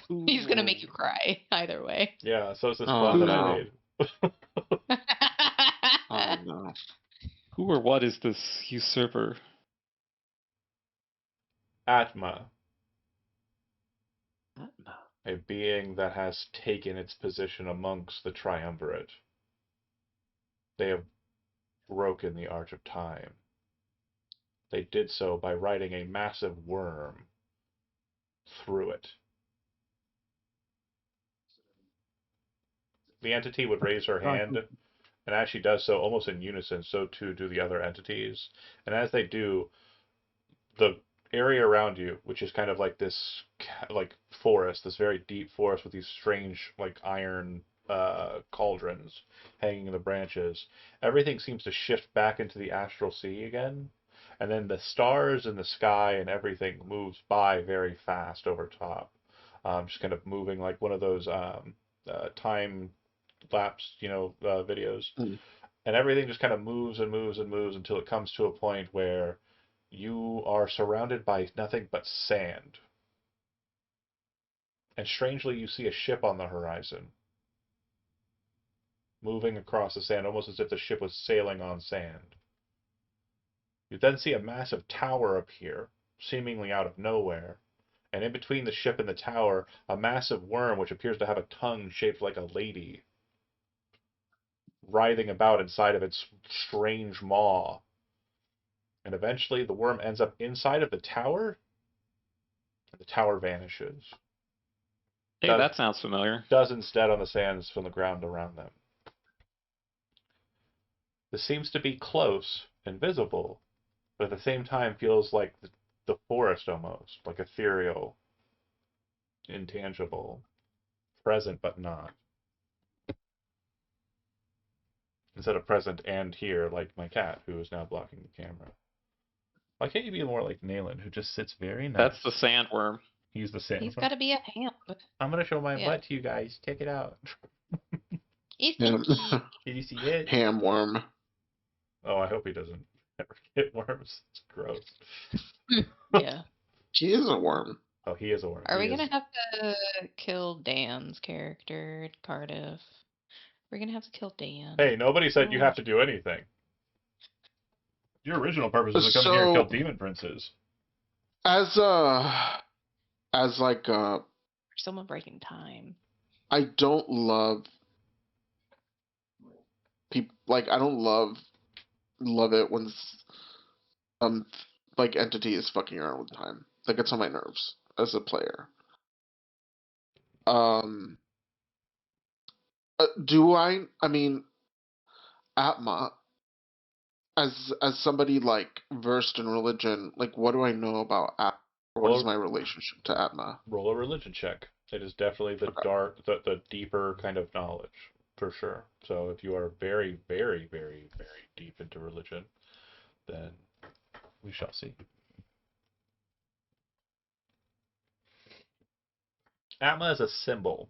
Speaker 4: He's gonna make you cry either way.
Speaker 1: Yeah, so it's this
Speaker 2: Oh,
Speaker 1: pun that
Speaker 5: no.
Speaker 1: I made.
Speaker 5: Oh no.
Speaker 3: Who or what is this usurper?
Speaker 1: Atma,
Speaker 2: Atma.
Speaker 1: a being that has taken its position amongst the triumvirate. They have broken the arch of time. They did so by riding a massive worm through it. The entity would raise her hand, and as she does so, almost in unison, so too do the other entities. And as they do, the area around you, which is kind of like this like forest, this very deep forest with these strange like iron cauldrons hanging in the branches, everything seems to shift back into the astral sea again, and then the stars in the sky and everything moves by very fast over top, just kind of moving like one of those time lapse videos.
Speaker 5: Mm.
Speaker 1: And everything just kind of moves and moves and moves until it comes to a point where you are surrounded by nothing but sand. And strangely, you see a ship on the horizon, moving across the sand, almost as if the ship was sailing on sand. You then see a massive tower appear, seemingly out of nowhere, and in between the ship and the tower, a massive worm which appears to have a tongue shaped like a lady, writhing about inside of its strange maw. And eventually the worm ends up inside of the tower, and the tower vanishes.
Speaker 3: Hey, that sounds familiar.
Speaker 1: Does instead on the sands from the ground around them. This seems to be close and visible, but at the same time feels like the forest almost, like ethereal, intangible, present but not. Instead of present and here, like my cat, who is now blocking the camera. Why can't you be more like Nayland, who just sits very nice?
Speaker 3: That's the sandworm.
Speaker 1: He's the sand.
Speaker 4: He's got to be a ham.
Speaker 1: I'm gonna show my
Speaker 4: Yeah.
Speaker 1: butt to you guys. Check it out.
Speaker 4: It's
Speaker 5: Ham,
Speaker 1: Did you see it?
Speaker 5: ham worm.
Speaker 1: Oh, I hope he doesn't ever get worms. It's gross.
Speaker 4: yeah.
Speaker 5: She is a worm.
Speaker 1: Oh, he is a worm.
Speaker 4: Are
Speaker 1: He
Speaker 4: we
Speaker 1: is-
Speaker 4: gonna have to kill Dan's character, Cardiff? We're gonna have to kill Dan.
Speaker 1: Hey, nobody said you
Speaker 4: Oh.
Speaker 1: have to do anything. Your original purpose was to come in here and
Speaker 5: So-
Speaker 1: kill demon princes.
Speaker 5: As like
Speaker 4: Someone breaking time.
Speaker 5: I don't love people like I don't love it when like entity is fucking around with time. That gets on my nerves as a player. Do I mean Atma as somebody like versed in religion, like what do I know about Atma? What is my relationship to Atma?
Speaker 1: Roll a religion check. It is definitely the dark, the deeper kind of knowledge, for sure. So if you are very, very, very, very deep into religion, then we shall see. Atma is a symbol.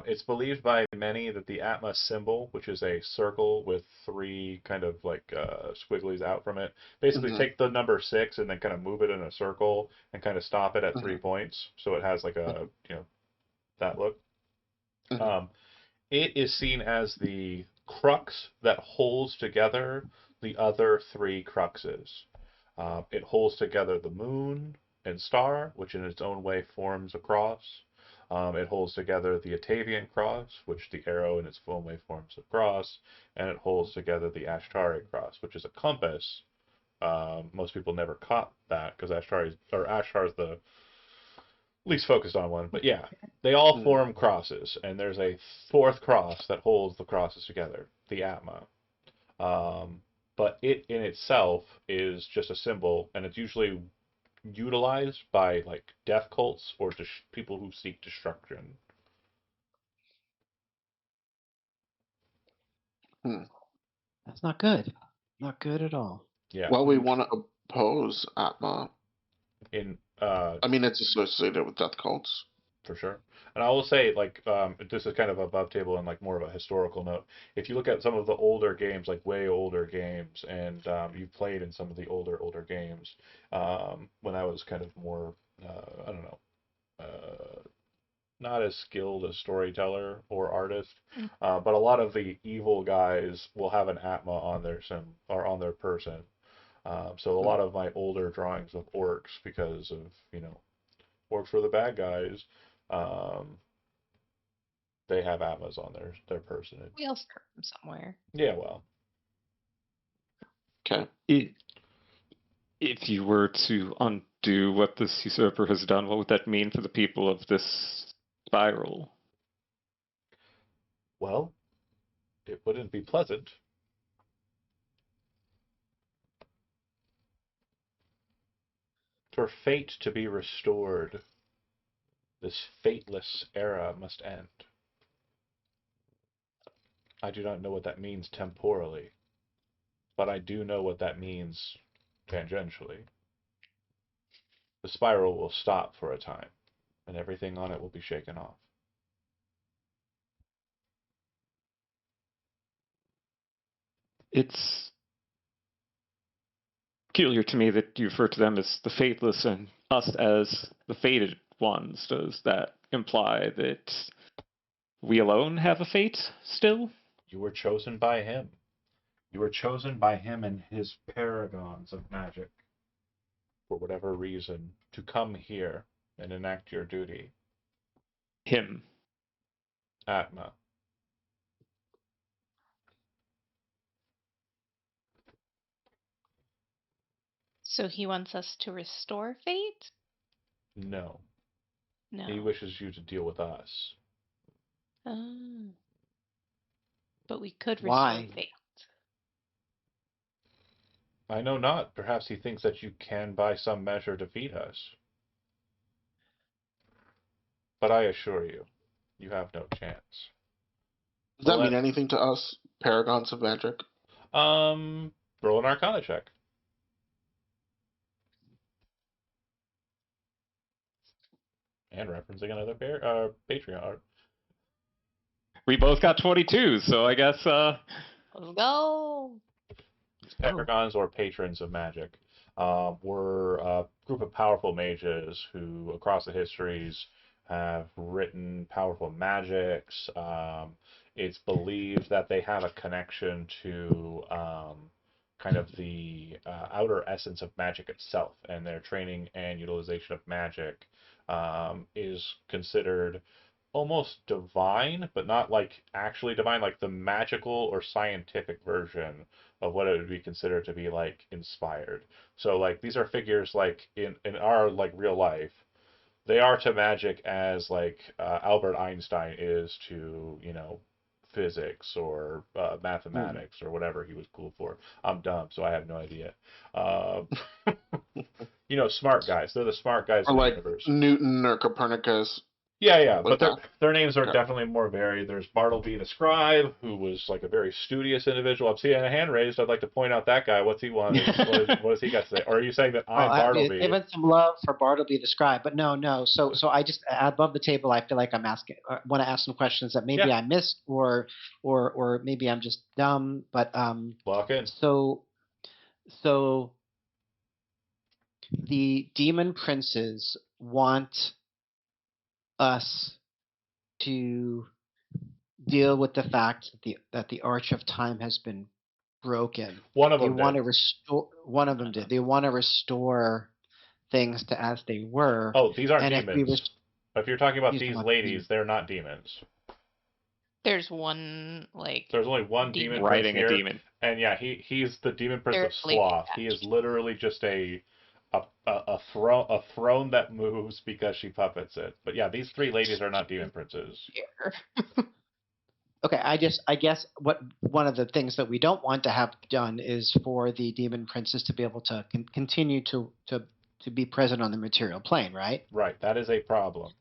Speaker 1: It's believed by many that the Atma symbol, which is a circle with three kind of like squigglies out from it, basically
Speaker 5: Mhm.
Speaker 1: take the number 6 and then kind of move it in a circle and kind of stop it at 3 points, so it has like a that look.
Speaker 5: Mhm.
Speaker 1: It is seen as the crux that holds together the other 3 cruxes. It holds together the moon and star, which in its own way forms a cross. It holds together the Atavian cross, which the arrow in its own way forms a cross, and it holds together the Ashtari cross, which is a compass. Most people never caught that because Ashtar is the least focused on one. But yeah, they all form crosses, and there's a 4th cross that holds the crosses together, the Atma. But it in itself is just a symbol, and it's usually utilized by like death cults or people who seek destruction.
Speaker 2: That's not good. Not good at all.
Speaker 1: Yeah.
Speaker 5: Well, we want to oppose Atma.
Speaker 1: In
Speaker 5: I mean, it's associated with death cults.
Speaker 1: For sure. And I will say, like, this is kind of above table and like more of a historical note. If you look at some of the older games, like way older games, and you've played in some of the older games, when I was kind of more, I don't know, not as skilled a storyteller or artist,
Speaker 4: Mm.
Speaker 1: but a lot of the evil guys will have an Atma on their sim or on their person. So a lot of my older drawings of orcs, because of, orcs were the bad guys. Um, they have Atmas on their personage.
Speaker 4: We all start from somewhere.
Speaker 1: Yeah, well,
Speaker 5: Okay.
Speaker 3: If you were to undo what this usurper has done, what would that mean for the people of this spiral?
Speaker 1: well, it wouldn't be pleasant. For fate to be restored, this fateless era must end. I do not know what that means temporally, but I do know what that means tangentially. The spiral will stop for a time, and everything on it will be shaken off.
Speaker 3: It's peculiar to me that you refer to them as the Fateless and us as the Fated ones. Does that imply that we alone have a fate still?
Speaker 1: You were chosen by him. You were chosen by him and his paragons of magic, for whatever reason, to come here and enact your duty.
Speaker 3: Him.
Speaker 1: Atma.
Speaker 4: So he wants us to restore fate?
Speaker 1: No.
Speaker 4: No.
Speaker 1: He wishes you to deal with us.
Speaker 4: Oh. But we could restore
Speaker 2: Why?
Speaker 4: fate.
Speaker 1: I know not. Perhaps he thinks that you can, by some measure, defeat us. But I assure you, you have no chance.
Speaker 5: Does that
Speaker 1: Well,
Speaker 5: mean anything to us, Paragons of Magic?
Speaker 1: Roll an Arcana check. And referencing another Patreon art.
Speaker 3: We both got 22, so I guess
Speaker 4: Let's go.
Speaker 1: Paragons or patrons of magic were a group of powerful mages who, across the histories, have written powerful magics. It's believed that they have a connection to kind of the outer essence of magic itself, and their training and utilization of magic is considered almost divine, but not like actually divine, like the magical or scientific version of what it would be considered to be like inspired. So like these are figures like in our like real life, they are to magic as like Albert Einstein is to physics or mathematics or whatever he was cool for. I'm dumb, so I have no idea. Uh, smart guys. They're the smart guys
Speaker 5: Or
Speaker 1: of the
Speaker 5: like
Speaker 1: universe.
Speaker 5: Newton or Copernicus?
Speaker 1: Yeah,
Speaker 5: Like
Speaker 1: but their
Speaker 5: that.
Speaker 1: their names are
Speaker 5: Okay.
Speaker 1: definitely more varied. There's Bartleby the Scribe, who was like a very studious individual. I'm seeing a hand raised. I'd like to point out that guy. What's he want? What has he got to say? Or are you saying that I'm Bartleby?
Speaker 2: Given some love for Bartleby the Scribe, but no. So I just above the table. I feel like I'm asking. Want to ask some questions that maybe
Speaker 1: Yeah.
Speaker 2: I missed, or maybe I'm just dumb. But
Speaker 1: Lock in.
Speaker 2: so the demon princes want us to deal with the fact that the arch of time has been broken.
Speaker 1: One of
Speaker 2: They
Speaker 1: them
Speaker 2: want
Speaker 1: did.
Speaker 2: to restore. One of them did. They want to restore things to as they were.
Speaker 1: Oh, these aren't
Speaker 2: and
Speaker 1: demons. If you're talking about
Speaker 2: These
Speaker 1: these
Speaker 2: aren't
Speaker 1: ladies,
Speaker 2: demons.
Speaker 1: they're not demons.
Speaker 4: There's one, like,
Speaker 1: There's only one demon prince
Speaker 3: riding
Speaker 1: here,
Speaker 3: a demon.
Speaker 1: and yeah, he's the demon prince
Speaker 4: They're
Speaker 1: of
Speaker 4: sleeping
Speaker 1: sloth. He is
Speaker 4: attached.
Speaker 1: literally just a throne that moves because she puppets it. But yeah, these three ladies are not demon princes.
Speaker 4: here.
Speaker 2: Okay, I guess what one of the things that we don't want to have done is for the demon princes to be able to continue to be present on the material plane, right?
Speaker 1: Right, that is a problem.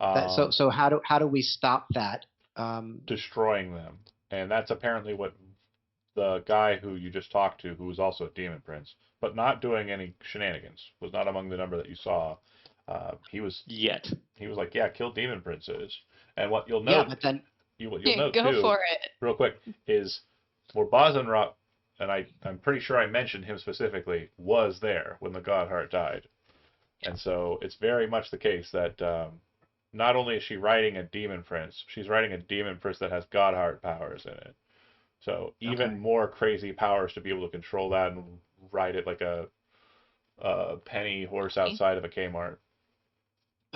Speaker 2: So how do we stop that?
Speaker 1: Destroying them, and that's apparently what the guy who you just talked to, who was also a demon prince, but not doing any shenanigans, was not among the number that you saw. He was
Speaker 3: Yet.
Speaker 1: like, yeah, kill demon princes. And what you'll
Speaker 2: Yeah,
Speaker 1: note,
Speaker 2: but then
Speaker 1: what you'll note
Speaker 4: Go
Speaker 1: too,
Speaker 4: for it.
Speaker 1: real quick, is for Bazenrot, and I'm pretty sure I mentioned him specifically, was there when the Godheart died. And so it's very much the case that not only is she writing a demon prince, she's writing a demon prince that has Godheart powers in it. So even
Speaker 2: Okay.
Speaker 1: more crazy powers to be able to control that and ride it like a penny horse outside of a Kmart.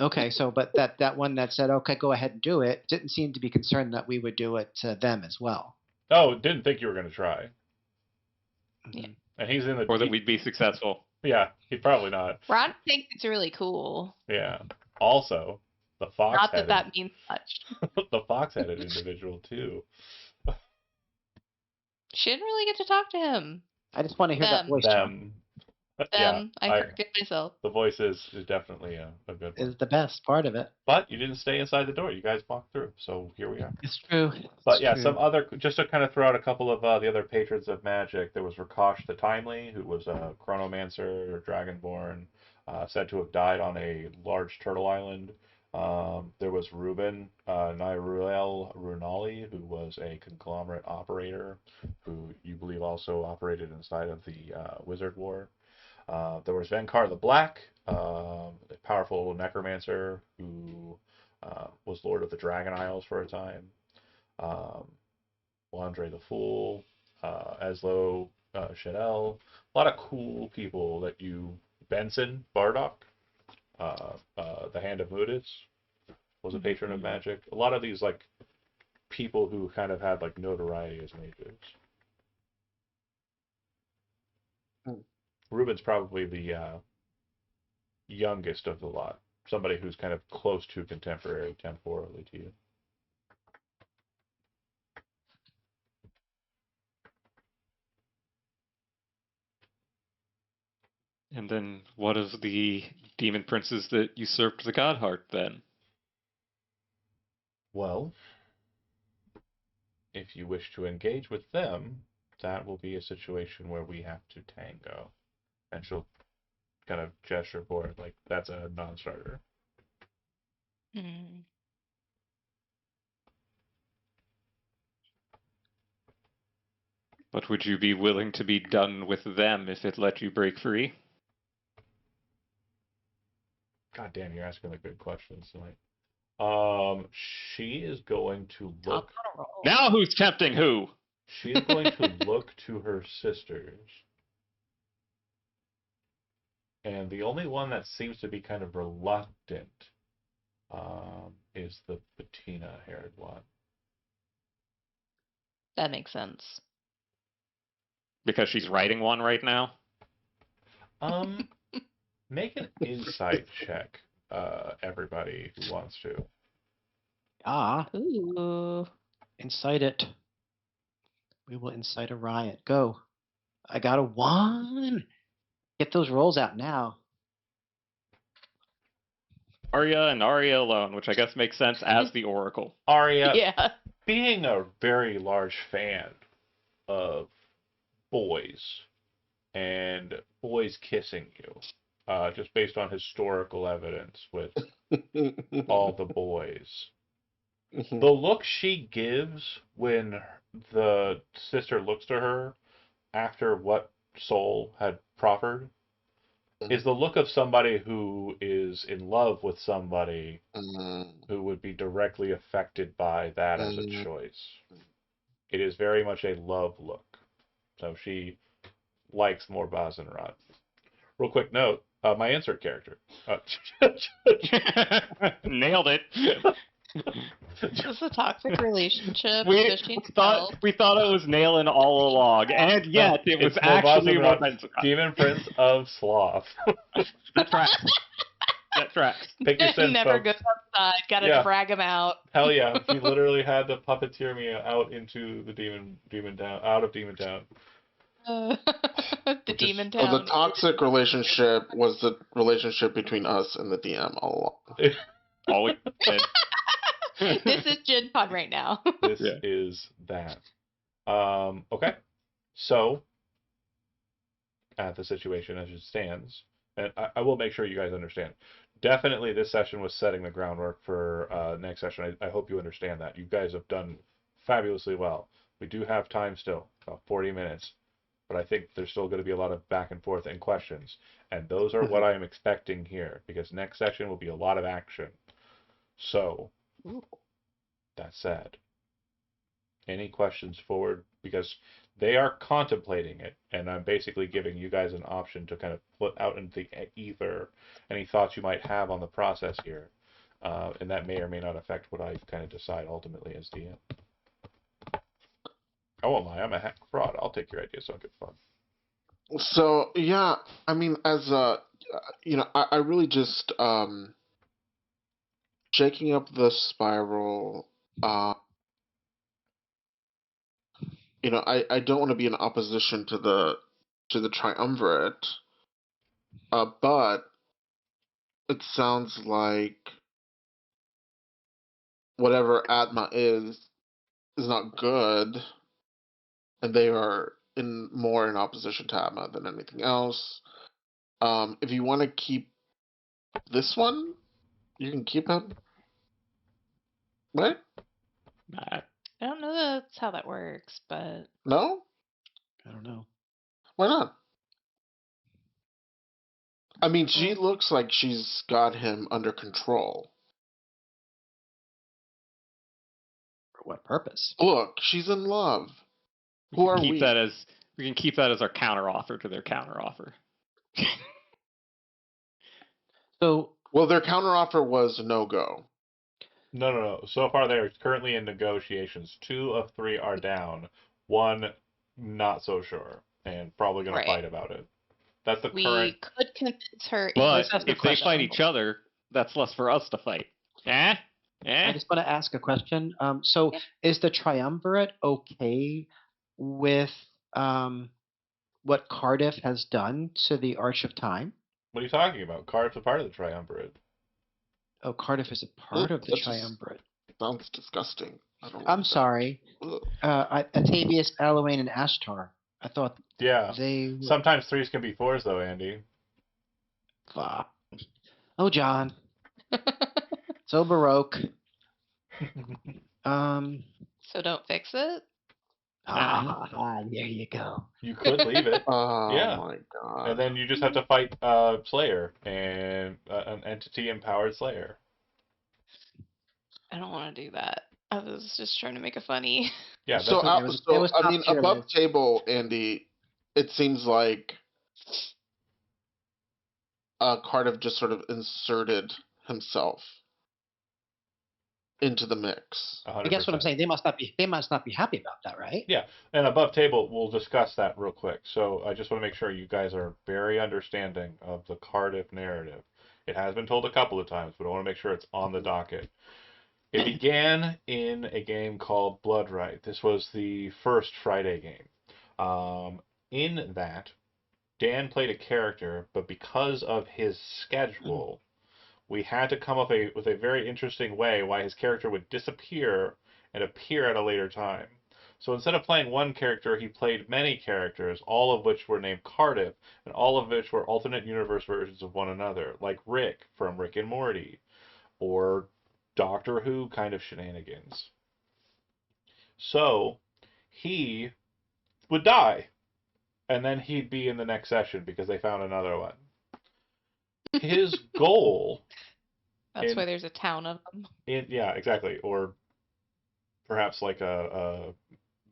Speaker 2: Okay, so but that one that said, okay, go ahead and do it, didn't seem to be concerned that we would do it to them as well.
Speaker 1: Oh, didn't think you were going to try.
Speaker 4: Yeah.
Speaker 1: And he's in the...
Speaker 3: Or that we'd be successful.
Speaker 1: Yeah, he'd probably not.
Speaker 4: Ron thinks it's really cool.
Speaker 1: Yeah. Also, the fox
Speaker 4: Not that that means much.
Speaker 1: the fox-headed individual, too.
Speaker 4: She didn't really get to talk to him.
Speaker 2: I just want to hear that
Speaker 4: Them.
Speaker 2: voice, John.
Speaker 4: Them.
Speaker 1: Yeah,
Speaker 4: I corrected myself.
Speaker 1: the voice is definitely a good one.
Speaker 2: Is the best part of it.
Speaker 1: But you didn't stay inside the door. You guys walked through. So here we are.
Speaker 2: It's true.
Speaker 1: But
Speaker 2: It's
Speaker 1: yeah,
Speaker 2: true.
Speaker 1: some other, just to kind of throw out a couple of the other patrons of magic, there was Rakosh the Timely, who was a chronomancer, dragonborn, said to have died on a large turtle island. There was Ruben Nairuel Runali, who was a conglomerate operator, who you believe also operated inside of the Wizard War. There was Venkar the Black, a powerful necromancer who was Lord of the Dragon Isles for a time. Landre the Fool, Eslo Shadel, a lot of cool people that you... Benson Bardock, the Hand of Mudis was a patron of magic. A lot of these like people who kind of had like notoriety as mages. Ruben's probably the youngest of the lot. Somebody who's kind of close to contemporary temporally to you.
Speaker 3: And then what of the demon princes that usurped the Godheart then?
Speaker 1: Well, if you wish to engage with them, that will be a situation where we have to tango. And she'll kind of gesture forward like that's a non-starter.
Speaker 4: Mm.
Speaker 3: But would you be willing to be done with them if it let you break free?
Speaker 1: God damn, you're asking the good questions tonight. She is going to look.
Speaker 3: Now who's tempting who?
Speaker 1: She is going to look to her sisters. And the only one that seems to be kind of reluctant is the patina-haired one.
Speaker 4: That makes sense.
Speaker 3: Because she's writing one right now?
Speaker 1: Make an insight check, everybody who wants to.
Speaker 2: Ah,
Speaker 4: Ooh.
Speaker 2: incite it. We will incite a riot. Go. I got a 1. Get those rolls out now.
Speaker 3: Arya and Arya alone, which I guess makes sense as the Oracle.
Speaker 1: Arya,
Speaker 4: Yeah.
Speaker 1: being a very large fan of boys and boys kissing you, just based on historical evidence with all the boys. The look she gives when the sister looks to her after what Soul had proffered is the look of somebody who is in love with somebody who would be directly affected by that as a choice. It is very much a love look. So she likes more Bazenrot. Real quick note, my insert character.
Speaker 3: Nailed it.
Speaker 4: Is this a toxic relationship?
Speaker 3: We
Speaker 4: Does she
Speaker 3: thought it was nailing all along, and yet it was
Speaker 1: It's
Speaker 3: actually
Speaker 1: Bazenrot,
Speaker 3: Bazenrot.
Speaker 1: Demon Prince of Sloth.
Speaker 3: That tracks. That tracks.
Speaker 1: Pick your sins,
Speaker 4: never
Speaker 1: folks.
Speaker 4: goes outside. Gotta
Speaker 1: Yeah.
Speaker 4: drag him out.
Speaker 1: Hell yeah, he literally had to puppeteer me out into the demon town, out of Demon Town.
Speaker 4: The demon
Speaker 5: So
Speaker 4: town.
Speaker 5: the toxic relationship was the relationship between us and the DM all along.
Speaker 3: All we did.
Speaker 4: This is Gen Con right now.
Speaker 1: This
Speaker 3: Yeah.
Speaker 1: is that. Okay. So, at the situation as it stands, and I will make sure you guys understand. definitely this session was setting the groundwork for next session. I hope you understand that. You guys have done fabulously well. We do have time still, about 40 minutes, but I think there's still going to be a lot of back and forth and questions. And those are what I am expecting here, because next session will be a lot of action. So, that said, any questions forward? Because they are contemplating it, and I'm basically giving you guys an option to kind of put out into the ether any thoughts you might have on the process here. And that may or may not affect what I kind of decide ultimately as DM. I won't lie, I'm a hack fraud. I'll take your ideas, so I'll get fun.
Speaker 5: So yeah, I mean, as I really just shaking up the spiral. I don't want to be in opposition to the triumvirate, but it sounds like whatever Atma is not good, and they are more in opposition to Atma than anything else. If you want to keep this one, you can keep it, right?
Speaker 4: I don't know that's how that works, but
Speaker 5: No,
Speaker 2: I don't know.
Speaker 5: why not? I mean, she looks like she's got him under control.
Speaker 2: For what purpose?
Speaker 5: Look, she's in love. Who are we?
Speaker 3: We can keep that as our counteroffer to their counteroffer.
Speaker 2: So,
Speaker 5: Well, their counteroffer was no go.
Speaker 1: No. So far, they are currently in negotiations. 2 of 3 are down. 1, not so sure, and probably going
Speaker 4: Right.
Speaker 1: to fight about it. That's the
Speaker 4: we
Speaker 1: current.
Speaker 4: could convince her.
Speaker 3: But
Speaker 2: Let's ask a
Speaker 3: if they
Speaker 2: question.
Speaker 3: fight each other, that's less for us to fight.
Speaker 2: I
Speaker 3: Eh?
Speaker 2: just want to ask a question. So,
Speaker 4: Yeah.
Speaker 2: is the triumvirate okay with what Cardiff has done to the Arch of Time?
Speaker 1: What are you talking about? Cardiff's a part of the triumvirate.
Speaker 2: Oh, Cardiff is a part of the
Speaker 5: That's just-
Speaker 2: triumvirate.
Speaker 5: Sounds disgusting. I don't.
Speaker 2: I'm
Speaker 5: like that.
Speaker 2: sorry.
Speaker 5: Ugh.
Speaker 2: Atavius, Alawain, and Ashtar. I thought
Speaker 1: Yeah.
Speaker 2: they were...
Speaker 1: Sometimes 3s can be 4s, though, Andy.
Speaker 2: Fuck. Oh, John. So Baroque.
Speaker 4: So don't fix it.
Speaker 2: There you go.
Speaker 1: You could leave it.
Speaker 5: Oh
Speaker 1: Yeah.
Speaker 5: my god.
Speaker 1: And then you just have to fight Slayer and an entity-empowered Slayer.
Speaker 4: I don't want to do that. I was just trying to make it funny.
Speaker 1: Yeah,
Speaker 5: So,
Speaker 1: that's
Speaker 2: It was
Speaker 5: I
Speaker 2: top
Speaker 5: mean,
Speaker 2: tier
Speaker 5: above
Speaker 2: list.
Speaker 5: table, Andy, it seems like Cardiff just sort of inserted himself into the mix.
Speaker 1: 100%.
Speaker 2: I guess what I'm saying, they must not be happy about that, right?
Speaker 1: Yeah, and above table, we'll discuss that real quick. So I just want to make sure you guys are very understanding of the Cardiff narrative. It has been told a couple of times, but I want to make sure it's on the docket. It began in a game called Bloodright. This was the first Friday game. In that, Dan played a character, but because of his schedule, we had to come up with a very interesting way why his character would disappear and appear at a later time. So instead of playing one character, he played many characters, all of which were named Cardiff, and all of which were alternate universe versions of one another, like Rick from Rick and Morty, or Doctor Who kind of shenanigans. So he would die, and then he'd be in the next session because they found another one. His goal...
Speaker 4: That's why there's a town of them.
Speaker 1: Yeah, exactly. Or perhaps like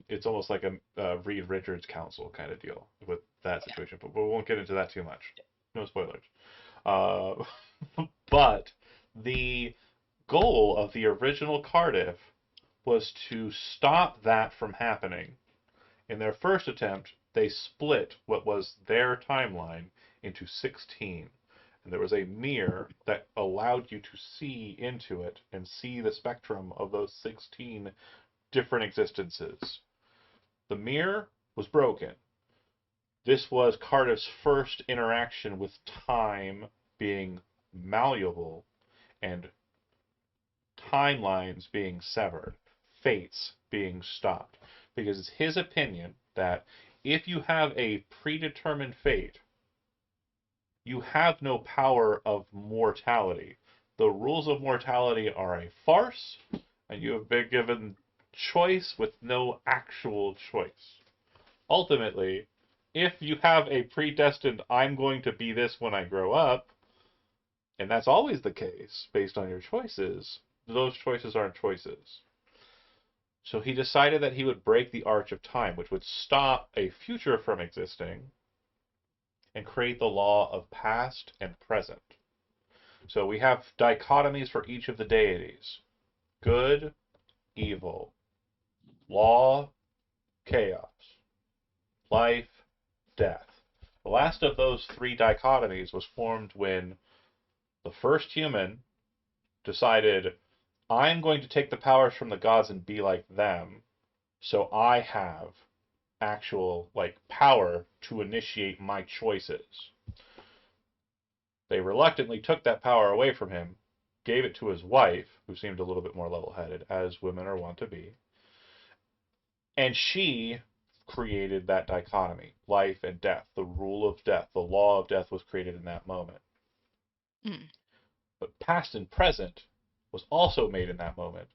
Speaker 1: it's almost like a Reed Richards council kind of deal with that situation. But we won't get into that too much. No spoilers. But the goal of the original Cardiff was to stop that from happening. In their first attempt, they split what was their timeline into 16. And there was a mirror that allowed you to see into it and see the spectrum of those 16 different existences. The mirror was broken. This was Cardiff's first interaction with time being malleable and timelines being severed, fates being stopped. Because it's his opinion that if you have a predetermined fate, you have no power of mortality. The rules of mortality are a farce, and you have been given choice with no actual choice. Ultimately, if you have a predestined, I'm going to be this when I grow up, and that's always the case based on your choices, those choices aren't choices. So he decided that he would break the arch of time, which would stop a future from existing and create the law of past and present. So we have dichotomies for each of the deities: good, evil, law, chaos, life, death. The last of those three dichotomies was formed when the first human decided, I'm going to take the powers from the gods and be like them, so I have actual power to initiate my choices. They reluctantly took that power away from him, gave it to his wife, who seemed a little bit more level-headed, as women are wont to be, and she created that dichotomy, life and death, the rule of death, the law of death was created in that moment.
Speaker 4: Mm.
Speaker 1: But past and present was also made in that moment,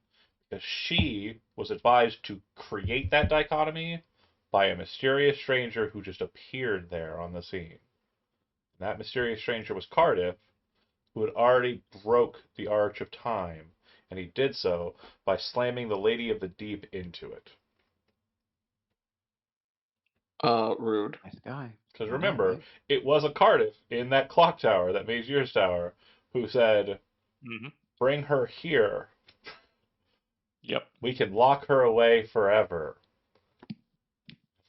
Speaker 1: because she was advised to create that dichotomy by a mysterious stranger who just appeared there on the scene. And that mysterious stranger was Cardiff, who had already broke the Arch of Time, and he did so by slamming the Lady of the Deep into it.
Speaker 5: Rude.
Speaker 2: Nice guy.
Speaker 1: Because
Speaker 2: I know,
Speaker 1: remember,
Speaker 2: right?
Speaker 1: it was a Cardiff in that clock tower, that Mazier's tower, who said,
Speaker 3: Mm-hmm.
Speaker 1: bring her here.
Speaker 3: Yep.
Speaker 1: We can lock her away forever.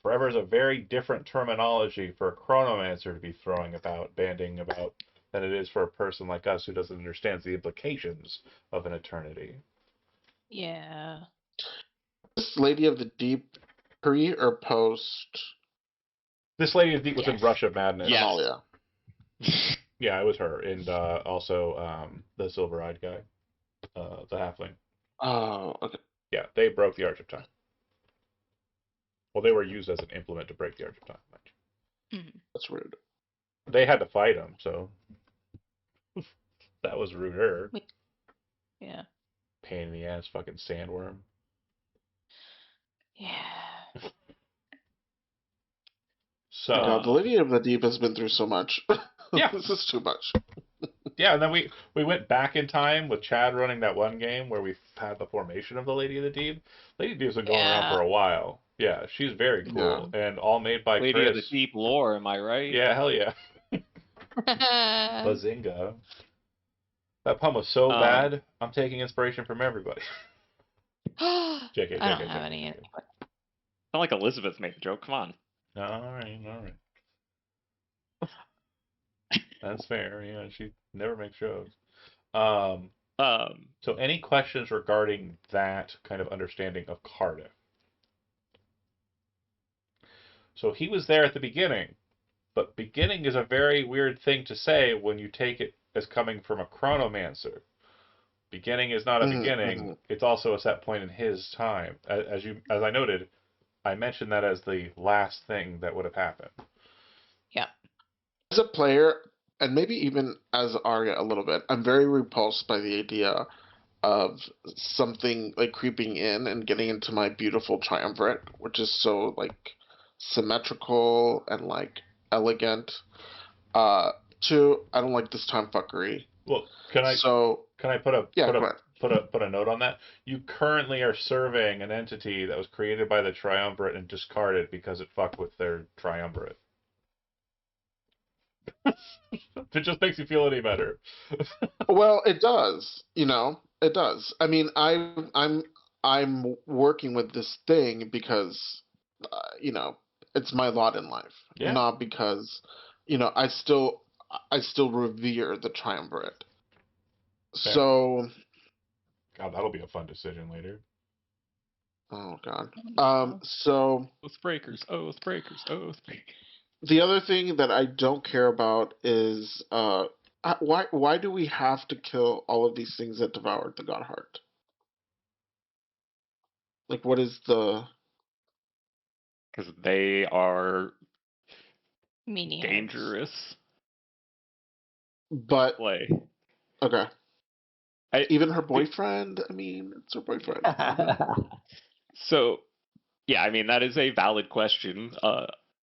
Speaker 1: Forever is a very different terminology for a chronomancer to be throwing about, banding about, than it is for a person like us who doesn't understand the implications of an eternity.
Speaker 4: Yeah.
Speaker 5: This Lady of the Deep, pre or post
Speaker 1: This Lady of the Deep was in
Speaker 4: Yes.
Speaker 1: Rush of Madness.
Speaker 3: Yes.
Speaker 5: Amalia?
Speaker 1: Yeah, it was her. And also the silver-eyed guy, the halfling.
Speaker 5: Oh, okay.
Speaker 1: Yeah, they broke the Arch of Time. Well, they were used as an implement to break the Arch of Time.
Speaker 4: Mhm.
Speaker 5: That's rude.
Speaker 1: They had to fight him, so that was ruder.
Speaker 4: Yeah.
Speaker 1: Pain in the ass, fucking sandworm.
Speaker 4: Yeah.
Speaker 1: So
Speaker 5: My God, the Lady of the Deep has been through so much.
Speaker 1: Yeah.
Speaker 5: This is too much.
Speaker 1: yeah, and then we went back in time with Chad running that one game where we had the formation of the Lady of the Deep. Lady of the Deep's been going around for a while. Yeah, she's very cool and all made by
Speaker 3: Lady
Speaker 1: Chris.
Speaker 3: of the Deep lore, am I right?
Speaker 1: Yeah, hell yeah. Bazinga. That pun was so bad, I'm taking inspiration from everybody. JK,
Speaker 4: I don't
Speaker 1: JK,
Speaker 4: have
Speaker 1: JK.
Speaker 4: any.
Speaker 3: Not like Elizabeth made the joke. Come on.
Speaker 1: All right. That's fair. Yeah, she never makes jokes. So any questions regarding that kind of understanding of Cardiff? So he was there at the beginning, but beginning is a very weird thing to say when you take it as coming from a chronomancer. Beginning is not a beginning; it's also a set point in his time. As I noted, I mentioned that as the last thing that would have happened.
Speaker 4: Yeah.
Speaker 5: As a player, and maybe even as Arya a little bit, I'm very repulsed by the idea of something like creeping in and getting into my beautiful triumvirate, which is so like symmetrical and like elegant. Two, I don't like this time fuckery.
Speaker 1: Well, can I put a note on that? You currently are serving an entity that was created by the triumvirate and discarded because it fucked with their triumvirate. If it just makes you feel any better.
Speaker 5: Well, it does. It does. I mean, I'm working with this thing because, it's my lot in life,
Speaker 1: Yeah.
Speaker 5: not because, I still revere the triumvirate.
Speaker 1: Fair.
Speaker 5: So,
Speaker 1: God, that'll be a fun decision later.
Speaker 5: oh God. So
Speaker 3: Oath breakers.
Speaker 5: the other thing that I don't care about is why do we have to kill all of these things that devoured the God Heart? Like, what is the
Speaker 3: Because they are
Speaker 4: Meanie
Speaker 3: dangerous.
Speaker 5: But
Speaker 3: play.
Speaker 5: okay,
Speaker 3: I,
Speaker 5: even her boyfriend. I mean, it's her boyfriend.
Speaker 3: So, yeah, I mean, that is a valid question,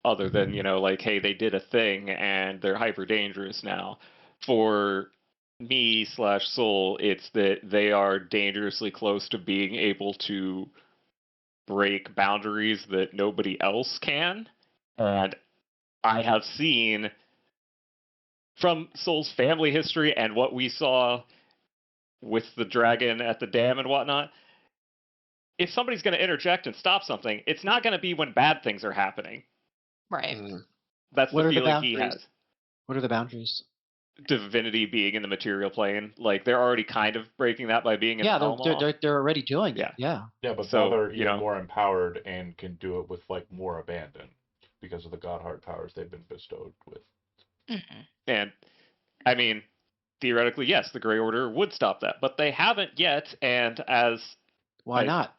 Speaker 3: other than, like, hey, they did a thing and they're hyper dangerous now. For me slash Soul, it's that they are dangerously close to being able to break boundaries that nobody else can. And I have seen from Soul's family history and what we saw with the dragon at the dam and whatnot, if somebody's going to interject and stop something, it's not going to be when bad things are happening.
Speaker 4: Right.
Speaker 3: That's
Speaker 2: What
Speaker 3: the
Speaker 2: are the
Speaker 3: feeling he
Speaker 2: boundaries?
Speaker 3: has.
Speaker 2: What are the boundaries?
Speaker 3: Divinity being in the material plane, like they're already kind of breaking that by being in
Speaker 2: Yeah,
Speaker 3: the Helm.
Speaker 2: they're already doing
Speaker 3: Yeah.
Speaker 2: it. Yeah.
Speaker 1: Yeah, but
Speaker 3: So,
Speaker 1: now they're
Speaker 3: you
Speaker 1: even
Speaker 3: know-
Speaker 1: more empowered and can do it with like more abandon because of the Godheart powers they've been bestowed with.
Speaker 4: Hmm.
Speaker 3: And I mean, theoretically, yes, the Grey Order would stop that, but they haven't yet. And as
Speaker 2: Why
Speaker 3: like,
Speaker 2: not?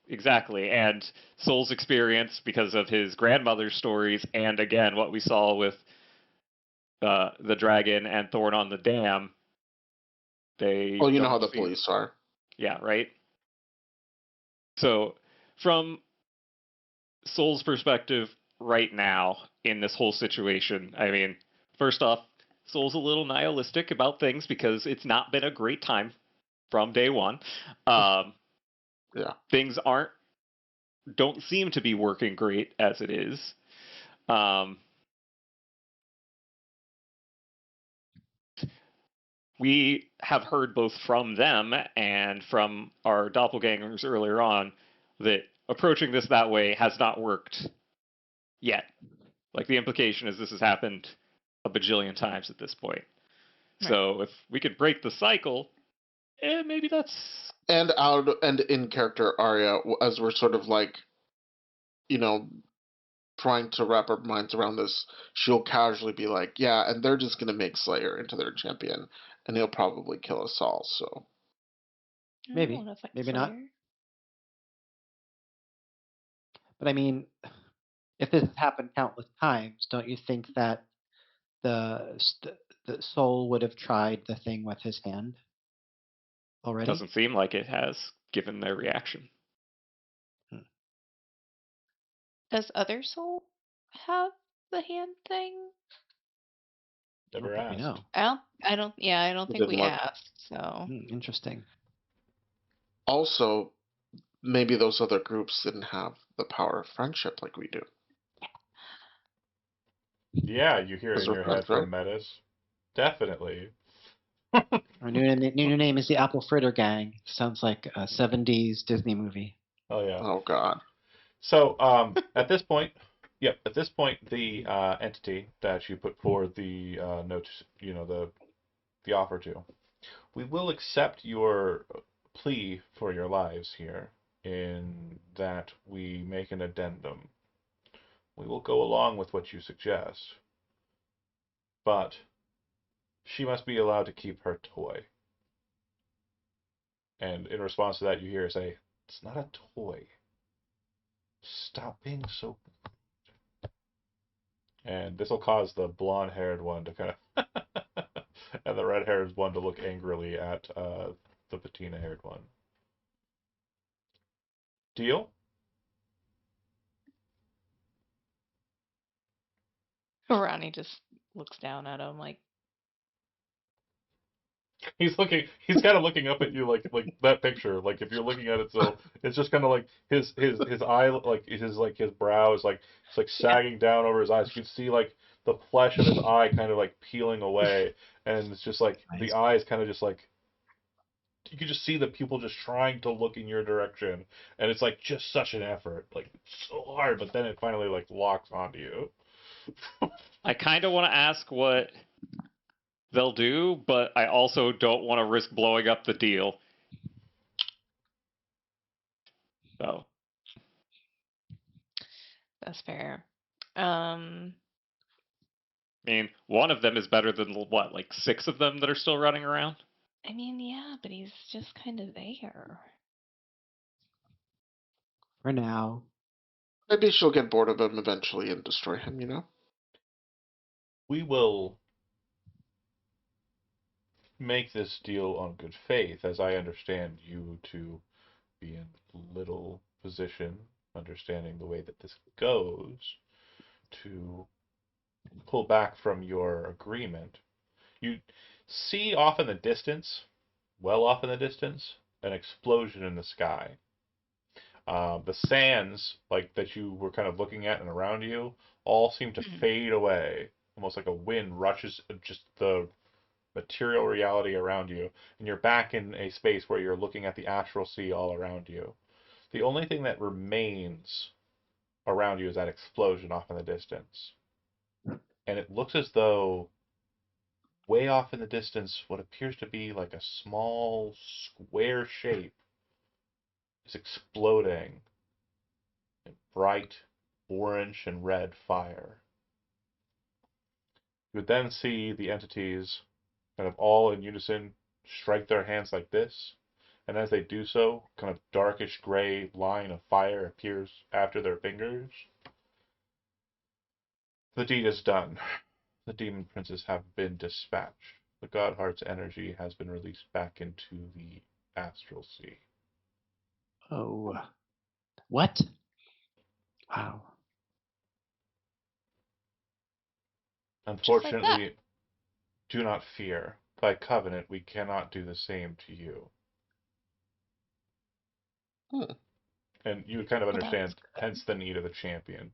Speaker 3: exactly, and Soul's experience because of his grandmother's stories, and again what we saw with the dragon and Thorn on the Dam, they.
Speaker 5: Well, you know
Speaker 3: don't
Speaker 5: how the
Speaker 3: see-
Speaker 5: police are.
Speaker 3: Yeah, right. So, from Soul's perspective right now in this whole situation, I mean, first off, Soul's a little nihilistic about things because it's not been a great time from day one.
Speaker 5: Yeah.
Speaker 3: Things don't seem to be working great as it is. We have heard both from them and from our doppelgangers earlier on that approaching this that way has not worked yet. Like, the implication is this has happened a bajillion times at this point.
Speaker 4: Right.
Speaker 3: So if we could break the cycle, maybe that's...
Speaker 5: And in character Arya, as we're sort of like, trying to wrap our minds around this, she'll casually be like, yeah, and they're just gonna make Slayer into their champion, and he'll probably kill us all. So
Speaker 2: Maybe. Maybe not. But I mean, if this has happened countless times, don't you think that the soul would have tried the thing with his hand already?
Speaker 3: Doesn't seem like it has, given their reaction.
Speaker 4: Does Other Soul have the hand thing?
Speaker 1: Never
Speaker 2: I don't think we
Speaker 1: asked.
Speaker 2: know.
Speaker 4: I don't
Speaker 5: It
Speaker 4: think we
Speaker 5: didn't work.
Speaker 4: asked. So
Speaker 2: Interesting.
Speaker 5: also, maybe those other groups didn't have the power of friendship like we do.
Speaker 1: Yeah, you hear it
Speaker 5: Those
Speaker 1: in
Speaker 5: are
Speaker 1: your
Speaker 5: friends,
Speaker 1: head from Metis. Definitely.
Speaker 2: Our new name is the Apple Fritter Gang. Sounds like a 70s Disney movie.
Speaker 1: Oh yeah.
Speaker 5: Oh God.
Speaker 1: So at this point, the entity that you put forward the note, the offer to, we will accept your plea for your lives here in that we make an addendum. We will go along with what you suggest, but she must be allowed to keep her toy. And in response to that, you hear her say, "It's not a toy. Stop being so..." And this will cause the blonde-haired one to kind of, and the red-haired one to look angrily at the patina-haired one. Deal?
Speaker 4: Ronnie just looks down at him like,
Speaker 1: He's kind of looking up at you like that picture. Like if you're looking at it, so it's just kind of like his eye, like his brow is like it's like sagging down over his eyes. You can see like the flesh of his eye kind of like peeling away, and it's just like the eyes kind of just like you can just see the pupil just trying to look in your direction, and it's like just such an effort, like so hard, but then it finally like locks onto you.
Speaker 3: I kind of want to ask what they'll do, but I also don't want to risk blowing up the deal. So,
Speaker 4: that's fair.
Speaker 3: I mean, one of them is better than what, like 6 of them that are still running around?
Speaker 4: I mean, yeah, but he's just kind of there.
Speaker 2: For now.
Speaker 5: Maybe she'll get bored of him eventually and destroy him.
Speaker 1: We will make this deal on good faith, as I understand you to be in little position, understanding the way that this goes, to pull back from your agreement. You see off in the distance, well off in the distance, an explosion in the sky. The sands, like that you were kind of looking at and around you, all seem to
Speaker 4: Mhm.
Speaker 1: fade away, almost like a wind rushes just the material reality around you, and you're back in a space where you're looking at the astral sea all around you. The only thing that remains around you is that explosion off in the distance. And it looks as though way off in the distance, what appears to be like a small square shape is exploding in bright orange and red fire. You would then see the entities kind of all in unison strike their hands like this, and as they do so, kind of darkish gray line of fire appears after their fingers. The deed is done. The demon princes have been dispatched. The Godheart's energy has been released back into the astral sea.
Speaker 2: Oh, what? Wow.
Speaker 4: Just like that.
Speaker 1: Unfortunately, do not fear. By covenant, we cannot do the same to you.
Speaker 5: Hmm.
Speaker 1: And you would kind of
Speaker 4: Well, that's
Speaker 1: understand,
Speaker 4: good.
Speaker 1: hence the need of a champion.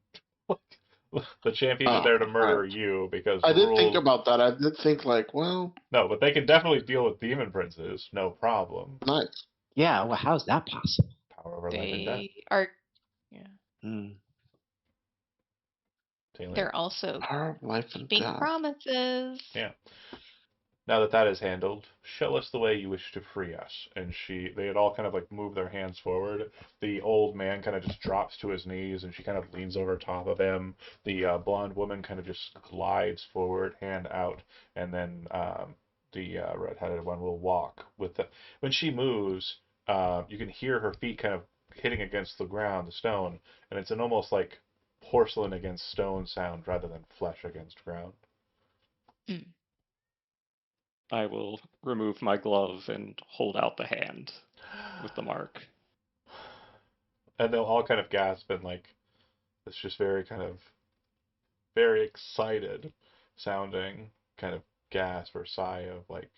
Speaker 1: The champion is
Speaker 5: Oh,
Speaker 1: there to murder
Speaker 5: right.
Speaker 1: you because
Speaker 5: I
Speaker 1: the
Speaker 5: did think
Speaker 1: rules.
Speaker 5: about that. I did think like, well,
Speaker 1: No, but they can definitely deal with demon princes, no problem.
Speaker 5: nice.
Speaker 2: Yeah, well, how's that possible?
Speaker 1: Power over life and death.
Speaker 4: They are, yeah.
Speaker 2: Hmm.
Speaker 1: Taylor?
Speaker 4: They're also
Speaker 5: Power of life and
Speaker 4: keeping
Speaker 5: death.
Speaker 4: promises.
Speaker 1: Yeah. Now that that is handled, show us the way you wish to free us. And they had all kind of like moved their hands forward. The old man kind of just drops to his knees, and she kind of leans over top of him. The blonde woman kind of just glides forward, hand out, and then the red-headed one will walk with the. When she moves, you can hear her feet kind of hitting against the ground, the stone, and it's an almost like porcelain against stone sound rather than flesh against ground.
Speaker 4: Mm.
Speaker 3: I will remove my glove and hold out the hand with the mark.
Speaker 1: And they'll all kind of gasp and like it's just very kind of very excited sounding kind of gasp or sigh of like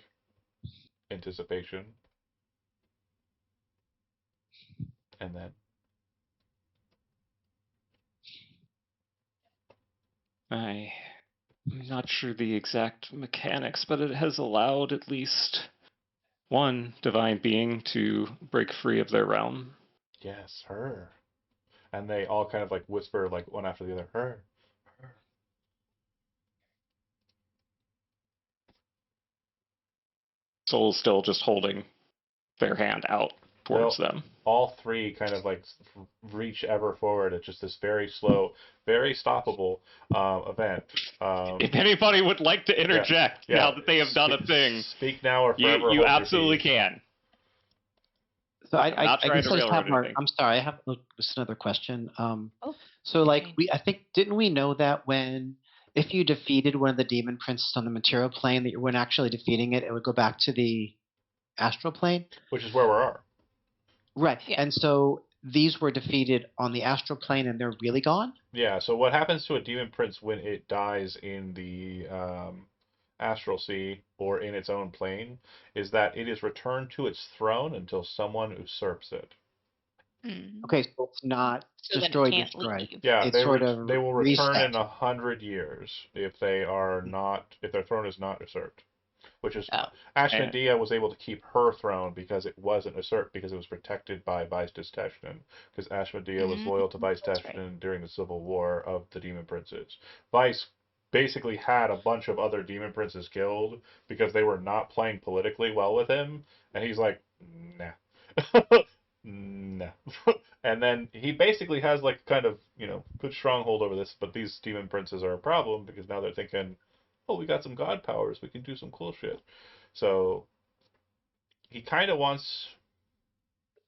Speaker 1: anticipation. And then
Speaker 3: I'm not sure the exact mechanics, but it has allowed at least one divine being to break free of their realm.
Speaker 1: yes, her. And they all kind of like whisper like one after the other, her.
Speaker 3: Soul's still just holding their hand out towards them.
Speaker 1: All three kind of like reach ever forward at just this very slow, very stoppable event.
Speaker 3: If anybody would like to interject now that they have done a thing,
Speaker 1: Speak now or forever hold
Speaker 3: you
Speaker 1: your
Speaker 3: absolutely
Speaker 1: peace.
Speaker 3: can.
Speaker 2: So
Speaker 3: I'm not
Speaker 2: I
Speaker 3: trying
Speaker 2: guess
Speaker 3: to
Speaker 2: I just
Speaker 3: railroad
Speaker 2: have more.
Speaker 3: anything.
Speaker 2: I'm sorry, I have just another question.
Speaker 4: Oh,
Speaker 2: So like
Speaker 4: okay.
Speaker 2: I think didn't we know that when if you defeated one of the demon princes on the material plane, that when actually defeating it, it would go back to the astral plane?
Speaker 1: Which is where we are.
Speaker 2: Right.
Speaker 4: Yeah.
Speaker 2: And so these were defeated on the astral plane, and they're really gone.
Speaker 1: Yeah, so what happens to a demon prince when it dies in the astral sea or in its own plane is that it is returned to its throne until someone usurps it.
Speaker 4: Mm.
Speaker 2: Okay, so it's not
Speaker 4: So then it
Speaker 2: destroyed.
Speaker 4: can't
Speaker 2: Destroyed.
Speaker 4: leave.
Speaker 1: Yeah,
Speaker 2: It's sort of
Speaker 1: they will return
Speaker 2: reset.
Speaker 1: in 100 years if they are not if their throne is not usurped. Which is
Speaker 4: Oh.
Speaker 1: Ashmedea was able to keep her throne because it wasn't usurped because it was protected by Vaistas Teshnin because Ashmedea was loyal to Vice
Speaker 4: That's right.
Speaker 1: Teshnin during the civil war of the demon princes. Vice basically had a bunch of other demon princes killed because they were not playing politically well with him, and he's like, nah. Nah. And then he basically has like kind of, good stronghold over this, but these demon princes are a problem because now they're thinking, oh, we got some god powers, we can do some cool shit. So he kind of wants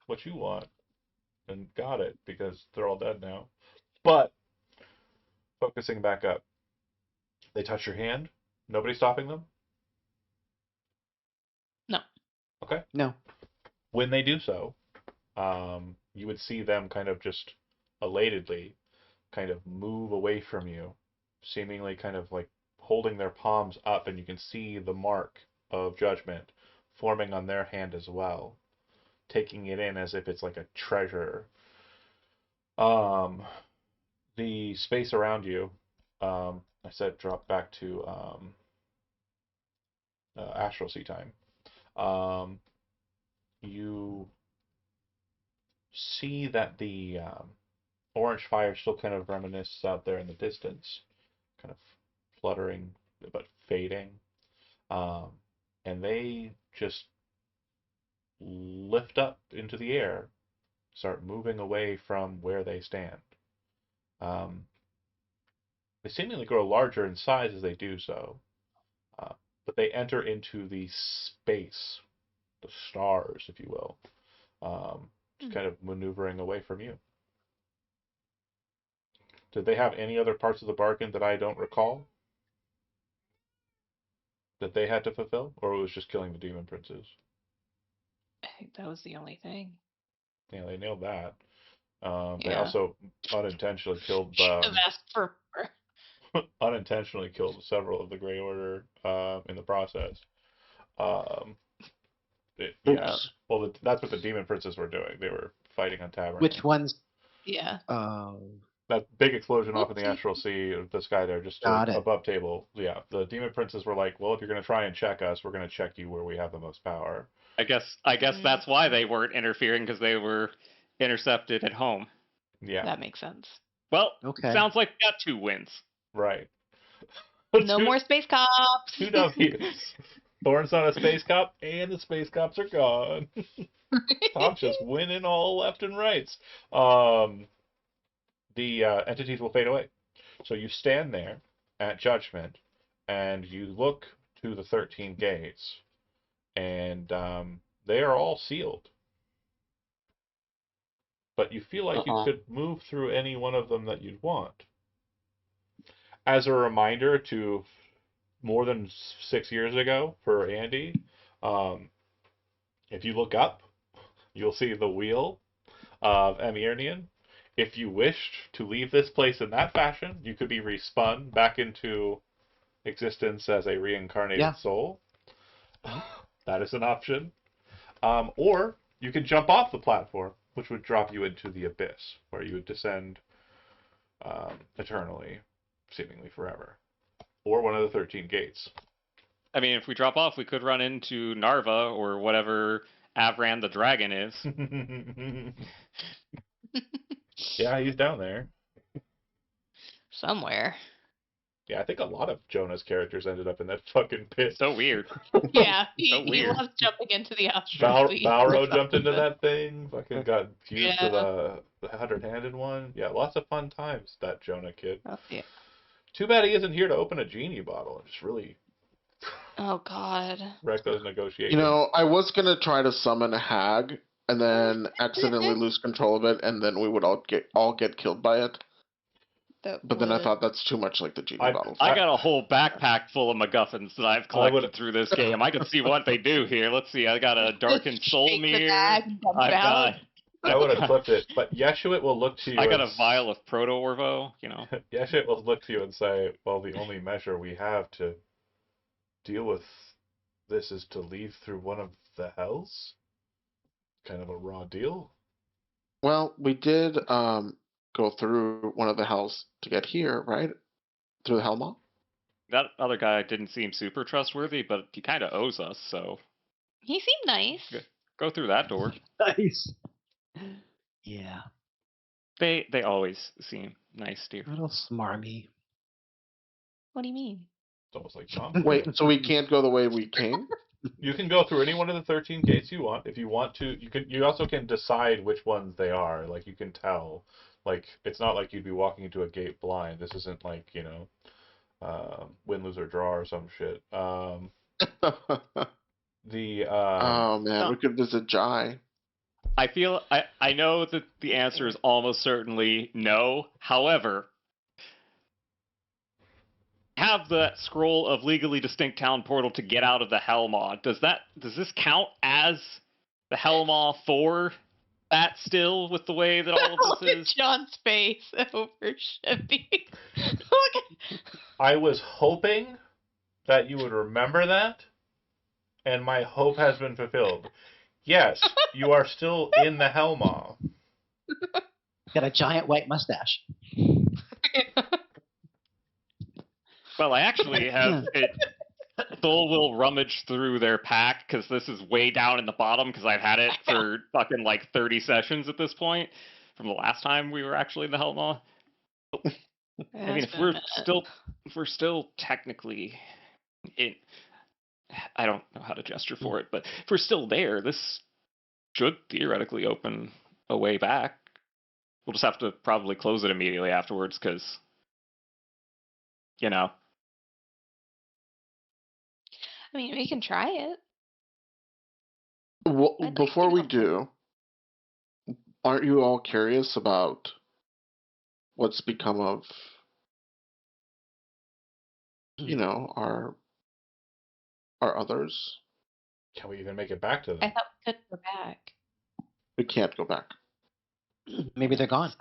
Speaker 1: what you want and got it because they're all dead now. But focusing back up, they touch your hand. Nobody stopping them. Okay.
Speaker 2: No.
Speaker 1: When they do so, you would see them kind of just elatedly kind of move away from you, seemingly kind of like holding their palms up, and you can see the mark of judgment forming on their hand as well, taking it in as if it's like a treasure. The space around you, I said drop back to astral sea time. You see that the orange fire still kind of reminisces out there in the distance, kind of fluttering but fading. And they just lift up into the air, start moving away from where they stand. They seemingly grow larger in size as they do so, but they enter into the space, the stars, if you will, just kind of maneuvering away from you. Did they have any other parts of the bargain that I don't recall that they had to fulfill, or it was just killing the demon princes?
Speaker 4: I think that was the only thing.
Speaker 1: Yeah, they nailed that. They
Speaker 4: Yeah.
Speaker 1: also unintentionally killed
Speaker 4: Should have asked for more.
Speaker 1: unintentionally killed several of the Grey Order in the process. Yeah, well, that's what the demon princes were doing. They were fighting on Tavern.
Speaker 2: Which ones?
Speaker 4: Yeah.
Speaker 1: That big explosion off in the
Speaker 4: Whoopsie.
Speaker 1: astral sea, this guy there, just
Speaker 2: Got it.
Speaker 1: above table. Yeah, the demon princes were like, well, if you're going to try and check us, we're going to check you where we have the most power.
Speaker 3: I guess that's why they weren't interfering, because they were intercepted at home.
Speaker 1: Yeah,
Speaker 4: That makes sense.
Speaker 3: Well,
Speaker 2: Okay.
Speaker 3: sounds like we got 2 wins.
Speaker 1: right.
Speaker 4: No more space cops.
Speaker 1: 2 W's. Thorn's not a space cop, and the space cops are gone. Tom's just winning all left and rights. The entities will fade away. So you stand there at judgment, and you look to the 13 gates, and they are all sealed. But you feel like you could move through any one of them that you'd want. As a reminder to more than 6 years ago for Andy, if you look up, you'll see the wheel of Emirnian. If you wished to leave this place in that fashion, you could be respun back into existence as a reincarnated soul. That is an option. Or you could jump off the platform, which would drop you into the abyss, where you would descend eternally, seemingly forever. Or one of the 13 gates.
Speaker 3: I mean, if we drop off, we could run into Narva or whatever Avran the dragon is.
Speaker 1: Yeah, he's down there.
Speaker 4: Somewhere.
Speaker 1: Yeah, I think a lot of Jonah's characters ended up in that fucking pit.
Speaker 3: So weird.
Speaker 4: Yeah, he
Speaker 3: weird.
Speaker 4: loves jumping into the astral sea.
Speaker 1: Balro jumped into that thing, fucking got fused
Speaker 4: Yeah.
Speaker 1: to the 100-handed one. Yeah, lots of fun times, that Jonah kid.
Speaker 4: Oh, yeah.
Speaker 1: Too bad he isn't here to open a genie bottle and just really
Speaker 4: Oh, God.
Speaker 1: wreck those negotiations.
Speaker 5: You know, I was gonna try to summon a hag and then accidentally lose control of it, and then we would all get killed by it. But then I thought that's too much like the genie bottle.
Speaker 3: I got a whole backpack full of MacGuffins that I've collected through this game. I can see what they do here. Let's see. I got a darkened soul
Speaker 4: Shake the
Speaker 3: mirror.
Speaker 4: bag, dump it out.
Speaker 1: I would have clipped it, but Yeshuit will look to you.
Speaker 3: I got a vial of Proto Orvo, you know.
Speaker 1: Yeshuit will look to you and say, well, the only measure we have to deal with this is to leave through one of the hells? Kind of a raw deal.
Speaker 5: Well, we did go through one of the hells to get here, right? Through the Hellmaw?
Speaker 3: That other guy didn't seem super trustworthy, but he kind of owes us, so
Speaker 4: He seemed nice.
Speaker 3: go through that door.
Speaker 2: Nice. Yeah.
Speaker 3: They always seem nice, dear.
Speaker 2: A little smarmy.
Speaker 4: What do you mean?
Speaker 1: It's almost like Tom.
Speaker 5: Wait, so we can't go the way we came?
Speaker 1: You can go through any one of the 13 gates you want. If you want to, you can. You also can decide which ones they are. Like, you can tell. Like, it's not like you'd be walking into a gate blind. This isn't like, you know, win, lose, or draw or some shit.
Speaker 5: Oh man, we could visit Jai.
Speaker 3: I know that the answer is almost certainly no. However, have the scroll of legally distinct town portal to get out of the Hellmaw. Does this count as the Hellmaw for that still with the way that all of
Speaker 4: Look
Speaker 3: this
Speaker 4: at
Speaker 3: is?
Speaker 4: John's face over Shippy. Look at...
Speaker 1: I was hoping that you would remember that, and my hope has been fulfilled. Yes, you are still in the Hellmaw.
Speaker 2: Got a giant white mustache.
Speaker 3: Well, I actually have it. Soul will rummage through their pack because this is way down in the bottom because I've had it for fucking like 30 sessions at this point from the last time we were actually in the Hellmaw. I mean, if we're still technically in, I don't know how to gesture for it, but if we're still there, this should theoretically open a way back. We'll just have to probably close it immediately afterwards because, you know.
Speaker 4: I mean, we can try it.
Speaker 5: Well,
Speaker 4: I'd like
Speaker 5: before
Speaker 4: to
Speaker 5: we
Speaker 4: know.
Speaker 5: do, aren't you all curious about what's become of, our others?
Speaker 1: Can we even make it back to them?
Speaker 4: I thought we could go back.
Speaker 5: We can't go back.
Speaker 2: Maybe they're gone.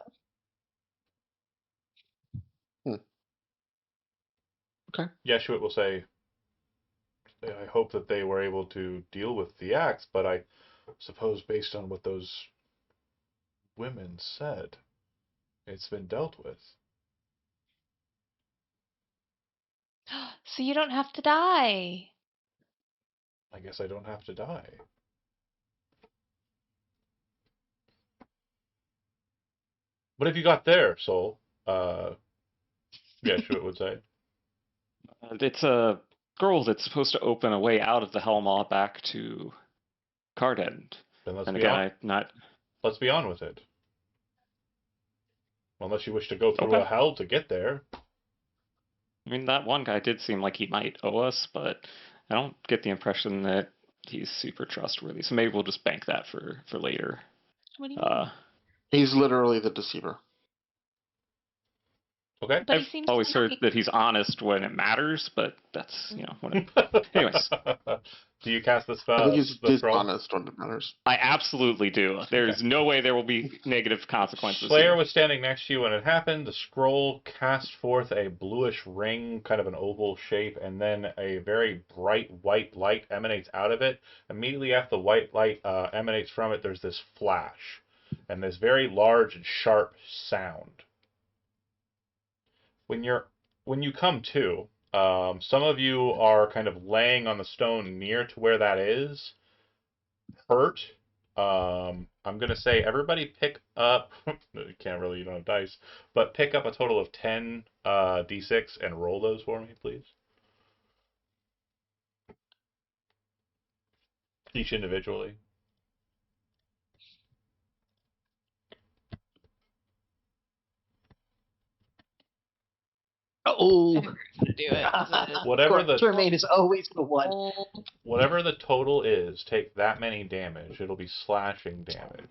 Speaker 1: Yeshua will say, I hope that they were able to deal with the axe, but I suppose based on what those women said, it's been dealt with.
Speaker 4: So you don't have to die.
Speaker 1: I guess I don't have to die. What have you got there, Soul? Yeshua would say.
Speaker 3: It's a scroll that's supposed to open a way out of the Hellmaw back to Cardend.
Speaker 1: Then let's
Speaker 3: And
Speaker 1: be
Speaker 3: again,
Speaker 1: on. Let's be on with it. Unless you wish to go through a hell to get there.
Speaker 3: I mean, that one guy did seem like he might owe us, but I don't get the impression that he's super trustworthy. So maybe we'll just bank that for later.
Speaker 4: What do you mean?
Speaker 5: He's literally the deceiver.
Speaker 1: Okay.
Speaker 4: But
Speaker 3: I've
Speaker 4: he seems
Speaker 3: always heard
Speaker 4: like...
Speaker 3: that he's honest when it matters, but that's, anyways.
Speaker 1: Do you cast the spell?
Speaker 5: I think he's
Speaker 1: the scroll?
Speaker 5: dishonest when it matters.
Speaker 3: I absolutely do. There's no way there will be negative consequences.
Speaker 1: Slayer
Speaker 3: here.
Speaker 1: was standing next to you when it happened. The scroll cast forth a bluish ring, kind of an oval shape, and then a very bright white light emanates out of it. Immediately after the white light emanates from it, there's this flash, and this very large and sharp sound. When you come to, some of you are kind of laying on the stone near to where that is, hurt. I'm going to say everybody pick up, you can't really, you don't have dice, but pick up a total of 10 d6 and roll those for me, please. Each individually.
Speaker 2: Oh,
Speaker 4: to do it.
Speaker 1: Whatever the
Speaker 2: remain is always the one.
Speaker 1: whatever the total is, take that many damage. It'll be slashing damage.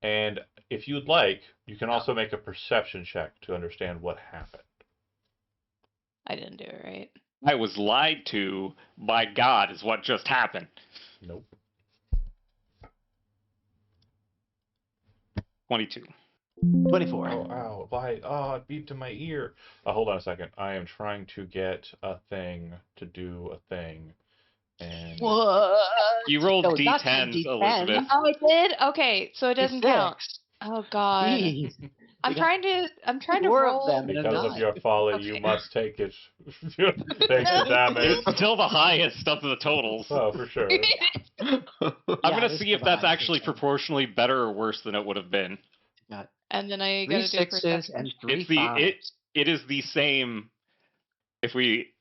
Speaker 1: And if you'd like, you can also make a perception check to understand what happened.
Speaker 4: I didn't do it right.
Speaker 3: I was lied to by God is what just happened.
Speaker 1: Nope.
Speaker 3: 22.
Speaker 2: 24.
Speaker 1: Oh, ow. Why? Oh, it beeped in my ear. Hold on a second. I am trying to get a thing to do a thing. And
Speaker 2: What?
Speaker 3: You rolled
Speaker 2: No, it's not
Speaker 3: D10s,
Speaker 2: 10D10.
Speaker 3: Elizabeth.
Speaker 4: Oh, I did? Okay, so it doesn't count. Oh God.
Speaker 2: Jeez.
Speaker 4: I'm trying to
Speaker 2: Four of
Speaker 4: roll.
Speaker 2: them.
Speaker 1: because of your folly, you
Speaker 4: Okay.
Speaker 1: must take it. Take the damage.
Speaker 3: It's still the highest of the totals.
Speaker 1: Oh, for sure.
Speaker 3: I'm
Speaker 2: Yeah,
Speaker 3: going to
Speaker 2: this
Speaker 3: see
Speaker 2: is
Speaker 3: if
Speaker 2: the
Speaker 3: that's
Speaker 2: highest
Speaker 3: actually
Speaker 2: percent.
Speaker 3: proportionally better or worse than it would have been.
Speaker 4: And then I
Speaker 2: 3
Speaker 4: gotta do
Speaker 2: sixes
Speaker 4: perception.
Speaker 2: and 3
Speaker 3: It's the
Speaker 2: fives.
Speaker 3: it is the same if we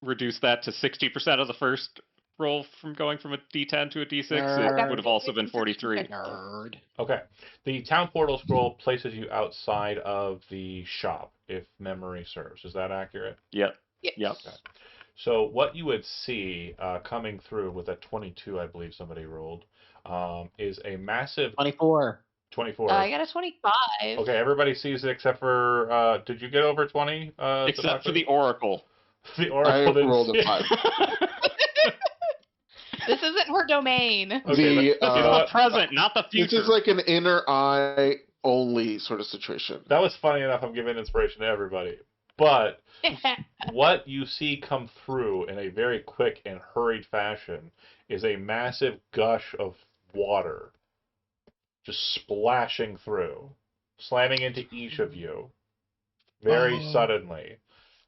Speaker 3: reduce that to 60% of the first roll from going from a D10 to a D6,
Speaker 2: Nerd.
Speaker 3: it would have also been 43.
Speaker 2: Nerd.
Speaker 1: Okay. The town portal scroll places you outside of the shop, if memory serves. Is that accurate?
Speaker 3: Yep.
Speaker 4: Yes.
Speaker 3: Yep.
Speaker 1: Okay. So what you would see coming through with a 22, I believe somebody rolled, is a massive
Speaker 2: 24.
Speaker 1: 24.
Speaker 4: I got a 25.
Speaker 1: Okay, everybody sees it except for. Did you get over 20?
Speaker 3: Except for
Speaker 1: Tabaka?
Speaker 3: the Oracle.
Speaker 1: The
Speaker 5: I
Speaker 1: Oracle didn't
Speaker 5: rolled
Speaker 1: see
Speaker 5: a 5.
Speaker 4: This isn't her domain.
Speaker 1: Okay,
Speaker 5: The,
Speaker 3: This is
Speaker 1: you know
Speaker 3: the
Speaker 1: what?
Speaker 3: present, not the future.
Speaker 5: This is like an inner eye only sort of situation.
Speaker 1: That was funny enough. I'm giving inspiration to everybody. But what you see come through in a very quick and hurried fashion is a massive gush of water just splashing through, slamming into each of you very suddenly.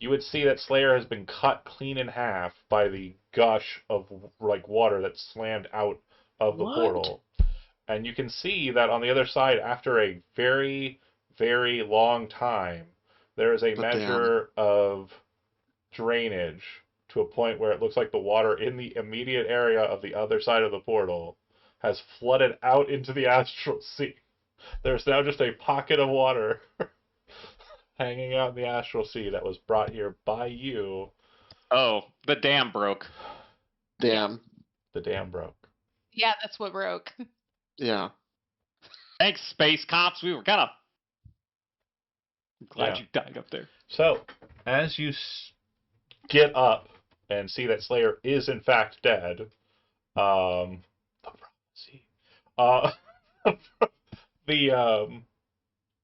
Speaker 1: You would see that Slayer has been cut clean in half by the gush of like water that slammed out of the
Speaker 2: What?
Speaker 1: portal. And you can see that on the other side, after a very, very long time, there is a
Speaker 5: But
Speaker 1: measure of drainage to a point where it looks like the water in the immediate area of the other side of the portal has flooded out into the astral sea. There's now just a pocket of water hanging out in the astral sea that was brought here by you.
Speaker 3: Oh, the dam broke.
Speaker 5: Damn.
Speaker 1: The dam broke.
Speaker 4: Yeah, that's what broke.
Speaker 5: Yeah.
Speaker 3: Thanks, space cops. We were gonna. I'm glad
Speaker 1: Yeah.
Speaker 3: you died up there.
Speaker 1: So, as you get up and see that Slayer is in fact dead, the prophecy, the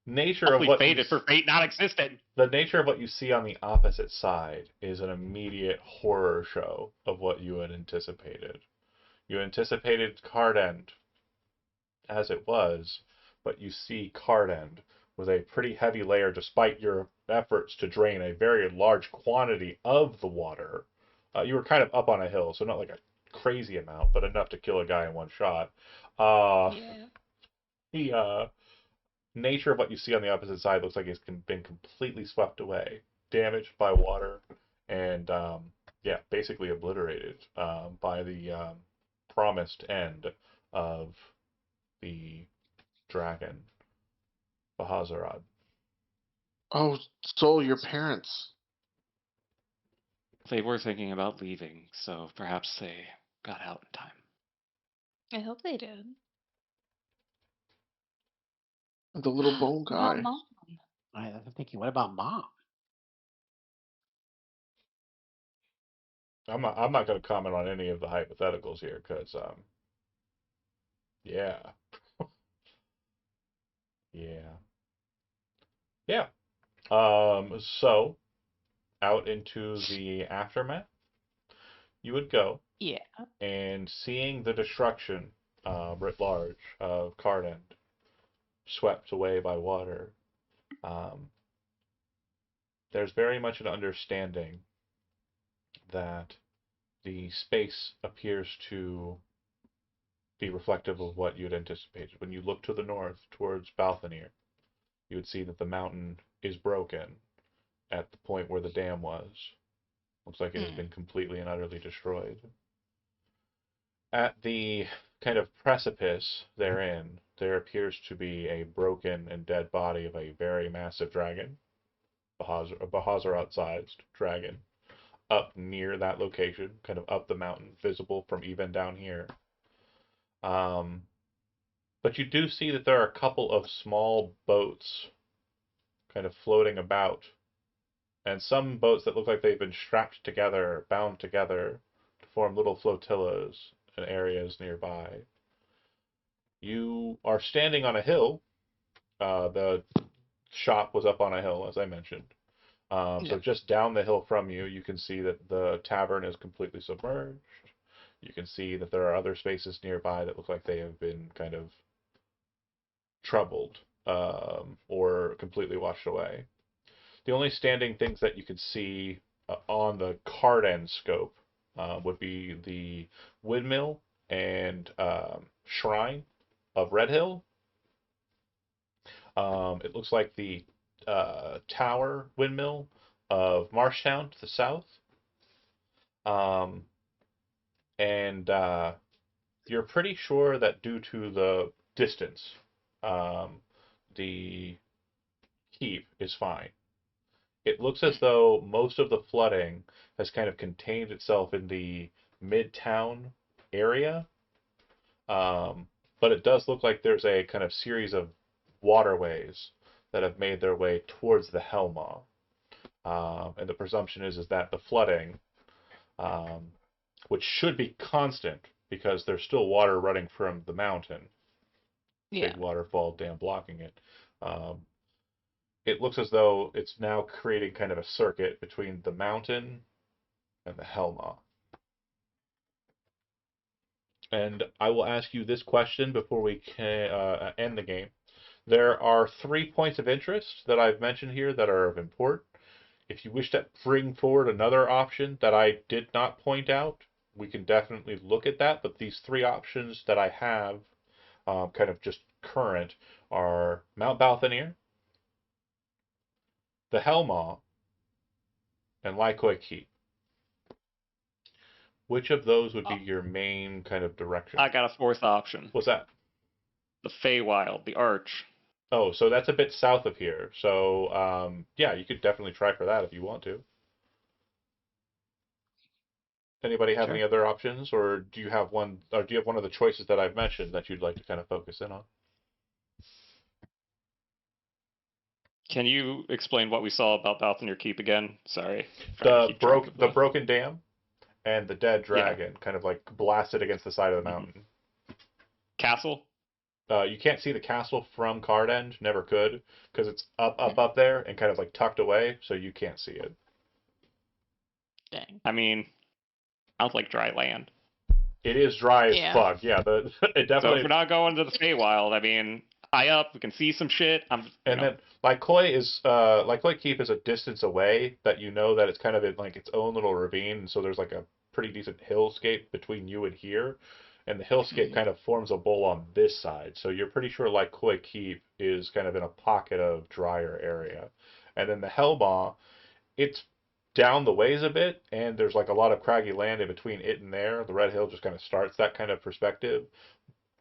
Speaker 1: nature of
Speaker 3: We
Speaker 1: what
Speaker 3: faded for fate not existed.
Speaker 1: the nature of what you see on the opposite side is an immediate horror show of what you had anticipated. You anticipated Cardend as it was, but you see Cardend with a pretty heavy layer despite your efforts to drain a very large quantity of the water. You were kind of up on a hill, so not like a crazy amount, but enough to kill a guy in one shot.
Speaker 4: Yeah.
Speaker 1: The nature of what you see on the opposite side looks like it's been completely swept away, damaged by water, and yeah, basically obliterated by the promised end of the dragon, Bahazarad.
Speaker 5: Oh, Soul, your parents.
Speaker 3: They were thinking about leaving, so perhaps they got out in time.
Speaker 4: I hope they did.
Speaker 5: The little bone
Speaker 4: What about
Speaker 5: guy.
Speaker 4: Mom?
Speaker 2: I'm thinking, what about Mom?
Speaker 1: I'm not going to comment on any of the hypotheticals here because yeah. Yeah. So out into the aftermath you would go,
Speaker 4: Yeah.
Speaker 1: and seeing the destruction writ large of Cardend swept away by water, there's very much an understanding that the space appears to be reflective of what you had anticipated. When you look to the north towards Balthanir, you would see that the mountain is broken at the point where the dam was. Looks like it has been completely and utterly destroyed. At the kind of precipice therein, there appears to be a broken and dead body of a very massive dragon, a Bahazarat-sized dragon, up near that location, kind of up the mountain, visible from even down here. But you do see that there are a couple of small boats kind of floating about, and some boats that look like they've been strapped together, bound together, to form little flotillas in areas nearby. You are standing on a hill. The shop was up on a hill, as I mentioned. So just down the hill from you, you can see that the tavern is completely submerged. You can see that there are other spaces nearby that look like they have been kind of troubled or completely washed away. The only standing things that you could see on the Cardend scope would be the windmill and shrine of Redhill. It looks like the tower windmill of Marshtown to the south. And you're pretty sure that due to the distance, the keep is fine. It looks as though most of the flooding has kind of contained itself in the midtown area. but it does look like there's a kind of series of waterways that have made their way towards the Helma. And the presumption is that the flooding, which should be constant because there's still water running from the mountain,
Speaker 4: Yeah.
Speaker 1: big waterfall dam blocking it. It looks as though it's now creating kind of a circuit between the mountain and the Helma. And I will ask you this question before we can end the game. There are 3 points of interest that I've mentioned here that are of import. If you wish to bring forward another option that I did not point out, we can definitely look at that. But these 3 options that I have, kind of just current, are Mount Balthanir, the Helma, and Lycoy Keep. Which of those would be your main kind of direction?
Speaker 3: I got a 4th option.
Speaker 1: What's that?
Speaker 3: The Feywild, the Arch.
Speaker 1: Oh, so that's a bit south of here. So, yeah, you could definitely try for that if you want to. Anybody have any other options, or do you have one of the choices that I've mentioned that you'd like to kind of focus in on?
Speaker 3: Can you explain what we saw about Balthanir Keep again? Sorry.
Speaker 1: The broken dam and the dead dragon kind of like blasted against the side of the mountain.
Speaker 3: Castle?
Speaker 1: You can't see the castle from Cardend, never could, because it's up there and kind of like tucked away, so you can't see it.
Speaker 4: Dang.
Speaker 3: I mean, sounds like dry land.
Speaker 1: It is dry as fuck. Yeah, it definitely.
Speaker 3: So if we're not going to the Feywild, I mean, high up, we can see some shit.
Speaker 1: Then Lycoy Keep is a distance away that you know that it's kind of in like its own little ravine, and so there's like a pretty decent hillscape between you and here. And the hillscape kind of forms a bowl on this side. So you're pretty sure Lycoy Keep is kind of in a pocket of drier area. And then the Helma, it's down the ways a bit, and there's like a lot of craggy land in between it and there. The Red Hill just kind of starts that kind of perspective.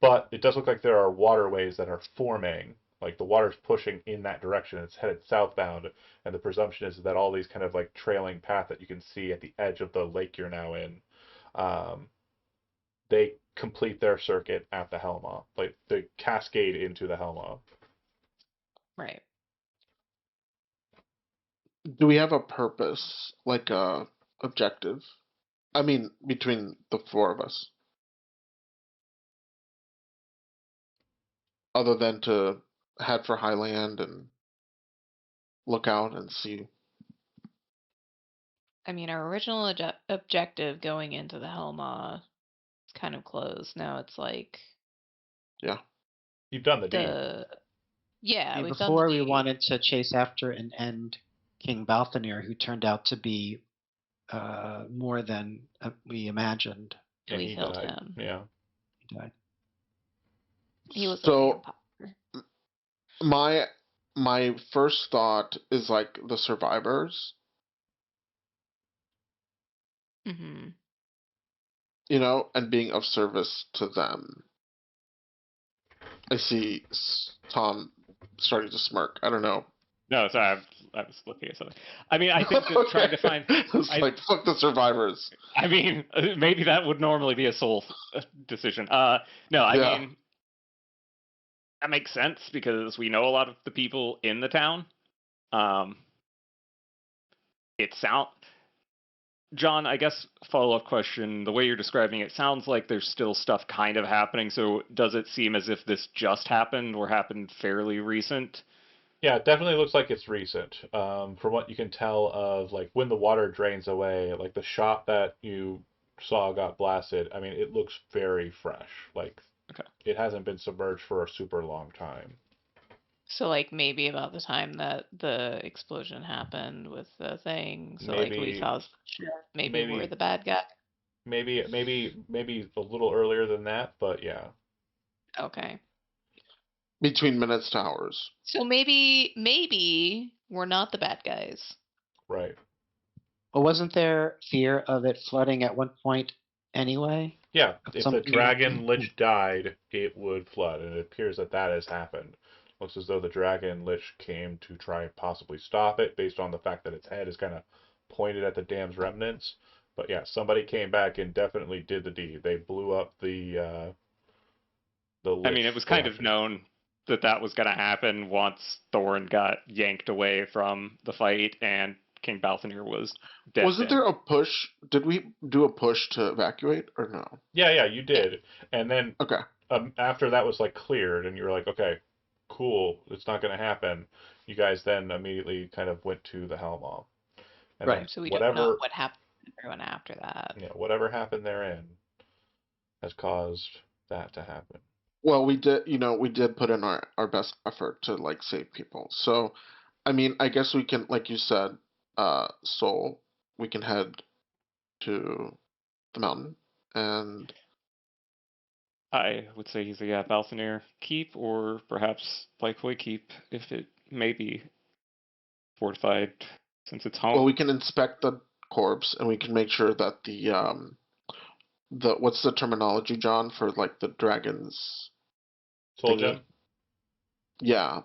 Speaker 1: But it does look like there are waterways that are forming. Like the water's pushing in that direction. It's headed southbound. And the presumption is that all these kind of like trailing path that you can see at the edge of the lake you're now in, they complete their circuit at the Helma. Like they cascade into the Helma.
Speaker 4: Right.
Speaker 5: Do we have a purpose, like a objective? I mean, between the 4 of us, other than to head for Highland and look out and see.
Speaker 4: I mean, our original objective going into the Helma is kind of closed. Now it's like
Speaker 1: You've done the deed.
Speaker 4: Yeah, we've done
Speaker 2: Before
Speaker 4: the
Speaker 2: we
Speaker 4: deed.
Speaker 2: wanted to chase after and end King Balthanir, who turned out to be more than we imagined.
Speaker 1: And
Speaker 4: We
Speaker 1: he
Speaker 4: killed
Speaker 1: died.
Speaker 4: him.
Speaker 1: Yeah.
Speaker 2: He died.
Speaker 4: He was
Speaker 5: So-
Speaker 4: a vampire.
Speaker 5: My first thought is like the survivors,
Speaker 4: Mm-hmm.
Speaker 5: and being of service to them. I see Tom starting to smirk. I don't know.
Speaker 3: No, sorry, I was looking at something. I mean, I think that trying to find.
Speaker 5: It's like fuck the survivors.
Speaker 3: I mean, maybe that would normally be a soul decision. No, I mean, that makes sense because we know a lot of the people in the town. John, I guess follow-up question, the way you're describing it sounds like there's still stuff kind of happening, so does it seem as if this just happened or happened fairly recent?
Speaker 1: Yeah, it definitely looks like it's recent. From what you can tell of like when the water drains away, like the shop that you saw got blasted, I mean, it looks very fresh. Like it hasn't been submerged for a super long time.
Speaker 4: So, like, maybe about the time that the explosion happened with the thing. So, like, we saw maybe we're the bad guy.
Speaker 1: Maybe a little earlier than that, but yeah.
Speaker 4: Okay.
Speaker 5: Between minutes to hours.
Speaker 4: So maybe we're not the bad guys.
Speaker 1: Right.
Speaker 2: Well, wasn't there fear of it flooding at one point anyway?
Speaker 1: Yeah, if the Dragon Lich died, it would flood, and it appears that has happened. Looks as though the Dragon Lich came to try and possibly stop it, based on the fact that its head is kind of pointed at the dam's remnants. But yeah, somebody came back and definitely did the deed. They blew up the The
Speaker 3: I mean,
Speaker 1: Lich
Speaker 3: it was kind of
Speaker 1: slasher.
Speaker 3: known that that was going to happen once Thorn got yanked away from the fight and King Balthanir was dead.
Speaker 5: Wasn't there a push? Did we do a push to evacuate or no?
Speaker 1: Yeah, you did. And then
Speaker 5: Okay.
Speaker 1: after that was like cleared, and you were like, okay, cool, it's not going to happen. You guys then immediately kind of went to the Hellmaw. And
Speaker 2: Right.
Speaker 1: then
Speaker 4: So we don't know
Speaker 1: whatever,
Speaker 4: what happened to everyone after that.
Speaker 1: whatever happened therein has caused that to happen.
Speaker 5: Well, we did, we did put in our best effort to like save people. So, I mean, I guess we can, like you said, Soul, we can head to the mountain and
Speaker 3: I would say either, yeah, Balthanir keep or perhaps Blythewood keep if it may be fortified since it's home.
Speaker 5: well, we can inspect the corpse and we can make sure that the what's the terminology, John, for like the dragons
Speaker 1: Soul
Speaker 5: thingy?
Speaker 1: Gem?
Speaker 5: Yeah.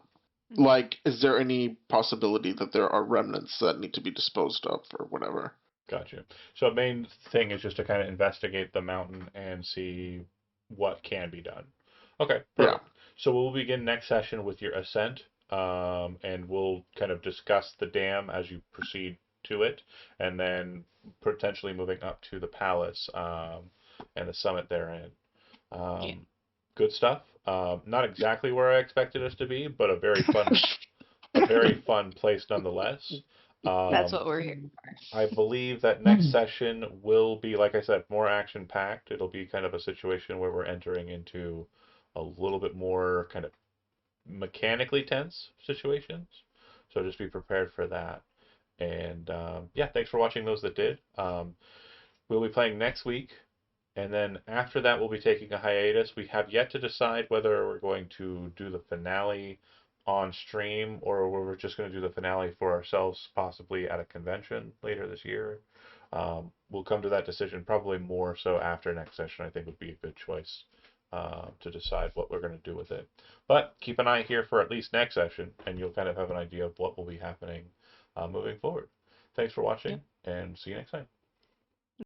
Speaker 5: Like, is there any possibility that there are remnants that need to be disposed of or whatever?
Speaker 1: Gotcha. So the main thing is just to kind of investigate the mountain and see what can be done. Okay,
Speaker 5: Yeah.
Speaker 1: perfect. So we'll begin next session with your ascent, and we'll kind of discuss the dam as you proceed to it, and then potentially moving up to the palace and the summit therein.
Speaker 4: Yeah.
Speaker 1: Good stuff. Not exactly where I expected us to be, but a very fun place nonetheless.
Speaker 4: That's what we're here for.
Speaker 1: I believe that next session will be, like I said, more action packed. It'll be kind of a situation where we're entering into a little bit more kind of mechanically tense situations. So just be prepared for that. And yeah, thanks for watching those that did. We'll be playing next week. And then after that, we'll be taking a hiatus. We have yet to decide whether we're going to do the finale on stream or we're just going to do the finale for ourselves, possibly at a convention later this year. We'll come to that decision probably more so after next session. I think would be a good choice to decide what we're going to do with it. But keep an eye here for at least next session, and you'll kind of have an idea of what will be happening moving forward. Thanks for watching, and see you next time.